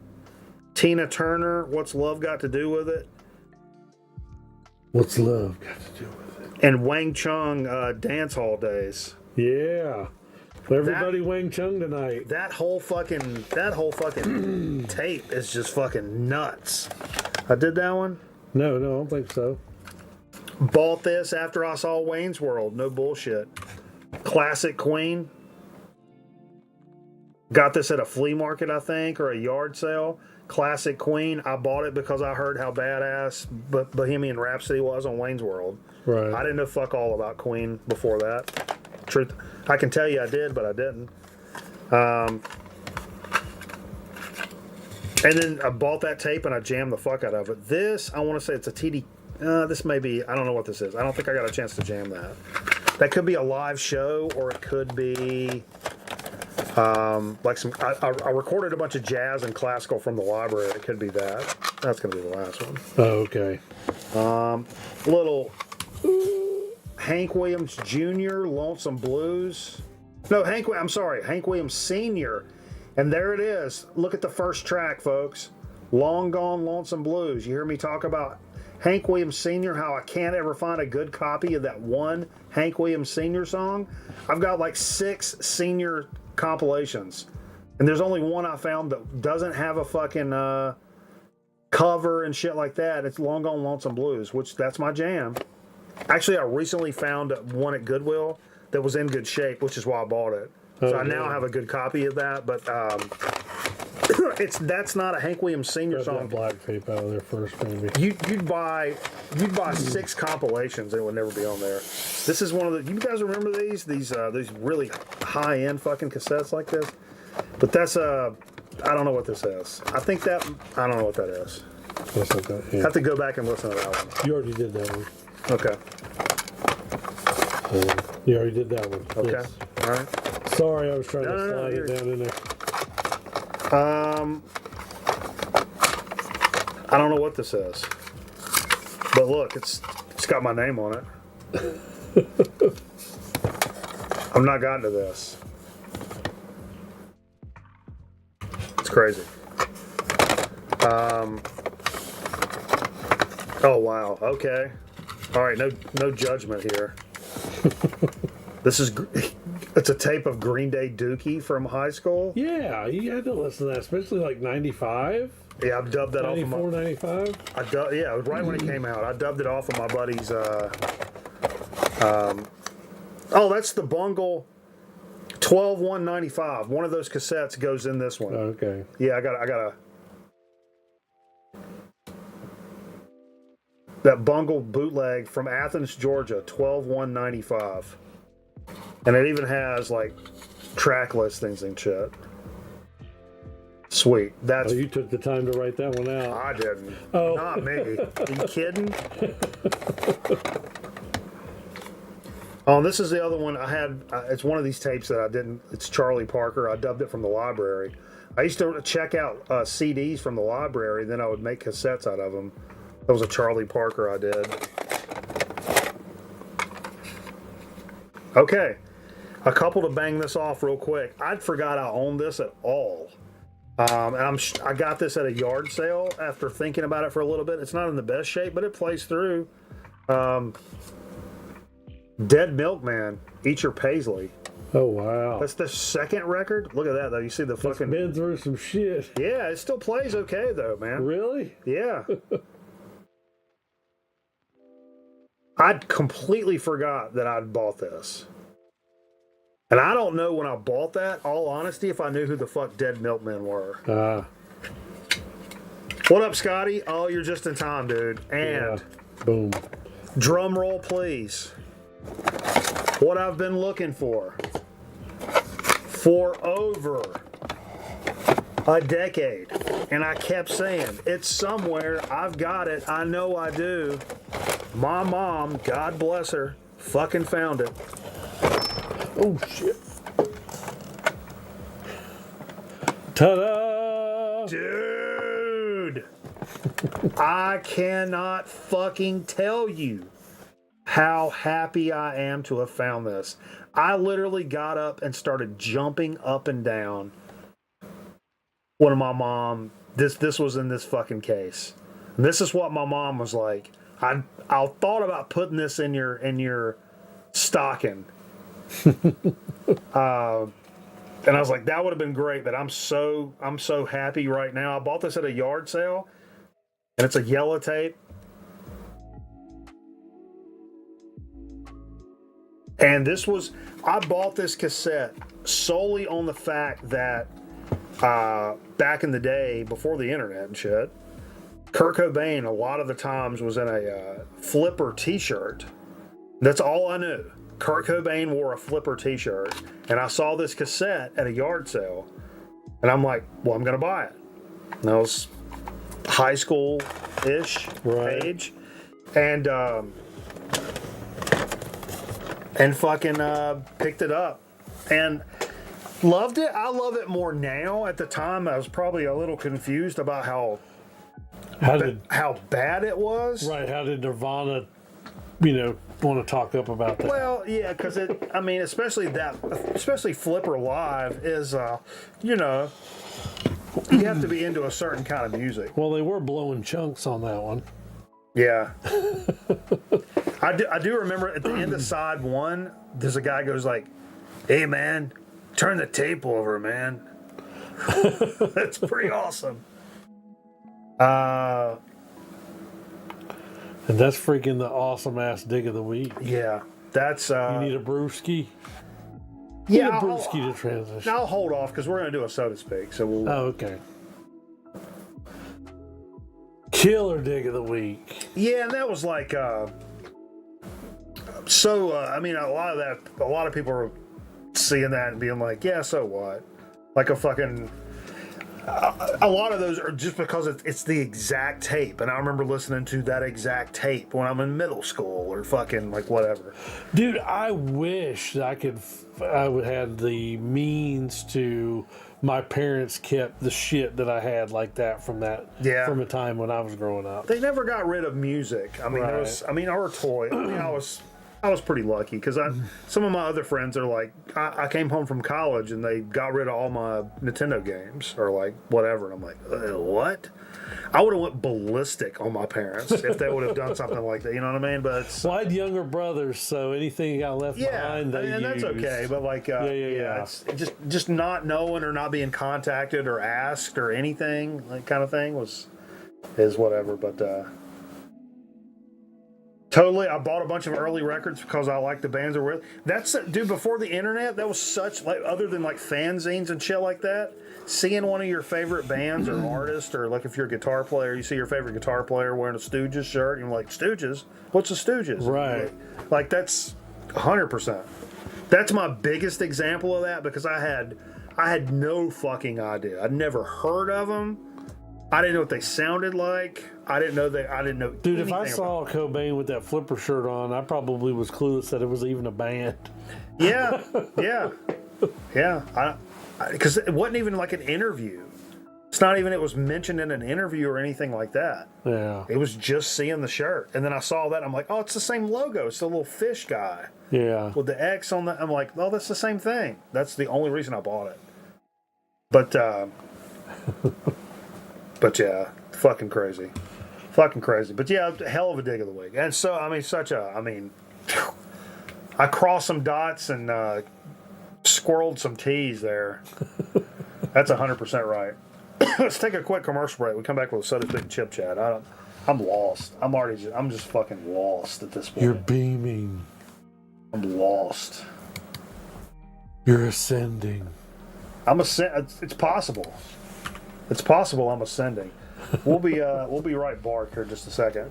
Tina Turner, What's Love Got to Do with It? What's love got to do with it? And Wang Chung, Dance Hall Days. Yeah. For everybody Wang Chung tonight. That whole fucking tape is just fucking nuts. I did that one. No, I don't think so. Bought this after I saw Wayne's World. No bullshit. Classic Queen. Got this at a flea market, I think, or a yard sale. Classic Queen. I bought it because I heard how badass Bohemian Rhapsody was on Wayne's World. Right. I didn't know fuck all about Queen before that. Truth, I can tell you I did, but I didn't. And then I bought that tape and I jammed the fuck out of it. This, I want to say it's a TD. This may be, I don't know what this is. I don't think I got a chance to jam that. That could be a live show, or it could be like some. I recorded a bunch of jazz and classical from the library. It could be that. That's going to be the last one. Oh, okay. Little Hank Williams Jr., Lonesome Blues. No, Hank Williams Sr. And there it is. Look at the first track, folks. Long Gone Lonesome Blues. You hear me talk about Hank Williams Sr., how I can't ever find a good copy of that one Hank Williams Sr. song? I've got like 6 senior compilations. And there's only one I found that doesn't have a fucking cover and shit like that. It's Long Gone Lonesome Blues, which that's my jam. Actually, I recently found one at Goodwill that was in good shape, which is why I bought it. So I now have a good copy of that, but that's not a Hank Williams Sr. Grab song. that black tape out of there first, maybe. You'd buy 6 compilations and it would never be on there. This is one of the. You guys remember these really high end fucking cassettes like this? But that's I don't know what this is. I don't know what that is. That's like that, yeah. Have to go back and listen to that one. You already did that one. Okay. You already did that one. Okay. Yes. All right. Sorry, I was trying to No, slide it down in there. I don't know what this is, but look, it's got my name on it. I'm not gotten to this. It's crazy. Oh wow. Okay. All right. No judgment here. This is. It's a tape of Green Day Dookie from high school. Yeah, you had to listen to that, especially like 95. Yeah, I've dubbed that 94, off of 95. yeah, it was right when it came out. I dubbed it off of my buddy's. Oh, that's the Bungle 12-195. One of those cassettes goes in this one. Okay. Yeah, I got that Bungle bootleg from Athens, Georgia, 12-195. And it even has like track listings and shit. Sweet. That's. Oh, you took the time to write that one out. I didn't. Oh. Not me. Are you kidding? Oh, this is the other one I had. It's one of these tapes that I didn't. It's Charlie Parker. I dubbed it from the library. I used to check out CDs from the library, then I would make cassettes out of them. That was a Charlie Parker I did. Okay. A couple to bang this off real quick. I'd forgot I owned this at all. And I got this at a yard sale after thinking about it for a little bit. It's not in the best shape, but it plays through. Dead Milkman, Eat Your Paisley. Oh, wow. That's the second record. Look at that, though. You see the fucking. It's been through some shit. Yeah, it still plays okay, though, man. Really? Yeah. I'd completely forgot that I'd bought this. And I don't know when I bought that, all honesty, if I knew who the fuck Dead Milkmen were. What up, Scotty? Oh, you're just in time, dude. And yeah. Boom. Drum roll, please. What I've been looking for over a decade. And I kept saying, it's somewhere. I've got it. I know I do. My mom, God bless her, fucking found it. Oh, shit. Ta-da! Dude! I cannot fucking tell you how happy I am to have found this. I literally got up and started jumping up and down when my mom, this was in this fucking case. And this is what my mom was like. I thought about putting this in your stocking. And I was like, that would have been great, but I'm so happy right now. I bought this at a yard sale, and it's a yellow tape. And I bought this cassette solely on the fact that back in the day, before the internet and shit, Kurt Cobain a lot of the times was in a Flipper t-shirt. That's all I knew. Kurt Cobain wore a Flipper t-shirt, and I saw this cassette at a yard sale, and I'm like, well, I'm going to buy it. And I was high school-ish age, and fucking picked it up, and loved it. I love it more now. At the time, I was probably a little confused about how bad it was. Right, how did Nirvana, want to talk up about that? Well, yeah, because especially Flipper Live is, you have to be into a certain kind of music. Well, they were blowing chunks on that one. Yeah. I do remember at the end of side one, there's a guy goes like, hey, man, turn the tape over, man. That's pretty awesome. And that's freaking the awesome ass dig of the week. Yeah, that's. You need a brewski? Yeah, need a brewski to transition. I'll hold off because we're going to do a soda speak. So we'll. Oh, okay. Killer dig of the week. Yeah, and that was like. A lot of people are seeing that and being like, yeah, so what? Like a fucking. A lot of those are just because it's the exact tape, and I remember listening to that exact tape when I'm in middle school or fucking like whatever. Dude, I wish I would have the means to. My parents kept the shit that I had like that from a time when I was growing up. They never got rid of music. I mean, our toy. I was pretty lucky because some of my other friends are like, I came home from college and they got rid of all my Nintendo games or like whatever. And I'm like, what? I would have went ballistic on my parents if they would have done something like that. You know what I mean? But well, I had younger brothers, so anything got left behind, they used. That's okay. But like, it's just not knowing or not being contacted or asked or anything, like kind of thing is whatever. But totally, I bought a bunch of early records because I like the bands are with. That's dude. Before the internet, that was such like other than like fanzines and shit like that. Seeing one of your favorite bands or artists, or like if you're a guitar player, you see your favorite guitar player wearing a Stooges shirt, and you're like, Stooges? What's a Stooges? Right. Like that's 100%. That's my biggest example of that because I had no fucking idea. I'd never heard of them. I didn't know what they sounded like. I didn't know. Dude, if I saw Cobain with that Flipper shirt on, I probably was clueless that it was even a band. Yeah. Because it wasn't even like an interview. It's not even it was mentioned in an interview or anything like that. Yeah. It was just seeing the shirt. And then I saw that. I'm like, oh, it's the same logo. It's the little fish guy. Yeah. With the X on the. I'm like, oh, that's the same thing. That's the only reason I bought it. But yeah, fucking crazy. But yeah, hell of a dig of the week. And so, I crossed some dots and squirreled some T's there. That's 100% right. Let's take a quick commercial break. We come back with a soda and chip chat. I'm lost. I'm just fucking lost at this point. You're beaming. I'm lost. You're ascending. It's possible. It's possible I'm ascending. We'll be right back here in just a second.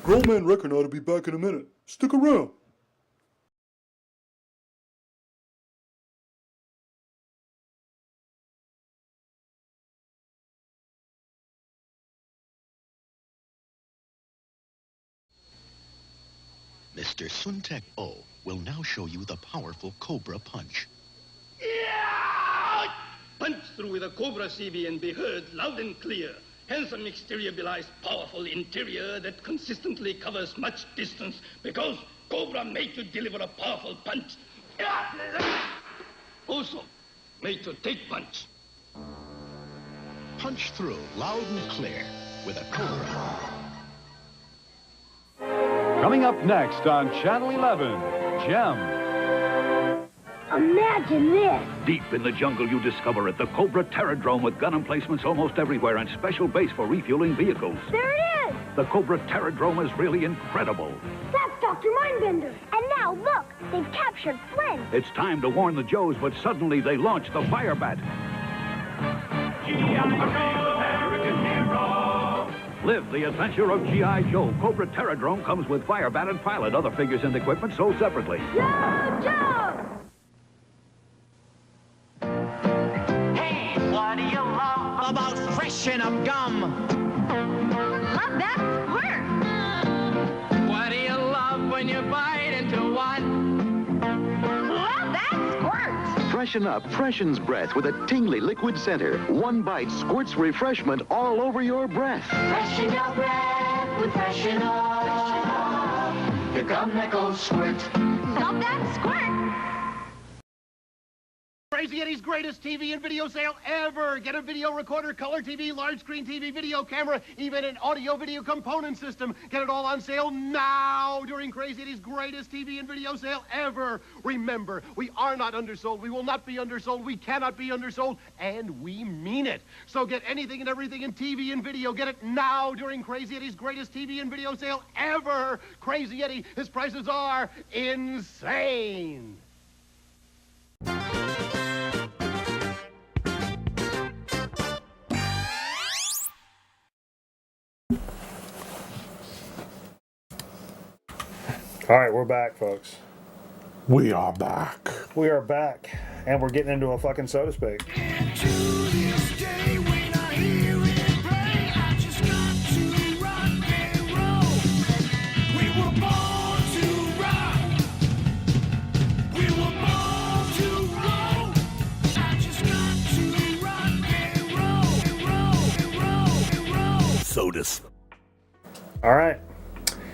Grown Man Reckon ought to be back in a minute. Stick around. Mr. Suntek O will now show you the powerful Cobra Punch. Yeah! Punch through with a Cobra CB and be heard loud and clear. Handsome exterior belies powerful interior that consistently covers much distance because Cobra made to deliver a powerful punch. Also, made to take punch. Punch through loud and clear with a Cobra. Coming up next on Channel 11, Gem. Imagine this. Deep in the jungle, you discover it, the Cobra Terradrome with gun emplacements almost everywhere and special base for refueling vehicles. There it is. The Cobra Terradrome is really incredible. That's Dr. Mindbender. And now, look, they've captured Flynn. It's time to warn the Joes, but suddenly they launch the Firebat. Live the adventure of G.I. Joe. Cobra Terradrome comes with Firebat and pilot, other figures and equipment sold separately. Yo, Joe! Hey, what do you love about freshen up gum? Love that squirt. What do you love when you bite into one? Love that squirt. Freshen Up freshens breath with a tingly liquid center. One bite squirts refreshment all over your breath. Freshen your breath with freshen up. Your gum that goes squirt. Love that squirt. Crazy Eddie's greatest TV and video sale ever. Get a video recorder, color TV, large screen TV, video camera, even an audio video component system. Get it all on sale now during Crazy Eddie's greatest TV and video sale ever. Remember, we are not undersold. We will not be undersold. We cannot be undersold, and we mean it. So get anything and everything in TV and video. Get it now during Crazy Eddie's greatest TV and video sale ever. Crazy Eddie, his prices are insane. All right, we're back, folks. We are back. We are back, and we're getting into a fucking soda speak. Sodas. All right.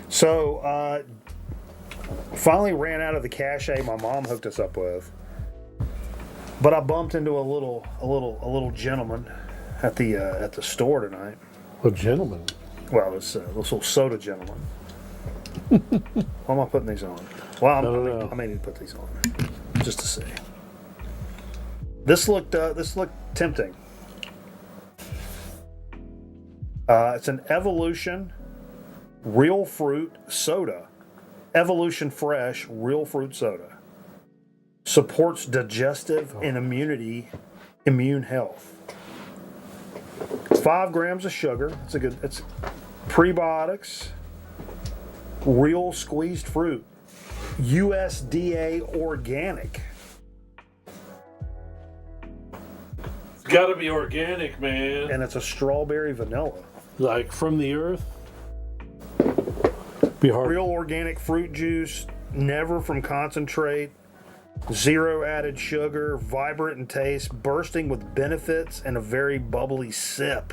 So, finally ran out of the cachet my mom hooked us up with, but I bumped into a little gentleman at the store tonight. A gentleman? Well, this little soda gentleman. Why am I putting these on? Well, I don't know. I may need to put these on just to see. This looked tempting. It's an Evolution real fruit soda. Evolution Fresh real fruit soda. Supports digestive and immune health. 5 grams of sugar. It's prebiotics. Real squeezed fruit. USDA organic. It's got to be organic, man. And it's a strawberry vanilla. Like from the earth? Be hard. Real organic fruit juice, never from concentrate, 0 added sugar, vibrant in taste, bursting with benefits, and a very bubbly sip.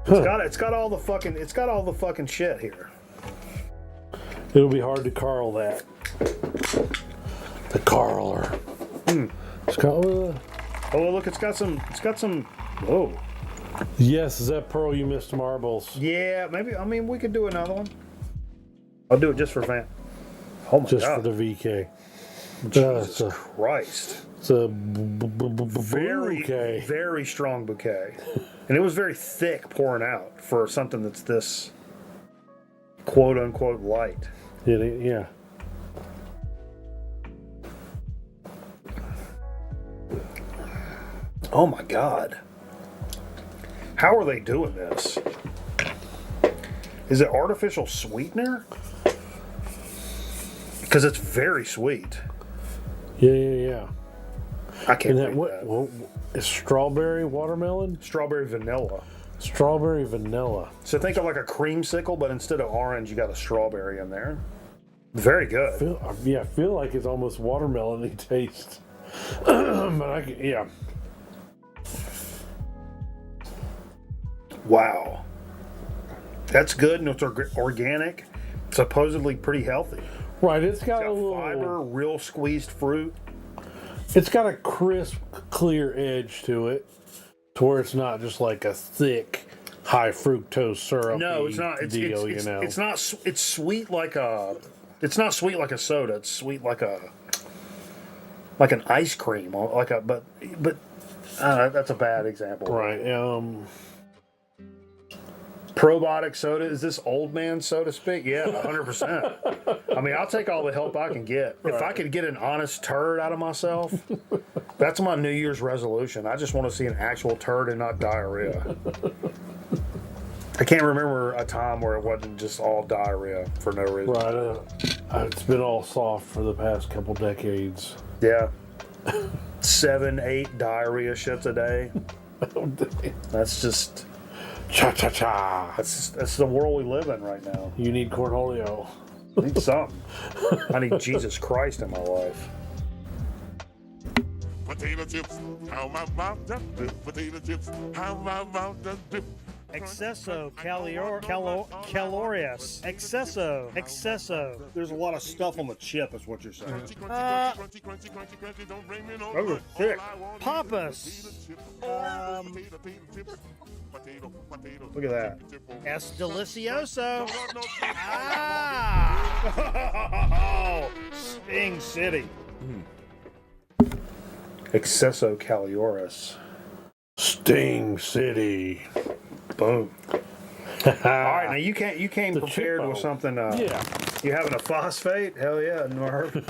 It's got all the fucking shit here. It'll be hard to carl that. The carler. It's got, oh look, it's got some. Whoa. Yes, is that Pearl You Missed Marbles? Yeah, maybe. I mean, we could do another one. I'll do it just for Van. Oh my just God. for the VK. Jesus Christ. It's a very, very strong bouquet. And it was very thick pouring out for something that's this quote unquote light. Yeah. Oh my God. How are they doing this? Is it artificial sweetener? Because it's very sweet. Yeah. I can't And believe that. Is strawberry watermelon? Strawberry vanilla. Strawberry vanilla. So think of like a creamsicle, but instead of orange, you got a strawberry in there. Very good. I feel like it's almost watermelon-y taste. But yeah. Wow. That's good, and it's organic. Supposedly pretty healthy. Right, it's got a little fiber, real squeezed fruit. It's got a crisp, clear edge to it, to where it's not just like a thick, high fructose syrup. No, it's not. It's not. It's sweet like a. It's not sweet like a soda. It's sweet like an ice cream, like a. But I don't know, that's a bad example. Right. Probiotic soda, is this old man so to speak? Yeah, 100%. I mean, I'll take all the help I can get. Right. If I could get an honest turd out of myself, that's my New Year's resolution. I just want to see an actual turd and not diarrhea. I can't remember a time where it wasn't just all diarrhea for no reason. Right. It's been all soft for the past couple decades. Yeah. 7, 8 diarrhea shits a day. That's just... Cha-cha-cha. That's the world we live in right now. You need cornholio. I need something. I need Jesus Christ in my life. Potato chips, how about the dip? Potato chips, how about the dip? Excesso calorious. Excesso. There's a lot of stuff on the chip, is what you're saying. Those are thick. Papas. Look at that. Es delicioso. Sting City. Excesso calorious. Sting City. Boom. All right, now you came prepared with something. Yeah. You having a phosphate? Hell yeah, Norv.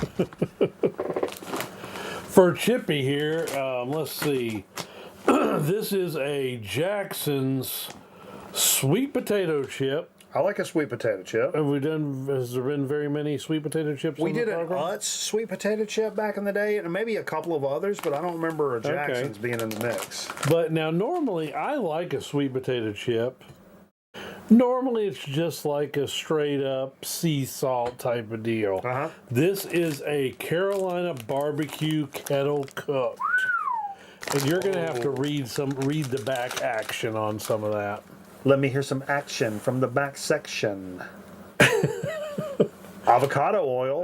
For Chippy here, let's see. This is a Jackson's sweet potato chip. I like a sweet potato chip. Has there been very many sweet potato chips? We did an Utz sweet potato chip back in the day, and maybe a couple of others, but I don't remember a Jackson's being in the mix. But now, normally, I like a sweet potato chip. Normally, it's just like a straight up sea salt type of deal. Uh-huh. This is a Carolina barbecue kettle cooked. And you're going to have to read the back action on some of that. Let me hear some action from the back section. Avocado oil.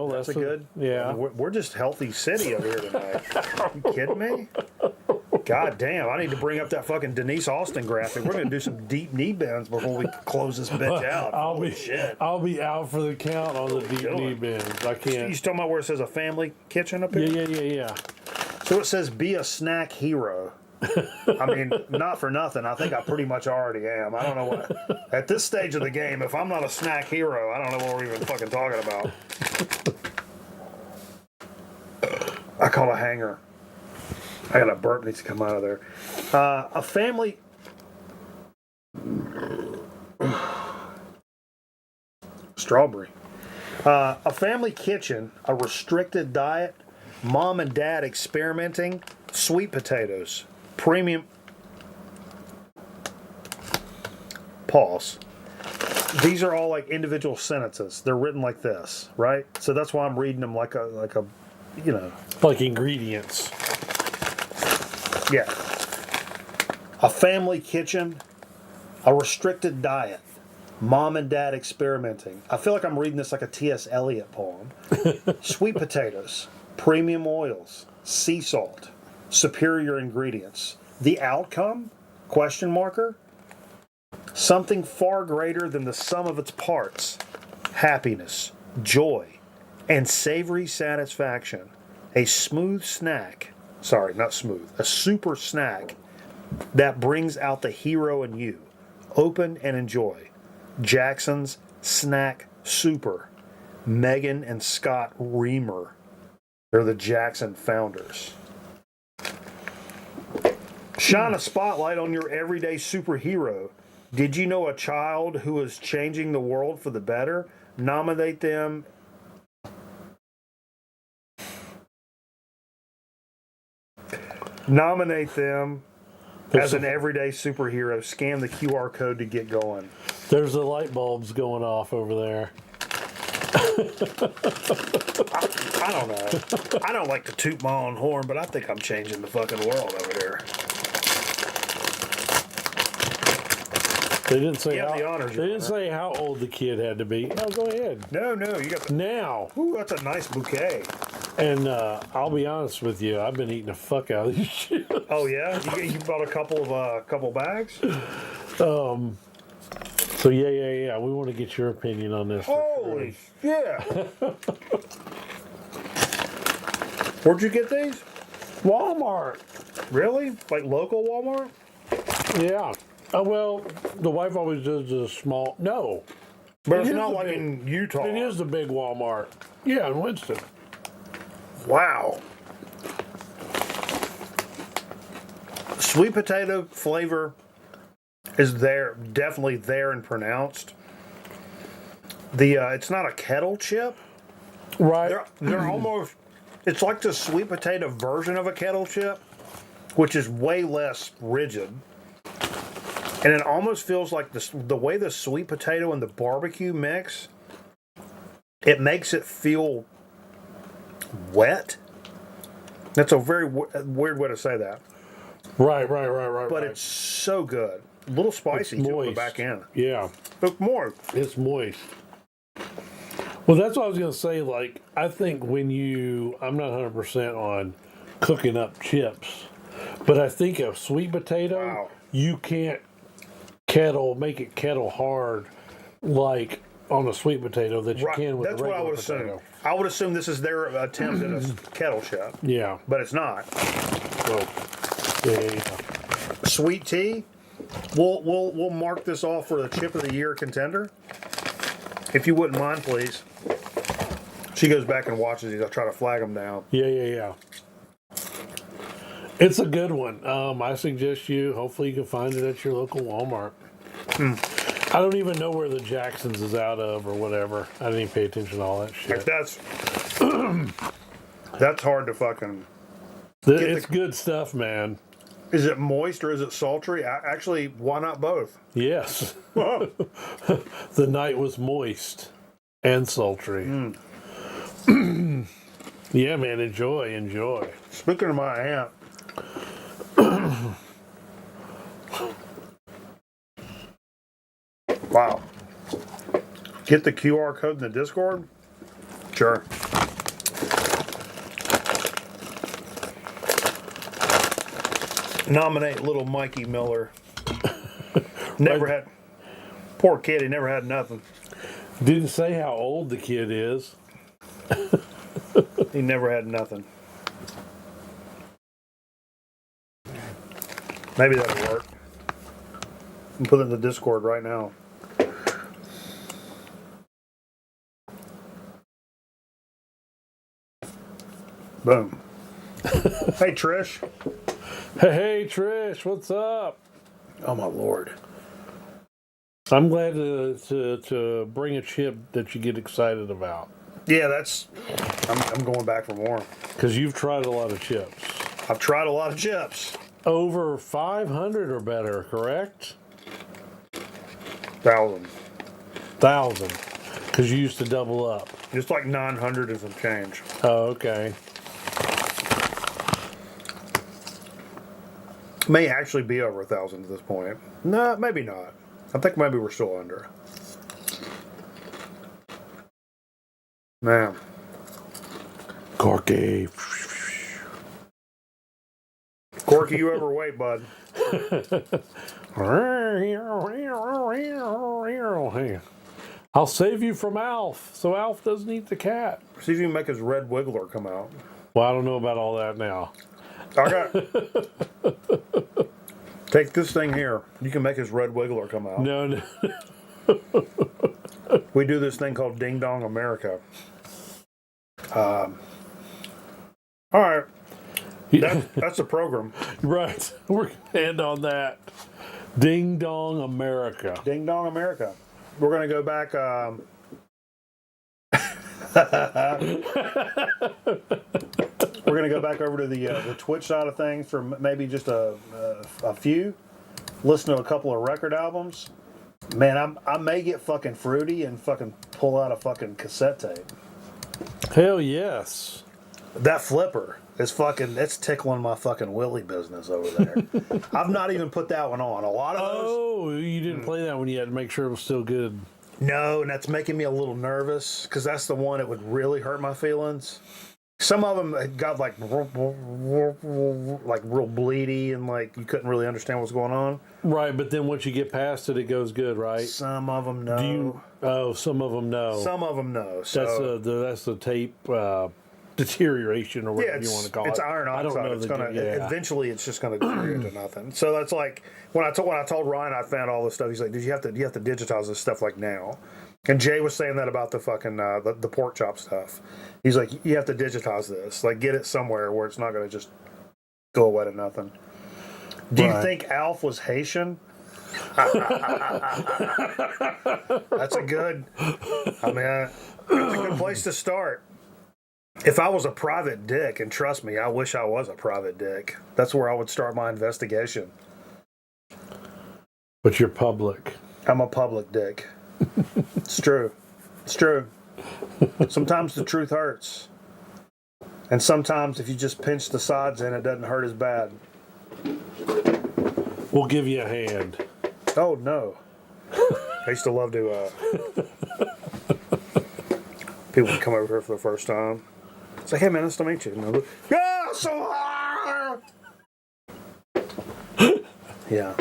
That's a good. Yeah. We're just healthy city over here tonight. Are you kidding me? God damn, I need to bring up that fucking Denise Austin graphic. We're going to do some deep knee bends before we close this bitch out. I'll be out for the count on the deep knee bends. I can't. You talking about where it says a family kitchen up here? Yeah. So it says be a snack hero. I mean, not for nothing. I think I pretty much already am. I don't know what. At this stage of the game, if I'm not a snack hero, I don't know what we're even fucking talking about. I call a hanger. I got a burp needs to come out of there. A family. Strawberry. A family kitchen, a restricted diet, mom and dad experimenting, sweet potatoes. Premium. Pause. These are all like individual sentences. They're written like this, right? So that's why I'm reading them like a, you know, like ingredients. Yeah. A family kitchen, a restricted diet, mom and dad experimenting. I feel like I'm reading this like a T.S. Eliot poem. Sweet potatoes, premium oils, sea salt. Superior ingredients. The outcome? Question marker? Something far greater than the sum of its parts. Happiness, joy, and savory satisfaction. A smooth snack. Sorry, not smooth. A super snack that brings out the hero in you. Open and enjoy. Jackson's Snack Super. Megan and Scott Reamer. They're the Jackson founders. Shine a spotlight on your everyday superhero. Did you know a child who is changing the world for the better? Nominate them. As an everyday superhero, scan the QR code to get going. There's the light bulbs going off over there. I don't know. I don't like to toot my own horn, but I think I'm changing the fucking world over here. They didn't say Yeah, how. the honors, They Your didn't Honor. say how old the kid had to be. No, go ahead. No, you got the, Now. Ooh, that's a nice bouquet. And I'll be honest with you, I've been eating the fuck out of these shit. Oh yeah, you bought a couple bags. So yeah. We want to get your opinion on this. Holy yeah! Where'd you get these? Walmart. Really? Like local Walmart? Yeah. Oh well, the wife always does the small. No, But It it's is not the like big- in Utah. It is the big Walmart. Yeah, in Winston. Wow. Sweet potato flavor is there, definitely there and pronounced. The it's not a kettle chip. Right. They're almost. It's like the sweet potato version of a kettle chip, which is way less rigid. And it almost feels like the way the sweet potato and the barbecue mix, it makes it feel wet. That's a very weird way to say that. Right. But it's so good. A little spicy too on the back end. Yeah. But more. It's moist. Well, that's what I was going to say. Like, I think I'm not 100% on cooking up chips, but I think a sweet potato, you can't make it kettle hard like on a sweet potato that you can with That's a what I regular would potato. assume. I would assume this is their attempt at a kettle chip. Yeah. But it's not. Well, yeah. Sweet tea. We'll mark this off for the chip of the year contender. If you wouldn't mind, please. She goes back and watches these. I'll try to flag them down. Yeah. It's a good one. I suggest hopefully you can find it at your local Walmart. I don't even know where the Jacksons is out of or whatever. I didn't even pay attention to all that shit. That's hard to fucking... It's good stuff, man. Is it moist or is it sultry? Actually, why not both? Yes. The night was moist and sultry. Yeah, man, enjoy. Speaking of my aunt, wow. Get the QR code in the Discord? Sure. Nominate little Mikey Miller. Never had... Poor kid, he never had nothing. Didn't say how old the kid is. He never had nothing. Maybe that'll work. I'll put it in the Discord right now. Boom. Hey, Trish. Hey, Trish, what's up? Oh, my Lord. I'm glad to bring a chip that you get excited about. Yeah, I'm going back for more. Because you've tried a lot of chips. I've tried a lot of chips. Over 500 or better, correct? 1,000. 1,000. Because you used to double up. Just like 900 and some change. Oh, okay. May actually be over 1,000 at this point. No, maybe not. I think maybe we're still under. Man. Corky. Corky, you overweight, bud. I'll save you from Alf, so Alf doesn't eat the cat. See if you can make his red wiggler come out. Well, I don't know about all that now. I got. Take this thing here. You can make his red wiggler come out. No. We do this thing called Ding Dong America. All right. That's the program. Right. We're going to end on that. Ding Dong America. Ding Dong America. We're going to go back. We're gonna go back over to the Twitch side of things for maybe just a few. Listen to a couple of record albums. Man, I may get fucking fruity and fucking pull out a fucking cassette tape. Hell yes. That flipper is fucking, it's tickling my fucking willy business over there. I've not even put that one on. A lot of those. Oh, you didn't play that one yet to make sure it was still good. No, and that's making me a little nervous because that's the one that would really hurt my feelings. Some of them had got like real bleedy and like you couldn't really understand what's going on. Right, but then once you get past it, it goes good, right? Some of them no. Some of them no. Some of them no. So that's the tape deteration or whatever you want to call it. It's iron oxide. I don't know it's gonna eventually it's just gonna deteriorate to nothing. So that's like when I told Ryan I found all this stuff. He's like, "Did you have to digitize this stuff like now?" And Jay was saying that about the fucking the pork chop stuff. He's like, "You have to digitize this. Like, get it somewhere where it's not gonna just go away to nothing." Do you think Alf was Haitian? That's a good. I mean, that's a good place to start. If I was a private dick, and trust me, I wish I was a private dick, that's where I would start my investigation. But you're public. I'm a public dick. It's true. It's true. Sometimes the truth hurts. And sometimes if you just pinch the sides in, it doesn't hurt as bad. We'll give you a hand. Oh, no. I used to love to... people would come over here for the first time. It's like, hey, man, nice to meet you. And like, yeah, so hard! Yeah.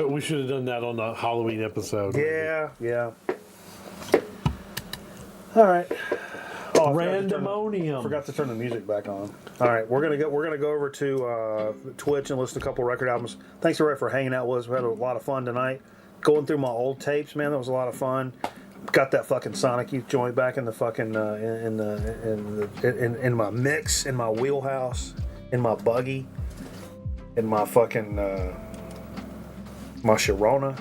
We should have done that on the Halloween episode. Yeah, yeah. All right. Oh, Randemonium. Forgot to turn the music back on. All right, we're gonna go over to Twitch and listen to a couple record albums. Thanks everybody for hanging out with us. We had a lot of fun tonight. Going through my old tapes, man, that was a lot of fun. Got that fucking Sonic Youth joint back in the fucking in my mix, in my wheelhouse, in my buggy, in my fucking my Sharona.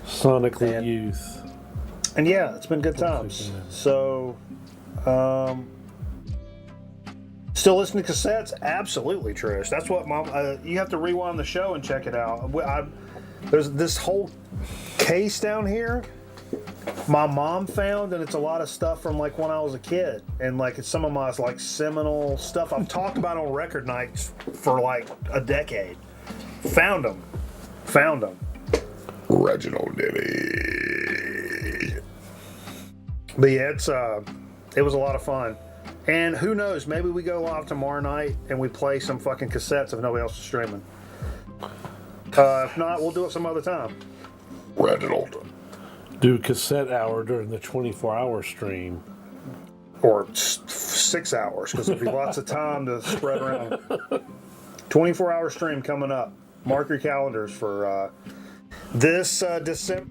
Sonic Youth. And yeah, it's been good times. So, still listening to cassettes? Absolutely, Trish. That's what Mom. You have to rewind the show and check it out. There's this whole case down here. My mom found, and it's a lot of stuff from like when I was a kid, and like it's some of my like seminal stuff I've talked about on record nights for like a decade. Found them. Reginald Denny. But yeah, it was a lot of fun. And who knows, maybe we go live tomorrow night and we play some fucking cassettes if nobody else is streaming. If not, we'll do it some other time. Reginald. Do cassette hour during the 24-hour stream. Or 6 hours, because there'll be lots of time to spread around. 24-hour stream coming up. Mark your calendars for this December.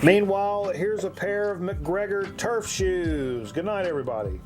Meanwhile, here's a pair of McGregor turf shoes. Good night, everybody.